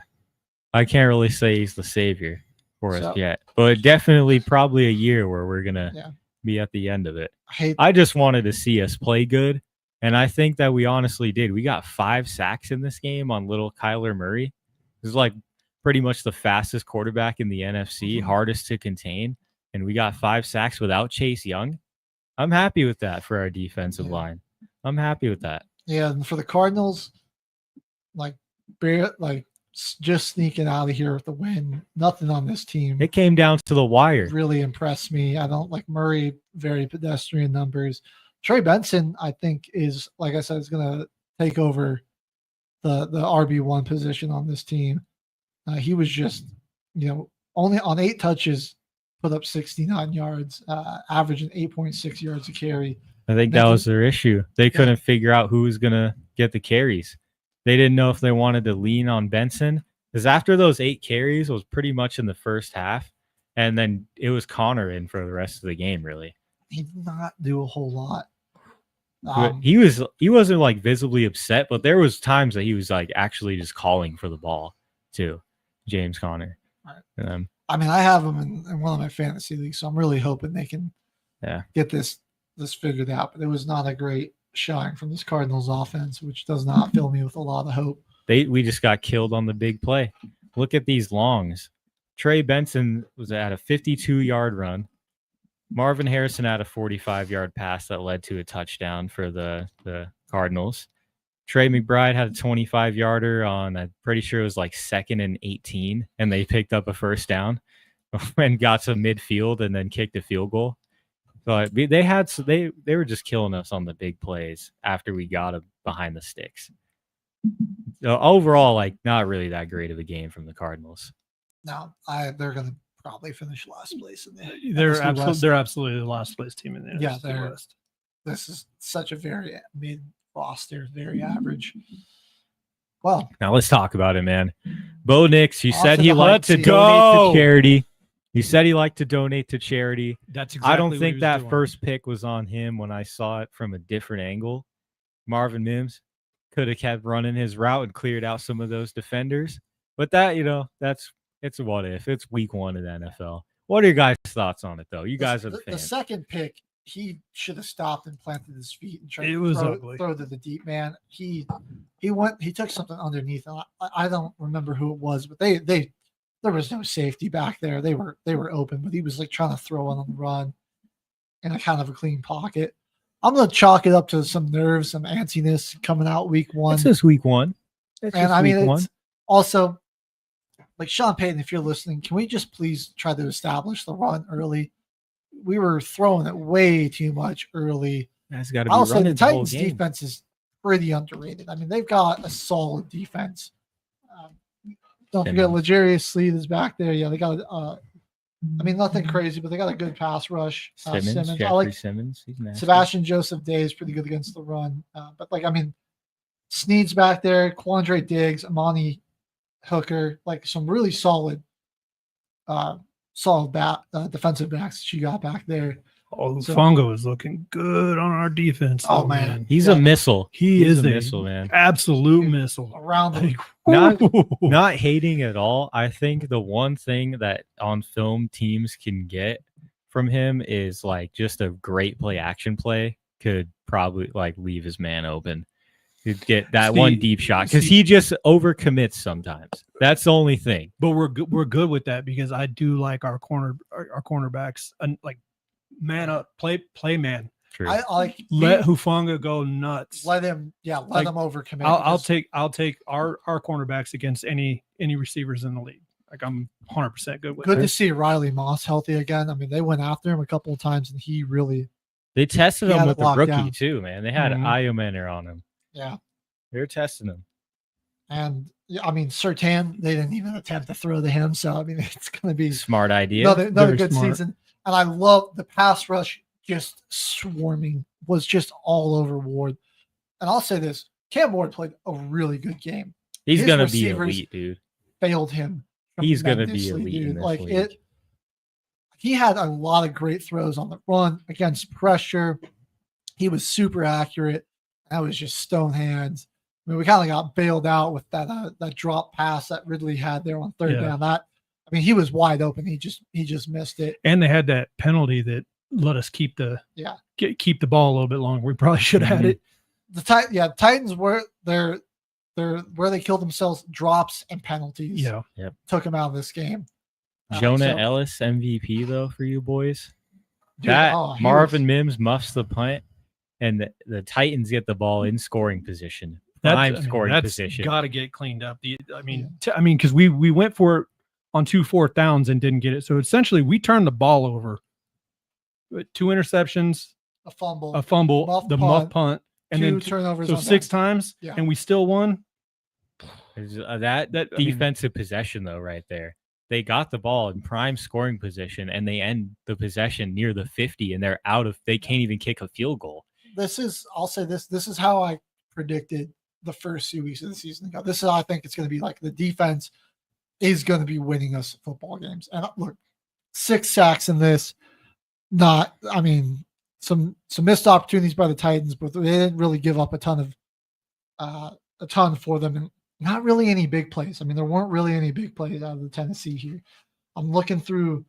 [SPEAKER 13] I can't really say he's the savior for us yet, but definitely probably a year where we're gonna be at the end of it. I just wanted to see us play good, and I think that we honestly did. We got 5 sacks in this game on little Kyler Murray. This is like pretty much the fastest quarterback in the NFC, hardest to contain, and we got 5 sacks without Chase Young. I'm happy with that for our defensive line. I'm happy with that.
[SPEAKER 15] Yeah, and for the Cardinals, just sneaking out of here with the win. Nothing on this team.
[SPEAKER 13] It came down to the wire.
[SPEAKER 15] Really impressed me. I don't like Murray. Very pedestrian numbers. Trey Benson, I think, is like I said, is going to take over the RB1 position on this team. He was just, only on 8 touches, put up 69 yards, averaging 8.6 yards a carry.
[SPEAKER 13] I think that was their issue. They couldn't figure out who was going to get the carries. They didn't know if they wanted to lean on Benson, because after those 8 carries was pretty much in the first half, and then it was Connor in for the rest of the game, really.
[SPEAKER 15] He did not do a whole lot.
[SPEAKER 13] He wasn't like visibly upset, but there was times that he was like actually just calling for the ball too, James Conner.
[SPEAKER 15] Right. I mean, I have him in one of my fantasy leagues, so I'm really hoping they can get this figured out. But it was not a great showing from this Cardinals offense, which does not fill me with a lot of hope.
[SPEAKER 13] We just got killed on the big play. Look at these longs. Trey Benson was at a 52-yard run. Marvin Harrison had a 45-yard pass that led to a touchdown for the Cardinals. Trey McBride had a 25-yarder on, I'm pretty sure it was like 2nd and 18, and they picked up a first down and got to midfield and then kicked a field goal. But they were just killing us on the big plays after we got them behind the sticks. So overall, not really that great of a game from the Cardinals.
[SPEAKER 15] No, they're going to probably finish last place in the
[SPEAKER 10] They're absolutely the last place team in the NFC West.
[SPEAKER 15] This is such a very mid roster, very average. Well,
[SPEAKER 13] now let's talk about it, man. Bo Nix, you said he liked to donate to charity. He said he liked to donate to charity.
[SPEAKER 10] That's exactly
[SPEAKER 13] I don't
[SPEAKER 10] what
[SPEAKER 13] think
[SPEAKER 10] he was
[SPEAKER 13] that
[SPEAKER 10] doing. First
[SPEAKER 13] pick was on him when I saw it from a different angle. Marvin Mims could have kept running his route and cleared out some of those defenders. But that, it's a what if. It's week 1 in the NFL. What are your guys' thoughts on it, though? You guys are the fans.
[SPEAKER 15] The second pick, he should have stopped and planted his feet and tried
[SPEAKER 10] It
[SPEAKER 15] to
[SPEAKER 10] was ugly.
[SPEAKER 15] throw to the deep man. He took something underneath. I don't remember who it was, but there was no safety back there. They were open, but he was trying to throw on the run in a kind of a clean pocket. I'm going to chalk it up to some nerves, some antsiness coming out week 1.
[SPEAKER 13] It's just week 1.
[SPEAKER 15] It's also Sean Payton, if you're listening, can we just please try to establish the run early? We were throwing it way too much early.
[SPEAKER 13] That's got to be
[SPEAKER 15] I'll say
[SPEAKER 13] running
[SPEAKER 15] the
[SPEAKER 13] the whole
[SPEAKER 15] Titans
[SPEAKER 13] game.
[SPEAKER 15] defense is pretty underrated. I mean, they've got a solid defense. Don't forget L'Jarius Sneed is back there. Yeah, they got nothing crazy, but they got a good pass rush.
[SPEAKER 13] Simmons.
[SPEAKER 15] I like
[SPEAKER 13] Simmons. He's nasty.
[SPEAKER 15] Sebastian Joseph Day is pretty good against the run. But Sneed's back there, Quandre Diggs, Amani Hooker, like some really solid defensive backs she got back there.
[SPEAKER 10] Oh, Fongo is looking good on our defense.
[SPEAKER 15] Oh, man.
[SPEAKER 13] He's a missile.
[SPEAKER 10] He is
[SPEAKER 13] a
[SPEAKER 10] a
[SPEAKER 13] missile, man.
[SPEAKER 10] Absolute missile.
[SPEAKER 15] Around the
[SPEAKER 13] Not hating at all. I think the one thing that on film teams can get from him is like just a great action play could probably like leave his man open. He'd get that one deep shot because he just overcommits sometimes. That's the only thing.
[SPEAKER 10] But we're good with that because I do like our cornerbacks and like man up, play man.
[SPEAKER 13] True.
[SPEAKER 15] I like
[SPEAKER 10] let Hufanga go nuts.
[SPEAKER 15] Let him overcommit.
[SPEAKER 10] I'll take our cornerbacks against any receivers in the league. Like I'm 100% good with.
[SPEAKER 15] Good to see Riley Moss healthy again. I mean, they went after him a couple of times, and he really.
[SPEAKER 13] They tested him with the rookie
[SPEAKER 15] down.
[SPEAKER 13] too, man. They had Iomenner on him.
[SPEAKER 15] Yeah,
[SPEAKER 13] they're testing him.
[SPEAKER 15] And I mean, Surtain, they didn't even attempt to throw to him. So I mean, it's going to be
[SPEAKER 13] smart idea.
[SPEAKER 15] Another good season. And I love the pass rush. Just swarming was just all over Ward. And I'll say this: Cam Ward played a really good game.
[SPEAKER 13] He's going to be elite, dude.
[SPEAKER 15] Failed him.
[SPEAKER 13] He's going to be elite in this
[SPEAKER 15] like
[SPEAKER 13] league.
[SPEAKER 15] it. He had a lot of great throws on the run against pressure. He was super accurate. That was just stone hands. I mean, we kind of got bailed out with that drop pass that Ridley had there on third down. I mean, he was wide open. He just missed it.
[SPEAKER 10] And they had that penalty that let us keep the ball a little bit longer. We probably should have had it.
[SPEAKER 15] The Titans were they're where they killed themselves, drops and penalties.
[SPEAKER 10] Yeah.
[SPEAKER 13] Yep.
[SPEAKER 15] Took him out of this game.
[SPEAKER 13] Jonah Ellis MVP though for you boys.
[SPEAKER 15] Dude,
[SPEAKER 13] Marvin Mims muffs the punt, and the Titans get the ball in scoring position. Scoring position.
[SPEAKER 10] Got to get cleaned up. Because we went for it on 2 4th downs and didn't get it. So essentially, we turned the ball over. 2 interceptions,
[SPEAKER 15] a fumble,
[SPEAKER 10] muff punt, and then
[SPEAKER 15] turnovers.
[SPEAKER 10] So 6 times, and we still won.
[SPEAKER 13] That defensive possession though, right there. They got the ball in prime scoring position, and they end the possession near the 50, and they're out of. They can't even kick a field goal.
[SPEAKER 15] I'll say this. This is how I predicted the first 2 weeks of the season. This is how I think it's going to be. Like the defense is going to be winning us football games. And look, 6 sacks in this. Some missed opportunities by the Titans, but they didn't really give up a ton for them, and not really any big plays. I mean, there weren't really any big plays out of the Tennessee here. I'm looking through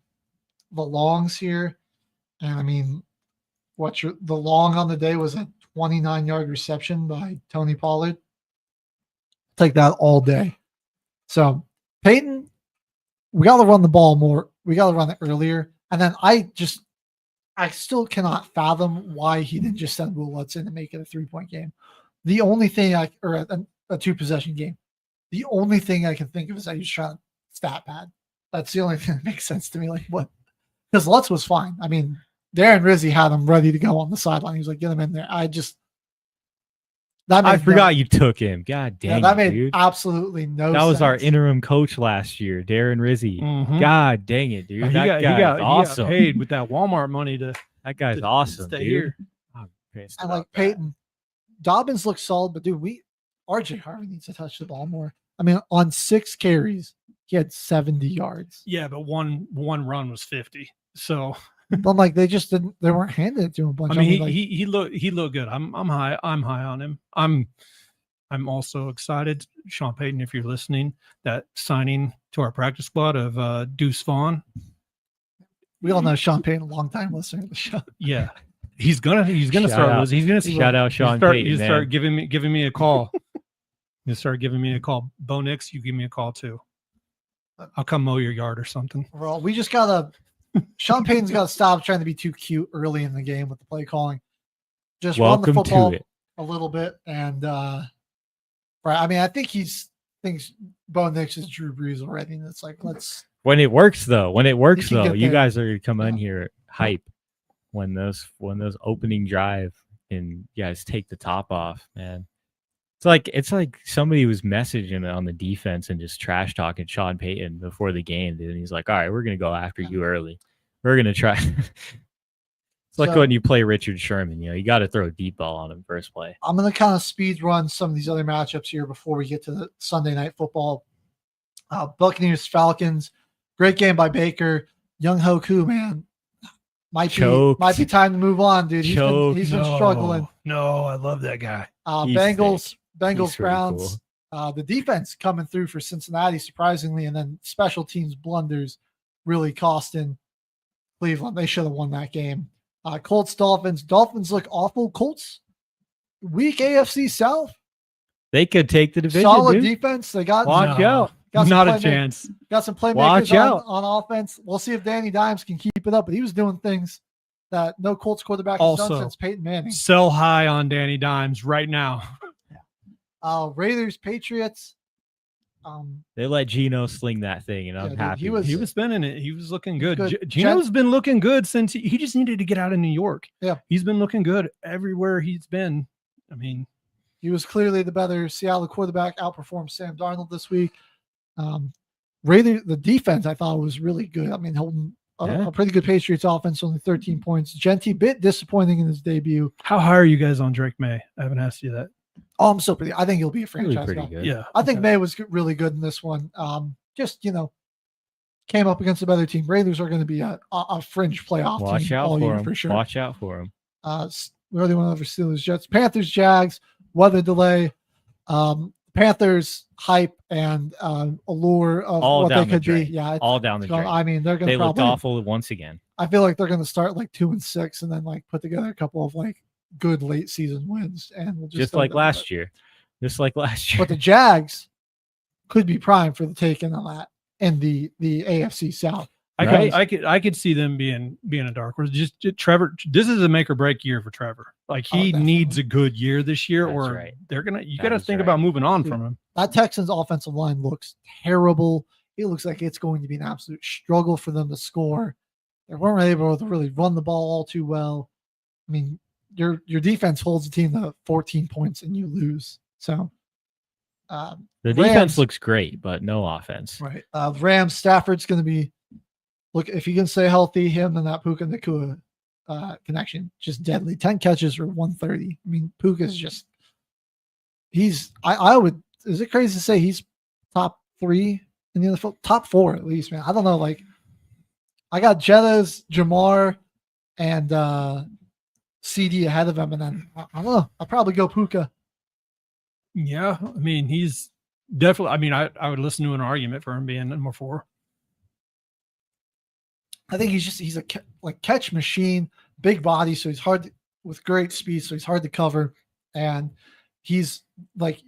[SPEAKER 15] the longs here, and I mean, the long on the day was a 29-yard reception by Tony Pollard. Take that all day. So Peyton, we got to run the ball more. We got to run it earlier, and then I still cannot fathom why he didn't just send Will Lutz in and make it a 3-point game. The only thing a 2-possession game. The only thing I can think of is that he's trying to stat pad. That's the only thing that makes sense to me. Like what? Because Lutz was fine. I mean, Darren Rizzi had him ready to go on the sideline. He was like, get him in there. I
[SPEAKER 13] forgot you took him. God dang
[SPEAKER 15] that made
[SPEAKER 13] dude.
[SPEAKER 15] Absolutely no sense.
[SPEAKER 13] That was our interim coach last year, Darren Rizzi.
[SPEAKER 10] Mm-hmm.
[SPEAKER 13] God dang it, dude. He got awesome.
[SPEAKER 10] He got paid with that Walmart money that
[SPEAKER 13] guy's awesome,
[SPEAKER 10] stay
[SPEAKER 13] dude.
[SPEAKER 10] Here.
[SPEAKER 15] I like Peyton. Dobbins looks solid, but dude, RJ Harvey needs to touch the ball more. I mean, on 6 carries, he had 70 yards.
[SPEAKER 10] Yeah, but one run was 50. So
[SPEAKER 15] I'm like, they weren't handing it to him a bunch.
[SPEAKER 10] I mean, he looked good. I'm high on him. I'm also excited, Sean Payton, if you're listening, that signing to our practice squad of Deuce Vaughn.
[SPEAKER 15] We all know Sean Payton, a long time listener of the show.
[SPEAKER 10] Yeah. He's gonna start. He's gonna
[SPEAKER 13] shout out Sean Payton.
[SPEAKER 10] You start giving me a call. You start giving me a call. Bo Nix, you give me a call too. I'll come mow your yard or something.
[SPEAKER 15] Well, we just gotta. Sean Payton's got to stop trying to be too cute early in the game with the play calling. Just run the football a little bit, and right. I mean, I think he thinks Bo Nix is Drew Brees already, and it's like
[SPEAKER 13] when it works though. You guys are gonna come in here hype when those opening drive and you guys take the top off, man. It's like somebody was messaging on the defense and just trash talking Sean Payton before the game, dude. And he's like, all right, we're going to go after you early. We're going to try. It's like when you play Richard Sherman, you got to throw a deep ball on him first play.
[SPEAKER 15] I'm going to kind of speed run some of these other matchups here before we get to the Sunday night football. Buccaneers, Falcons. Great game by Baker. Young Hoku, man. Might be time to move on, dude. He's been struggling.
[SPEAKER 10] No, I love that guy.
[SPEAKER 15] Bengals, Browns. Cool. The defense coming through for Cincinnati, surprisingly, and then special teams blunders really costing Cleveland. They should have won that game. Colts, Dolphins. Dolphins look awful. Colts, weak AFC South.
[SPEAKER 13] They could take the division.
[SPEAKER 15] Solid defense. They got
[SPEAKER 13] watch out.
[SPEAKER 10] Not a chance.
[SPEAKER 15] Got some playmakers on offense. We'll see if Danny Dimes can keep it up, but he was doing things that no Colts quarterback has done since Peyton Manning.
[SPEAKER 10] Sell high on Danny Dimes right now.
[SPEAKER 15] Raiders, Patriots.
[SPEAKER 13] They let Geno sling that thing, and I'm happy.
[SPEAKER 10] He was spinning it. He was looking good. Geno's been looking good since he just needed to get out of New York.
[SPEAKER 15] Yeah,
[SPEAKER 10] he's been looking good everywhere he's been. I mean,
[SPEAKER 15] he was clearly the better Seattle quarterback. Outperformed Sam Darnold this week. Raiders, the defense I thought was really good. I mean, holding a pretty good Patriots offense, only 13 points. Genty, bit disappointing in his debut.
[SPEAKER 10] How high are you guys on Drake May? I haven't asked you that.
[SPEAKER 15] Oh, I'm so pretty. I think he'll be a franchise
[SPEAKER 13] really
[SPEAKER 15] guy.
[SPEAKER 13] good.
[SPEAKER 10] Yeah,
[SPEAKER 15] I think May was really good in this one. Just came up against a better team. Raiders are going to be a fringe playoff team all year for sure.
[SPEAKER 13] Watch out for them.
[SPEAKER 15] We already went over Steelers, Jets, Panthers, Jags. Weather delay. Panthers hype and allure of
[SPEAKER 13] all
[SPEAKER 15] what they could
[SPEAKER 13] drain.
[SPEAKER 15] be. Yeah,
[SPEAKER 13] all down the drain.
[SPEAKER 15] I mean, they're going to
[SPEAKER 13] looked awful once again.
[SPEAKER 15] I feel like they're going to start like 2-6 and then like put together a couple of like good late season wins, and we'll
[SPEAKER 13] just like last year.
[SPEAKER 15] But the Jags could be primed for the taking on that in the AFC South.
[SPEAKER 10] I could see them being a dark horse. Just Trevor. This is a make or break year for Trevor. Like he needs a good year this year, they're gonna. You got to think about moving on from him.
[SPEAKER 15] That Texans offensive line looks terrible. It looks like it's going to be an absolute struggle for them to score. They weren't able to really run the ball all too well. I mean, your defense holds the team to 14 points and you lose. So
[SPEAKER 13] the defense looks great, but no offense.
[SPEAKER 15] Right. Rams, Stafford's going to be. Look, if he can stay healthy, him and that Puka Nacua connection, just deadly. 10 catches for 130. I mean, Puka's just, I would, is it crazy to say he's top 3 in the NFL? Top 4 at least, man. I don't know. Like, I got Jettas, Jamar, and CD ahead of him. And then, I don't know. I'll probably go Puka.
[SPEAKER 10] Yeah. I mean, he's definitely, I mean, I would listen to an argument for him being number 4.
[SPEAKER 15] I think he's a catch machine, big body, so he's hard with great speed, so he's hard to cover, and he's like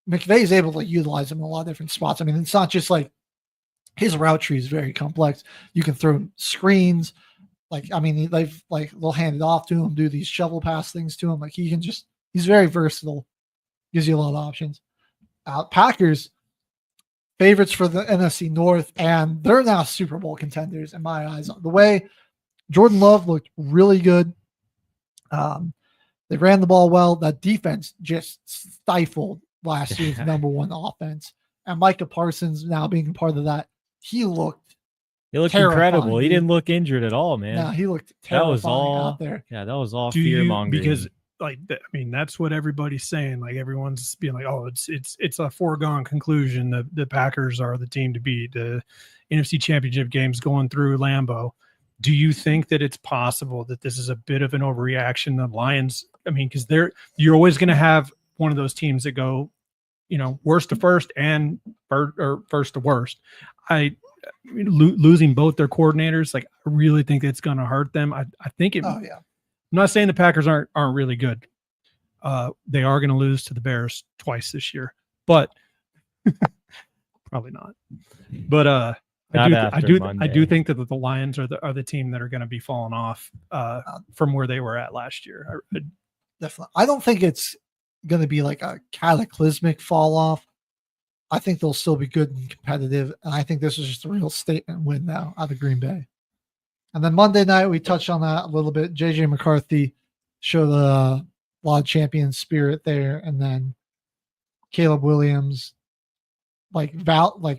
[SPEAKER 15] McVay's able to utilize him in a lot of different spots. I mean, it's not just like his route tree is very complex. You can throw screens, they'll hand it off to him, do these shovel pass things to him. Like he's very versatile, gives you a lot of options. Packers. Favorites for the NFC North, and they're now Super Bowl contenders in my eyes. The way Jordan Love looked really good. They ran the ball well. That defense just stifled last year's number 1 offense. And Micah Parsons now being a part of that, he looked
[SPEAKER 13] incredible. He didn't look injured at all, man.
[SPEAKER 15] No, he looked terrifying out there.
[SPEAKER 13] Yeah, that was all fear mongering.
[SPEAKER 10] Because that's what everybody's saying. Like everyone's being like, oh, it's a foregone conclusion that the Packers are the team to beat. The NFC Championship games going through Lambeau. Do you think that it's possible that this is a bit of an overreaction? The Lions, I mean, because you're always going to have one of those teams that go, worst to first and first to worst. Losing both their coordinators, like I really think it's going to hurt them. I think it.
[SPEAKER 15] Oh yeah.
[SPEAKER 10] I'm not saying the Packers aren't really good. They are going to lose to the Bears twice this year, but probably not. But I do think that the Lions are the team that are going to be falling off from where they were at last year.
[SPEAKER 15] Definitely. I don't think it's going to be like a cataclysmic fall off. I think they'll still be good and competitive, and I think this is just a real statement win now out of Green Bay. And then Monday night, we touched on that a little bit. JJ McCarthy showed a lot of champion spirit there. And then Caleb Williams, like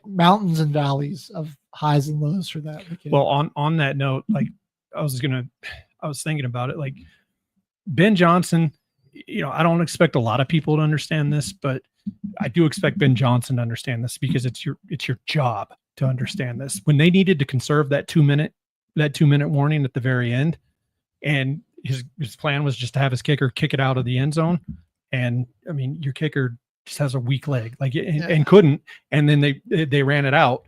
[SPEAKER 15] mountains and valleys of highs and lows for that.
[SPEAKER 10] Well, on that note, like I was thinking about it, like Ben Johnson I don't expect a lot of people to understand this, but I do expect Ben Johnson to understand this because it's your job to understand this. When they needed to conserve that 2 minute warning at the very end, and his plan was just to have his kicker kick it out of the end zone. And I mean, your kicker just has a weak leg, and couldn't. And then they ran it out,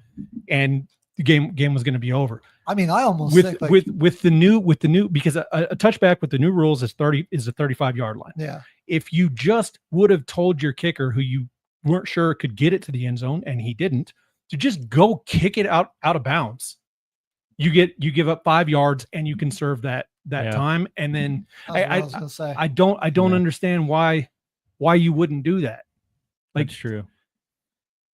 [SPEAKER 10] and the game was going to be over.
[SPEAKER 15] I mean, I almost
[SPEAKER 10] with
[SPEAKER 15] think
[SPEAKER 10] with the new because a touchback with the new rules is a 35-yard line.
[SPEAKER 15] Yeah.
[SPEAKER 10] If you just would have told your kicker, who you weren't sure could get it to the end zone, and he didn't, to just go kick it out of bounds, you give up 5 yards and you conserve that time. And then I don't understand why you wouldn't do that.
[SPEAKER 13] That's true.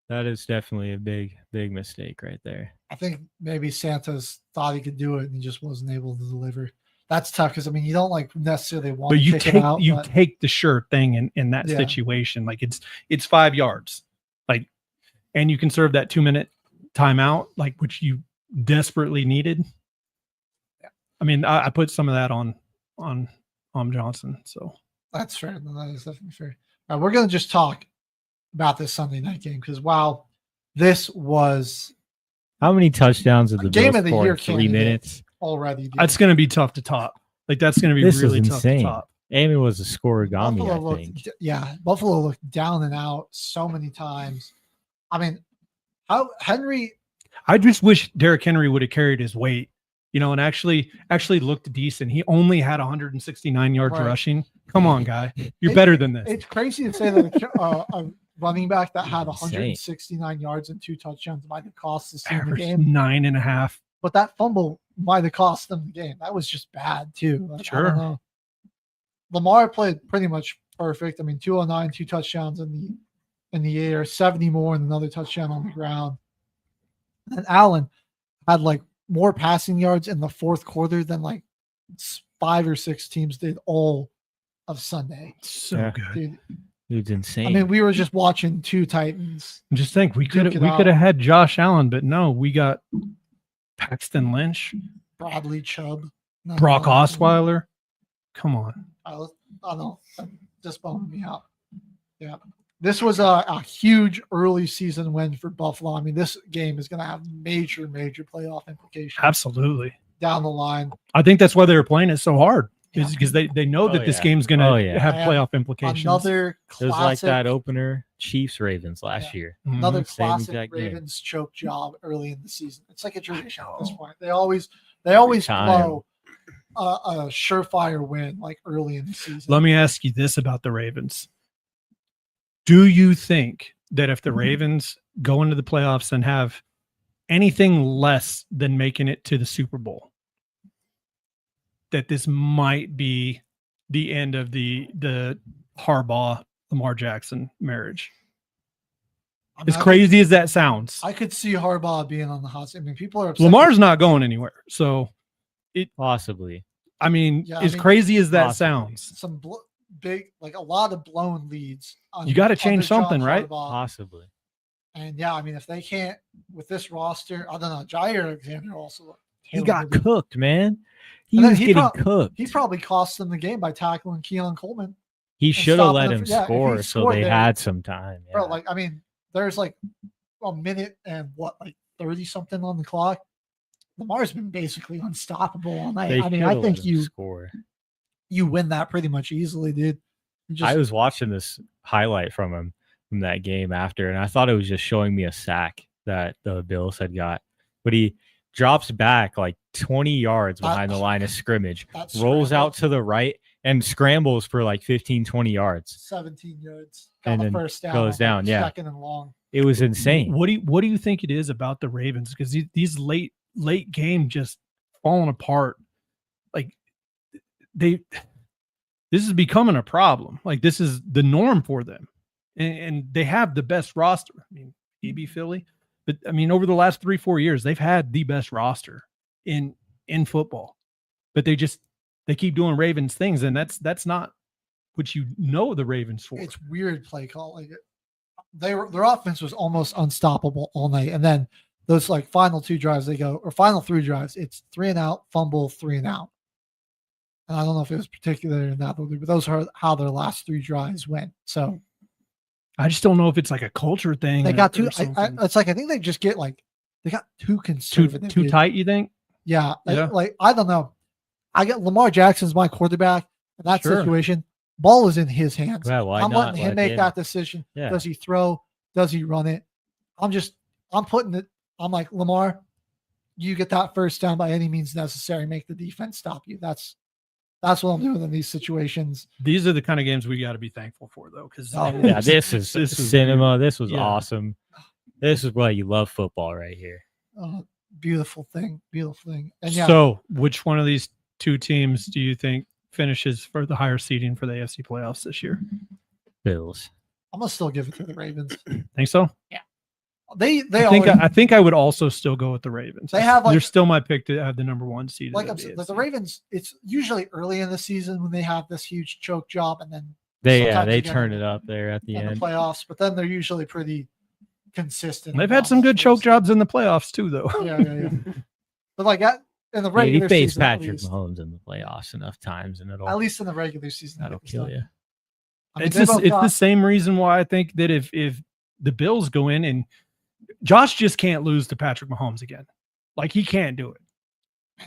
[SPEAKER 13] That is definitely a big mistake right there.
[SPEAKER 15] I think maybe Santos thought he could do it and he just wasn't able to deliver. That's tough because I mean you don't necessarily want
[SPEAKER 10] but
[SPEAKER 15] to
[SPEAKER 10] you
[SPEAKER 15] kick
[SPEAKER 10] take
[SPEAKER 15] it out.
[SPEAKER 10] You take the sure thing in that situation. Like it's 5 yards. And you conserve that 2 minute timeout, which you desperately needed. Yeah. I mean, I put some of that on Johnson. So
[SPEAKER 15] that's fair. That is definitely fair. All right, we're gonna just talk about this Sunday night game because this was
[SPEAKER 13] how many touchdowns of the
[SPEAKER 15] game
[SPEAKER 13] Bills
[SPEAKER 15] of the year
[SPEAKER 13] in 3 minutes
[SPEAKER 15] already. Dude.
[SPEAKER 10] That's going to be tough to top. That's going to be really tough to top.
[SPEAKER 13] Amy was a scoregami, I think.
[SPEAKER 15] Buffalo looked down and out so many times. I mean, how Henry?
[SPEAKER 10] I just wish Derrick Henry would have carried his weight, and actually looked decent. He only had 169 yards rushing. Come on, guy, you're better than this.
[SPEAKER 15] It's crazy to say that a running back that had 169 yards and 2 touchdowns might have cost the team the game.
[SPEAKER 10] 9.5.
[SPEAKER 15] But that fumble might have cost them the game. That was just bad too.
[SPEAKER 10] Sure.
[SPEAKER 15] I don't know. Lamar played pretty much perfect. I mean, 209, 2 touchdowns in the air, 70 more, and another touchdown on the ground. And Allen had more passing yards in the fourth quarter than 5 or 6 teams did all of Sunday.
[SPEAKER 10] So good.
[SPEAKER 13] Dude's insane.
[SPEAKER 15] I mean, we were just watching 2 Titans.
[SPEAKER 10] Just think we could have had Josh Allen, but no, we got Paxton Lynch,
[SPEAKER 15] Bradley Chubb,
[SPEAKER 10] Brock Osweiler. Come on.
[SPEAKER 15] I don't know. That just bummed me out. Yeah. This was a huge early season win for Buffalo. I mean, this game is going to have major playoff implications.
[SPEAKER 10] Absolutely.
[SPEAKER 15] Down the line.
[SPEAKER 10] I think that's why they were playing it so hard. Is because they know that this game's going to have playoff implications.
[SPEAKER 15] Another classic,
[SPEAKER 13] it was like that opener Chiefs-Ravens last year.
[SPEAKER 15] Another classic Ravens choke job early in the season. It's like a tradition at this point. They always blow a surefire win early in the season.
[SPEAKER 10] Let me ask you this about the Ravens. Do you think that if the Ravens go into the playoffs and have anything less than making it to the Super Bowl, that this might be the end of the Harbaugh Lamar Jackson marriage? As crazy as that sounds,
[SPEAKER 15] I could see Harbaugh being on the hot seat. I mean, people are upset.
[SPEAKER 10] Lamar's not going anywhere, so it
[SPEAKER 13] possibly.
[SPEAKER 10] I mean, crazy as that sounds,
[SPEAKER 15] some big, a lot of blown leads.
[SPEAKER 10] You got to change something, right?
[SPEAKER 13] Possibly.
[SPEAKER 15] And I mean, if they can't with this roster, I don't know. Jair Alexander also.
[SPEAKER 13] He got cooked, man. He was getting cooked.
[SPEAKER 15] He probably cost them the game by tackling Keon Coleman.
[SPEAKER 13] He should have let him score so they had some time. Yeah.
[SPEAKER 15] Bro, I mean, there's a minute and 30 something on the clock. Lamar's been basically unstoppable all night. I mean, I think you win that pretty much easily, dude.
[SPEAKER 13] I was watching this highlight from him from that game after, and I thought it was just showing me a sack that the Bills had got, but he drops back 20 yards behind the line of scrimmage, rolls out to the right and scrambles for 15, 20 yards.
[SPEAKER 15] 17 yards. Got
[SPEAKER 13] and
[SPEAKER 15] the
[SPEAKER 13] then
[SPEAKER 15] first down.
[SPEAKER 13] Goes down. Yeah.
[SPEAKER 15] Second and long.
[SPEAKER 13] It was insane.
[SPEAKER 10] What do you think it is about the Ravens? Because these late game just falling apart. This is becoming a problem. This is the norm for them. And they have the best roster. I mean, maybe Philly. But I mean, over the last 3-4 years, they've had the best roster in football. But they keep doing Ravens things, and that's not what the Ravens for.
[SPEAKER 15] It's weird play call. Their offense was almost unstoppable all night, and then those final 2 drives final 3 drives, it's 3 and out, fumble, 3 and out. And I don't know if it was particular in that order, but those are how their last 3 drives went. So
[SPEAKER 10] I just don't know if it's like a culture thing.
[SPEAKER 15] they got too. It's like I think they just get like they got too conservative,
[SPEAKER 10] too tight. You think?
[SPEAKER 15] Yeah. Like I don't know. I get Lamar Jackson's my quarterback in that situation. Ball is in his hands.
[SPEAKER 13] Yeah, why
[SPEAKER 15] I'm
[SPEAKER 13] not
[SPEAKER 15] letting him
[SPEAKER 13] let
[SPEAKER 15] make
[SPEAKER 13] him?
[SPEAKER 15] that decision.
[SPEAKER 13] Yeah.
[SPEAKER 15] Does he throw? Does he run it? I'm putting it. I'm like, Lamar, you get that first down by any means necessary. Make the defense stop you. That's what I'm doing in these situations.
[SPEAKER 10] These are the kind of games we got to be thankful for, though, because
[SPEAKER 13] this is cinema. This was
[SPEAKER 10] yeah.
[SPEAKER 13] awesome. This is why you love football right here.
[SPEAKER 15] Beautiful thing. And
[SPEAKER 10] so, which one of these 2 teams do you think finishes for the higher seeding for the AFC playoffs this year?
[SPEAKER 13] Bills.
[SPEAKER 15] I'm gonna still give it to the Ravens.
[SPEAKER 10] Think so?
[SPEAKER 15] Yeah.
[SPEAKER 10] I think I would also still go with the Ravens.
[SPEAKER 15] They have
[SPEAKER 10] they're still my pick to have the number 1 seed.
[SPEAKER 15] Like I'm saying, the Ravens, it's usually early in the season when they have this huge choke job, and then
[SPEAKER 13] they turn it up there at the end.
[SPEAKER 15] The playoffs, but then they're usually pretty consistent.
[SPEAKER 10] They've had some good choke jobs in the playoffs too, though.
[SPEAKER 15] Yeah. But like in the regular
[SPEAKER 13] he faced
[SPEAKER 15] season,
[SPEAKER 13] Patrick Mahomes in the playoffs enough times, and
[SPEAKER 15] at least in the regular season,
[SPEAKER 13] that'll kill you.
[SPEAKER 15] I mean,
[SPEAKER 10] it's the same reason why I think that if the Bills go in and Josh just can't lose to Patrick Mahomes again, like he can't do it,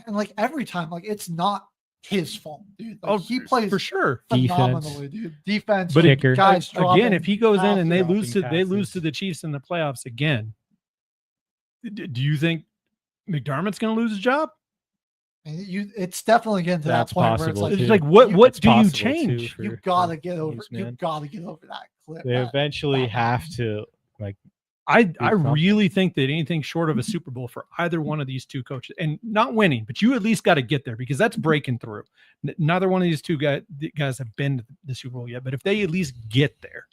[SPEAKER 15] and like every time, like it's not his fault, dude. Like, he plays
[SPEAKER 10] for sure
[SPEAKER 15] phenomenally, dude. Defense,
[SPEAKER 10] but
[SPEAKER 15] guys
[SPEAKER 10] again, if he goes in and they lose to the Chiefs in the playoffs again, do you think McDermott's going to lose his job?
[SPEAKER 15] It's definitely getting to that point where it's
[SPEAKER 10] like what do you change?
[SPEAKER 15] You gotta get over that clip.
[SPEAKER 13] They eventually have to like.
[SPEAKER 10] I really think that anything short of a Super Bowl for either one of these 2 coaches, and not winning, but you at least got to get there because that's breaking through. Neither one of these 2 guys have been to the Super Bowl yet, but if they at least get there,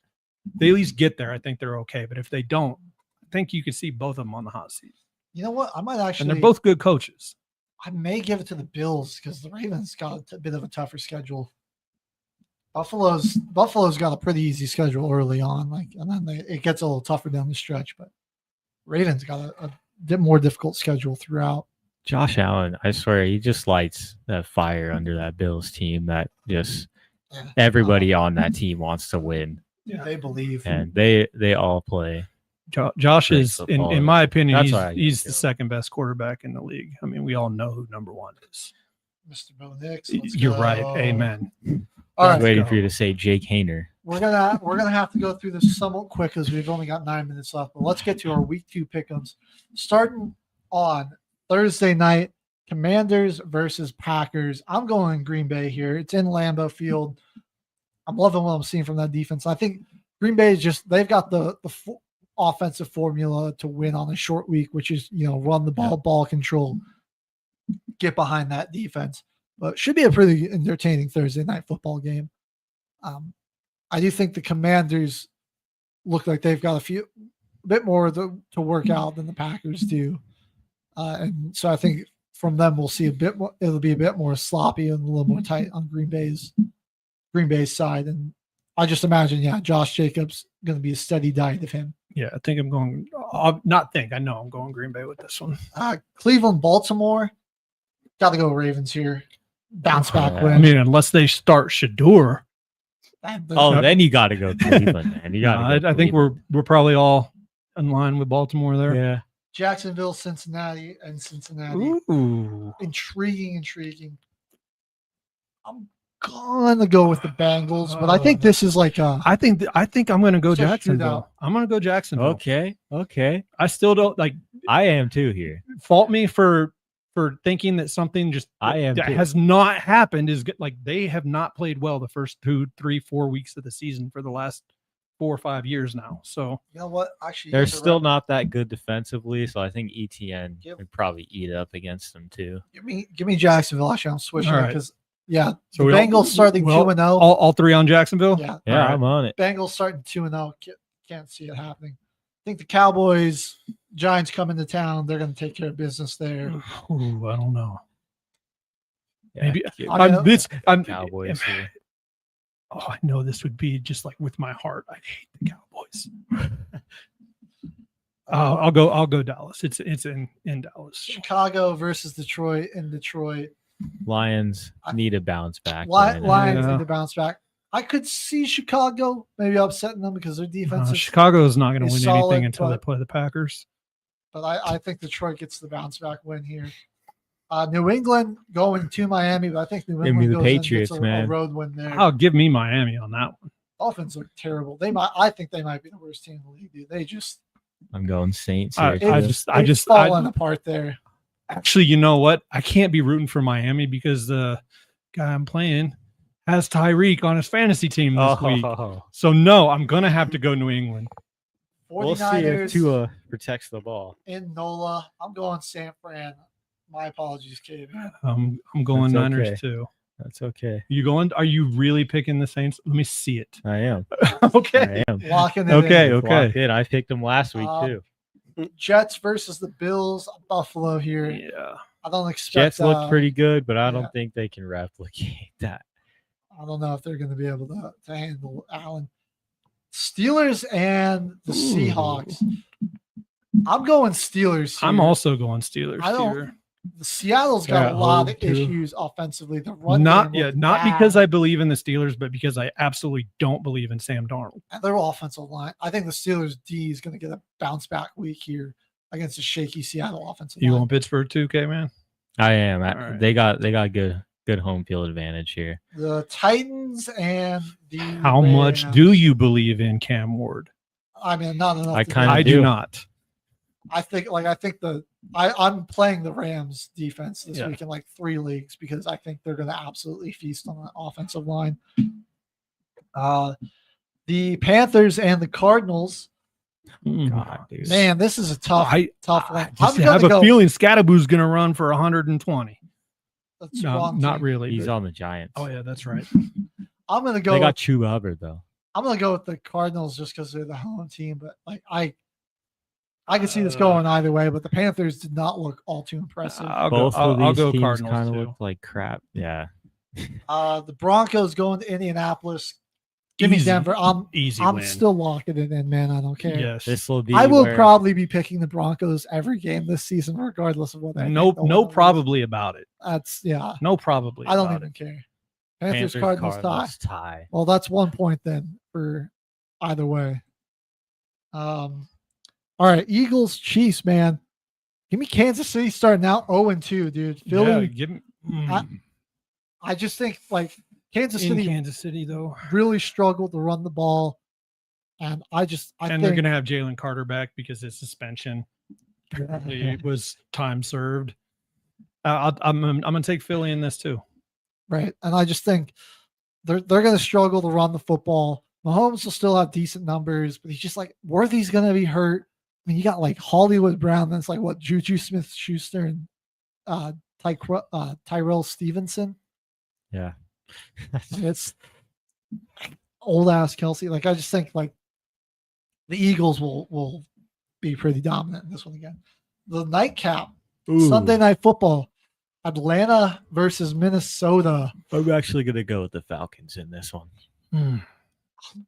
[SPEAKER 10] I think they're okay. But if they don't, I think you could see both of them on the hot seat.
[SPEAKER 15] You know what? I might actually.
[SPEAKER 10] And they're both good coaches.
[SPEAKER 15] I may give it to the Bills because the Ravens got a bit of a tougher schedule. Buffalo's got a pretty easy schedule early on, and then it gets a little tougher down the stretch. But Ravens got a bit more difficult schedule throughout.
[SPEAKER 13] Josh Allen, I swear, he just lights that fire under that Bills team. That just everybody on that team wants to win.
[SPEAKER 15] Yeah, they believe,
[SPEAKER 13] and they all play.
[SPEAKER 10] Josh is, in my opinion, he's the second best quarterback in the league. I mean, we all know who number 1 is.
[SPEAKER 15] Mr. Bo Nix.
[SPEAKER 10] You're right. Amen.
[SPEAKER 13] I was waiting for you to say Jake Hayner.
[SPEAKER 15] We're gonna have to go through this somewhat quick because we've only got 9 minutes left. But let's get to our week 2 pick'ems. Starting on Thursday night, Commanders versus Packers. I'm going Green Bay here. It's in Lambeau Field. I'm loving what I'm seeing from that defense. I think Green Bay is they've got the offensive formula to win on a short week, which is run the ball control, get behind that defense. But should be a pretty entertaining Thursday night football game. I do think the Commanders look like they've got a bit more to work out than the Packers do, and so I think from them we'll see a bit more. It'll be a bit more sloppy and a little more tight on Green Bay's side, and I just imagine, Josh Jacobs going to be a steady diet of him.
[SPEAKER 10] Yeah, I think I'm going. I know I'm going Green Bay with this one.
[SPEAKER 15] Cleveland, Baltimore. Got to go Ravens here. Bounce back win.
[SPEAKER 10] I mean, unless they start Shador.
[SPEAKER 13] Then you got to go Cleveland, man.
[SPEAKER 10] I think we're probably all in line with Baltimore there.
[SPEAKER 13] Yeah.
[SPEAKER 15] Jacksonville, Cincinnati.
[SPEAKER 10] Ooh.
[SPEAKER 15] Intriguing. I'm gonna go with the Bengals, but I think this is like
[SPEAKER 10] I think I'm gonna go Jacksonville. I'm gonna go Jacksonville.
[SPEAKER 13] Okay.
[SPEAKER 10] I still don't like.
[SPEAKER 13] I am too here.
[SPEAKER 10] Fault me for thinking that something has not happened. Is like they have not played well the first 2, 3, 4 weeks of the season for the last 4 or 5 years now. So
[SPEAKER 15] you know what? Actually,
[SPEAKER 13] they're still not that good defensively. So I think ETN would probably eat up against them too.
[SPEAKER 15] Give me Jacksonville. Actually, I'm switching because. Yeah,
[SPEAKER 10] so
[SPEAKER 15] the Bengals starting 2-0.
[SPEAKER 10] All 3 on Jacksonville.
[SPEAKER 15] Yeah,
[SPEAKER 13] right. I'm on it.
[SPEAKER 15] Bengals starting 2-0. Can't see it happening. I think the Cowboys, Giants come into town. They're going to take care of business there.
[SPEAKER 10] Ooh, I don't know.
[SPEAKER 13] Maybe
[SPEAKER 10] I'm
[SPEAKER 13] Cowboys.
[SPEAKER 10] Oh, I know this would be just like with my heart. I hate the Cowboys. I'll go Dallas. It's in Dallas.
[SPEAKER 15] Chicago versus Detroit in Detroit.
[SPEAKER 13] Lions need a bounce back.
[SPEAKER 15] Lions need to bounce back. I could see Chicago maybe upsetting them because their defense is
[SPEAKER 10] Chicago is not going to win
[SPEAKER 15] solid,
[SPEAKER 10] anything until they play the Packers.
[SPEAKER 15] But I think Detroit gets the bounce back win here. New England going to Miami, but I think New England goes
[SPEAKER 13] Patriots,
[SPEAKER 15] and gets
[SPEAKER 13] man.
[SPEAKER 15] a road win there.
[SPEAKER 10] I'll give me Miami on that one.
[SPEAKER 15] Dolphins look terrible. I think they might be the worst team in the league, dude. They just
[SPEAKER 13] I'm going Saints.
[SPEAKER 10] I just
[SPEAKER 15] falling apart there.
[SPEAKER 10] Actually, you know what? I can't be rooting for Miami because the guy I'm playing has Tyreek on his fantasy team this week. So no, I'm gonna have to go New England.
[SPEAKER 13] We'll see if Tua protects the ball.
[SPEAKER 15] In NOLA, I'm going San Fran. My apologies, Cave.
[SPEAKER 10] I'm going
[SPEAKER 13] That's
[SPEAKER 10] Niners
[SPEAKER 13] okay.
[SPEAKER 10] too.
[SPEAKER 13] That's okay.
[SPEAKER 10] You going? Are you really picking the Saints? Let me see it.
[SPEAKER 13] I am.
[SPEAKER 10] Okay.
[SPEAKER 13] I am.
[SPEAKER 15] Locking it
[SPEAKER 10] Okay.
[SPEAKER 15] in.
[SPEAKER 10] Okay.
[SPEAKER 13] Locked in. I picked them last week too.
[SPEAKER 15] Jets versus the Bills. Buffalo here.
[SPEAKER 10] Yeah.
[SPEAKER 15] I don't expect.
[SPEAKER 13] Jets look pretty good, but I don't think they can replicate that.
[SPEAKER 15] I don't know if they're going to be able to handle Allen. Steelers and the Seahawks. I'm going Steelers here.
[SPEAKER 10] I'm also going Steelers here.
[SPEAKER 15] Seattle's got a lot of issues offensively. The run
[SPEAKER 10] Not
[SPEAKER 15] game looks
[SPEAKER 10] not
[SPEAKER 15] bad.
[SPEAKER 10] because I believe in the Steelers, but because I absolutely don't believe in Sam Darnold.
[SPEAKER 15] And their offensive line. I think the Steelers D is going to get a bounce back week here against a shaky Seattle offensive
[SPEAKER 10] You
[SPEAKER 15] line.
[SPEAKER 10] want Pittsburgh too, man?
[SPEAKER 13] I am.
[SPEAKER 10] right.
[SPEAKER 13] They got good home field advantage here.
[SPEAKER 15] The Titans and the
[SPEAKER 10] How much
[SPEAKER 15] Rams.
[SPEAKER 10] do you believe in Cam Ward?
[SPEAKER 15] I mean, not enough.
[SPEAKER 13] I
[SPEAKER 15] to
[SPEAKER 13] kinda
[SPEAKER 10] I
[SPEAKER 13] do.
[SPEAKER 10] do not.
[SPEAKER 15] I think I'm playing the Rams defense this
[SPEAKER 10] Yeah.
[SPEAKER 15] week in like 3 leagues because I think they're going to absolutely feast on the offensive line. The Panthers and the Cardinals.
[SPEAKER 13] God, dude.
[SPEAKER 15] Man, this is a tough one.
[SPEAKER 10] I have a feeling Scadaboo's going to run for 120.
[SPEAKER 15] That's
[SPEAKER 10] No,
[SPEAKER 15] wrong
[SPEAKER 10] not
[SPEAKER 15] team.
[SPEAKER 10] really.
[SPEAKER 13] He's
[SPEAKER 10] but-
[SPEAKER 13] on the Giants.
[SPEAKER 10] Oh yeah, that's right.
[SPEAKER 15] I'm going to go.
[SPEAKER 13] They got Chuba Hubbard though.
[SPEAKER 15] I'm going to go with the Cardinals just because they're the home team. But like I can see this going either way. But the Panthers did not look all too impressive.
[SPEAKER 13] Both of
[SPEAKER 10] I'll
[SPEAKER 13] these
[SPEAKER 10] go
[SPEAKER 13] teams
[SPEAKER 10] Cardinals
[SPEAKER 13] kind of
[SPEAKER 10] too.
[SPEAKER 13] look like crap. Yeah.
[SPEAKER 15] The Broncos going to Indianapolis. Give me
[SPEAKER 10] Easy.
[SPEAKER 15] Denver. I'm
[SPEAKER 10] Win.
[SPEAKER 15] still locking it in, man. I don't care.
[SPEAKER 10] Yes.
[SPEAKER 13] This will be.
[SPEAKER 15] I will
[SPEAKER 13] where-
[SPEAKER 15] probably be picking the Broncos every game this season, regardless of what. I
[SPEAKER 10] No,
[SPEAKER 15] think they'll
[SPEAKER 10] no,
[SPEAKER 15] win.
[SPEAKER 10] probably about it.
[SPEAKER 15] That's yeah.
[SPEAKER 10] No, probably.
[SPEAKER 15] I don't
[SPEAKER 10] about
[SPEAKER 15] even
[SPEAKER 10] it.
[SPEAKER 15] care. Panthers Cardinals tie.
[SPEAKER 13] tie.
[SPEAKER 15] Well, that's 1 point then for either way. All right, Eagles Chiefs, man. Give me Kansas City starting out 0-2, dude. Philly.
[SPEAKER 10] Yeah, give me.
[SPEAKER 15] I just think like Kansas
[SPEAKER 10] In
[SPEAKER 15] City
[SPEAKER 10] Kansas City though,
[SPEAKER 15] really struggled to run the ball, and I
[SPEAKER 10] and
[SPEAKER 15] think
[SPEAKER 10] they're going to have Jalen Carter back because his suspension it was time served. I'm going to take Philly in this too.
[SPEAKER 15] right, and I just think they're going to struggle to run the football. Mahomes will still have decent numbers, but he's just like Worthy's going to be hurt. I mean, you got like Hollywood Brown. That's like what Juju Smith-Schuster and Tyrell Stevenson.
[SPEAKER 13] Yeah.
[SPEAKER 15] It's old ass Kelsey. Like I just think like the Eagles will be pretty dominant in this one again. The nightcap,
[SPEAKER 13] Ooh.
[SPEAKER 15] Sunday Night Football, Atlanta versus Minnesota.
[SPEAKER 13] I'm actually gonna go with the Falcons in this one.
[SPEAKER 15] I'm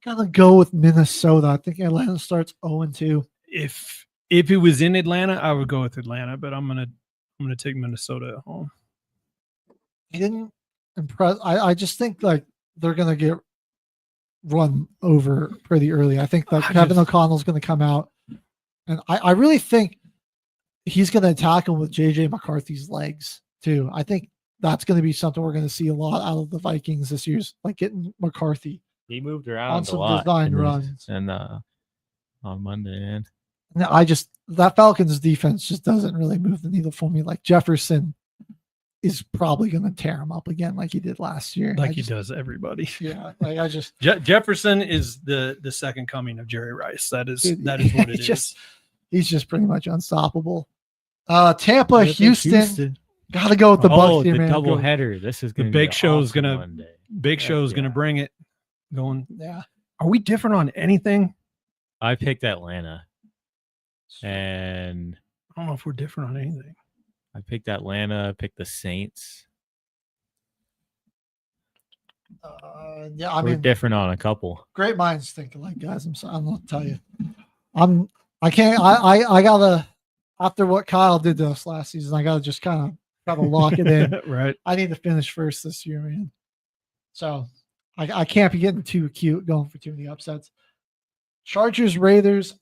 [SPEAKER 15] gonna go with Minnesota. I think Atlanta starts 0-2.
[SPEAKER 10] If it was in Atlanta, I would go with Atlanta, but I'm gonna take Minnesota at home.
[SPEAKER 15] He didn't impress. I just think like they're gonna get run over pretty early. I think that Kevin O'Connell's gonna come out, and I really think he's gonna attack him with JJ McCarthy's legs too. I think that's gonna be something we're gonna see a lot out of the Vikings this year, like getting McCarthy.
[SPEAKER 13] He moved around
[SPEAKER 15] on
[SPEAKER 13] a
[SPEAKER 15] some
[SPEAKER 13] lot
[SPEAKER 15] design
[SPEAKER 13] in this-
[SPEAKER 15] runs.
[SPEAKER 13] and on Monday, man.
[SPEAKER 15] And that Falcons defense just doesn't really move the needle for me. Like Jefferson is probably going to tear him up again, like he did last year.
[SPEAKER 10] Like he does everybody.
[SPEAKER 15] Yeah, like I just
[SPEAKER 10] Jefferson is the second coming of Jerry Rice. That is
[SPEAKER 15] Dude,
[SPEAKER 10] what it
[SPEAKER 15] it's
[SPEAKER 10] is.
[SPEAKER 15] just he's just pretty much unstoppable. Tampa, Houston. Got to go with the Bucs here,
[SPEAKER 13] the
[SPEAKER 15] man.
[SPEAKER 13] double header. This is
[SPEAKER 10] The
[SPEAKER 13] going to
[SPEAKER 10] Big
[SPEAKER 13] be
[SPEAKER 10] Show's
[SPEAKER 13] awesome
[SPEAKER 10] gonna
[SPEAKER 13] Monday.
[SPEAKER 10] Big Show's gonna bring it. Going.
[SPEAKER 15] Yeah.
[SPEAKER 10] Are we different on anything?
[SPEAKER 13] I picked Atlanta, and
[SPEAKER 10] I don't know if we're different on anything.
[SPEAKER 13] I picked Atlanta. I picked the Saints.
[SPEAKER 15] Yeah, I
[SPEAKER 13] We're
[SPEAKER 15] mean,
[SPEAKER 13] different on a couple.
[SPEAKER 15] great minds think alike, guys. I'm gonna tell you. I gotta after what Kyle did to us last season, I gotta just kind of Got to lock it in.
[SPEAKER 10] Right.
[SPEAKER 15] I need to finish first this year, man. So I can't be getting too cute going for too many upsets. Chargers, Raiders.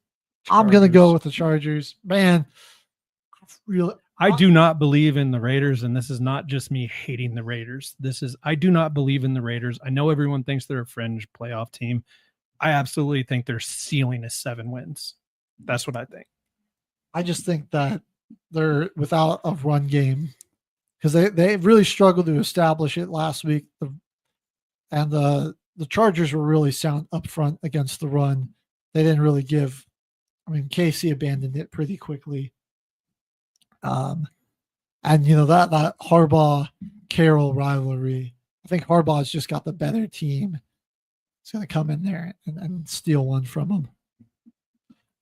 [SPEAKER 15] I'm going to go with the Chargers. Man,
[SPEAKER 10] I do not believe in the Raiders, and this is not just me hating the Raiders. I do not believe in the Raiders. I know everyone thinks they're a fringe playoff team. I absolutely think their ceiling is 7 wins. That's what I think.
[SPEAKER 15] I just think that they're without a run game because they really struggled to establish it last week. The Chargers were really sound up front against the run. They didn't really give. I mean, KC abandoned it pretty quickly. And that Harbaugh-Carroll rivalry, I think Harbaugh's just got the better team. It's going to come in there and steal one from them.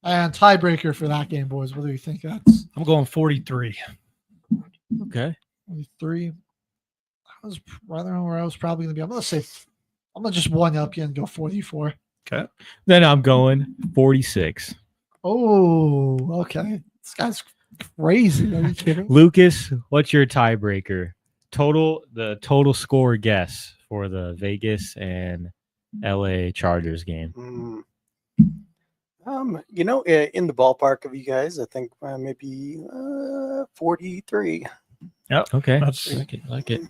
[SPEAKER 15] And tiebreaker for that game, boys. What do you think?
[SPEAKER 10] I'm going 43.
[SPEAKER 13] Okay.
[SPEAKER 15] 43. I was right around where I was probably going to be. I'm going to just one up you and go 44.
[SPEAKER 10] Okay.
[SPEAKER 13] Then I'm going 46.
[SPEAKER 15] Oh, okay. This guy's crazy. Are you kidding?
[SPEAKER 13] Lucas, what's your tiebreaker? The total score guess for the Vegas and LA Chargers game.
[SPEAKER 14] In the ballpark of you guys, I think maybe 43.
[SPEAKER 10] Yep.
[SPEAKER 13] Okay. Like it.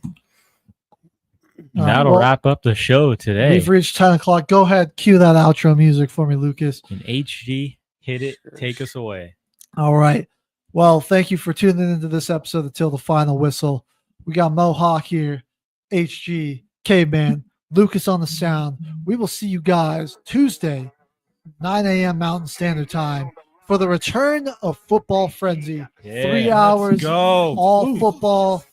[SPEAKER 13] That'll
[SPEAKER 15] well,
[SPEAKER 13] wrap up the show today.
[SPEAKER 15] We've reached 10 o'clock. Go ahead. Cue that outro music for me, Lucas.
[SPEAKER 13] And HG, hit it. Take us away.
[SPEAKER 15] All right. Well, thank you for tuning into this episode until the final whistle. We got Mohawk here, HG, Caveman, Lucas on the sound. We will see you guys Tuesday, 9 a.m. Mountain Standard Time for the return of Football Frenzy. 3 hours,
[SPEAKER 10] go.
[SPEAKER 15] all football,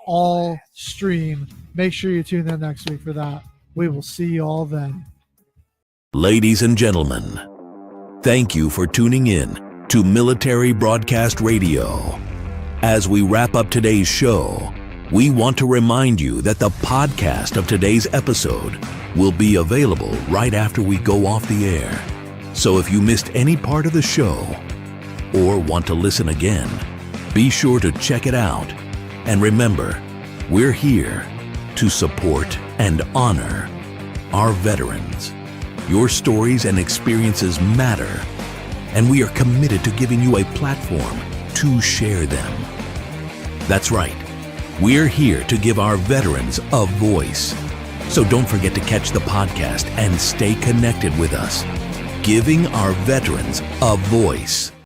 [SPEAKER 15] all stream. Make sure you tune in next week for that. We will see you all then.
[SPEAKER 1] Ladies and gentlemen, thank you for tuning in to Military Broadcast Radio. As we wrap up today's show, we want to remind you that the podcast of today's episode will be available right after we go off the air. So if you missed any part of the show or want to listen again, be sure to check it out. And remember, we're here to support and honor our veterans. Your stories and experiences matter, and we are committed to giving you a platform to share them. That's right. We're here to give our veterans a voice. So don't forget to catch the podcast and stay connected with us. Giving our veterans a voice.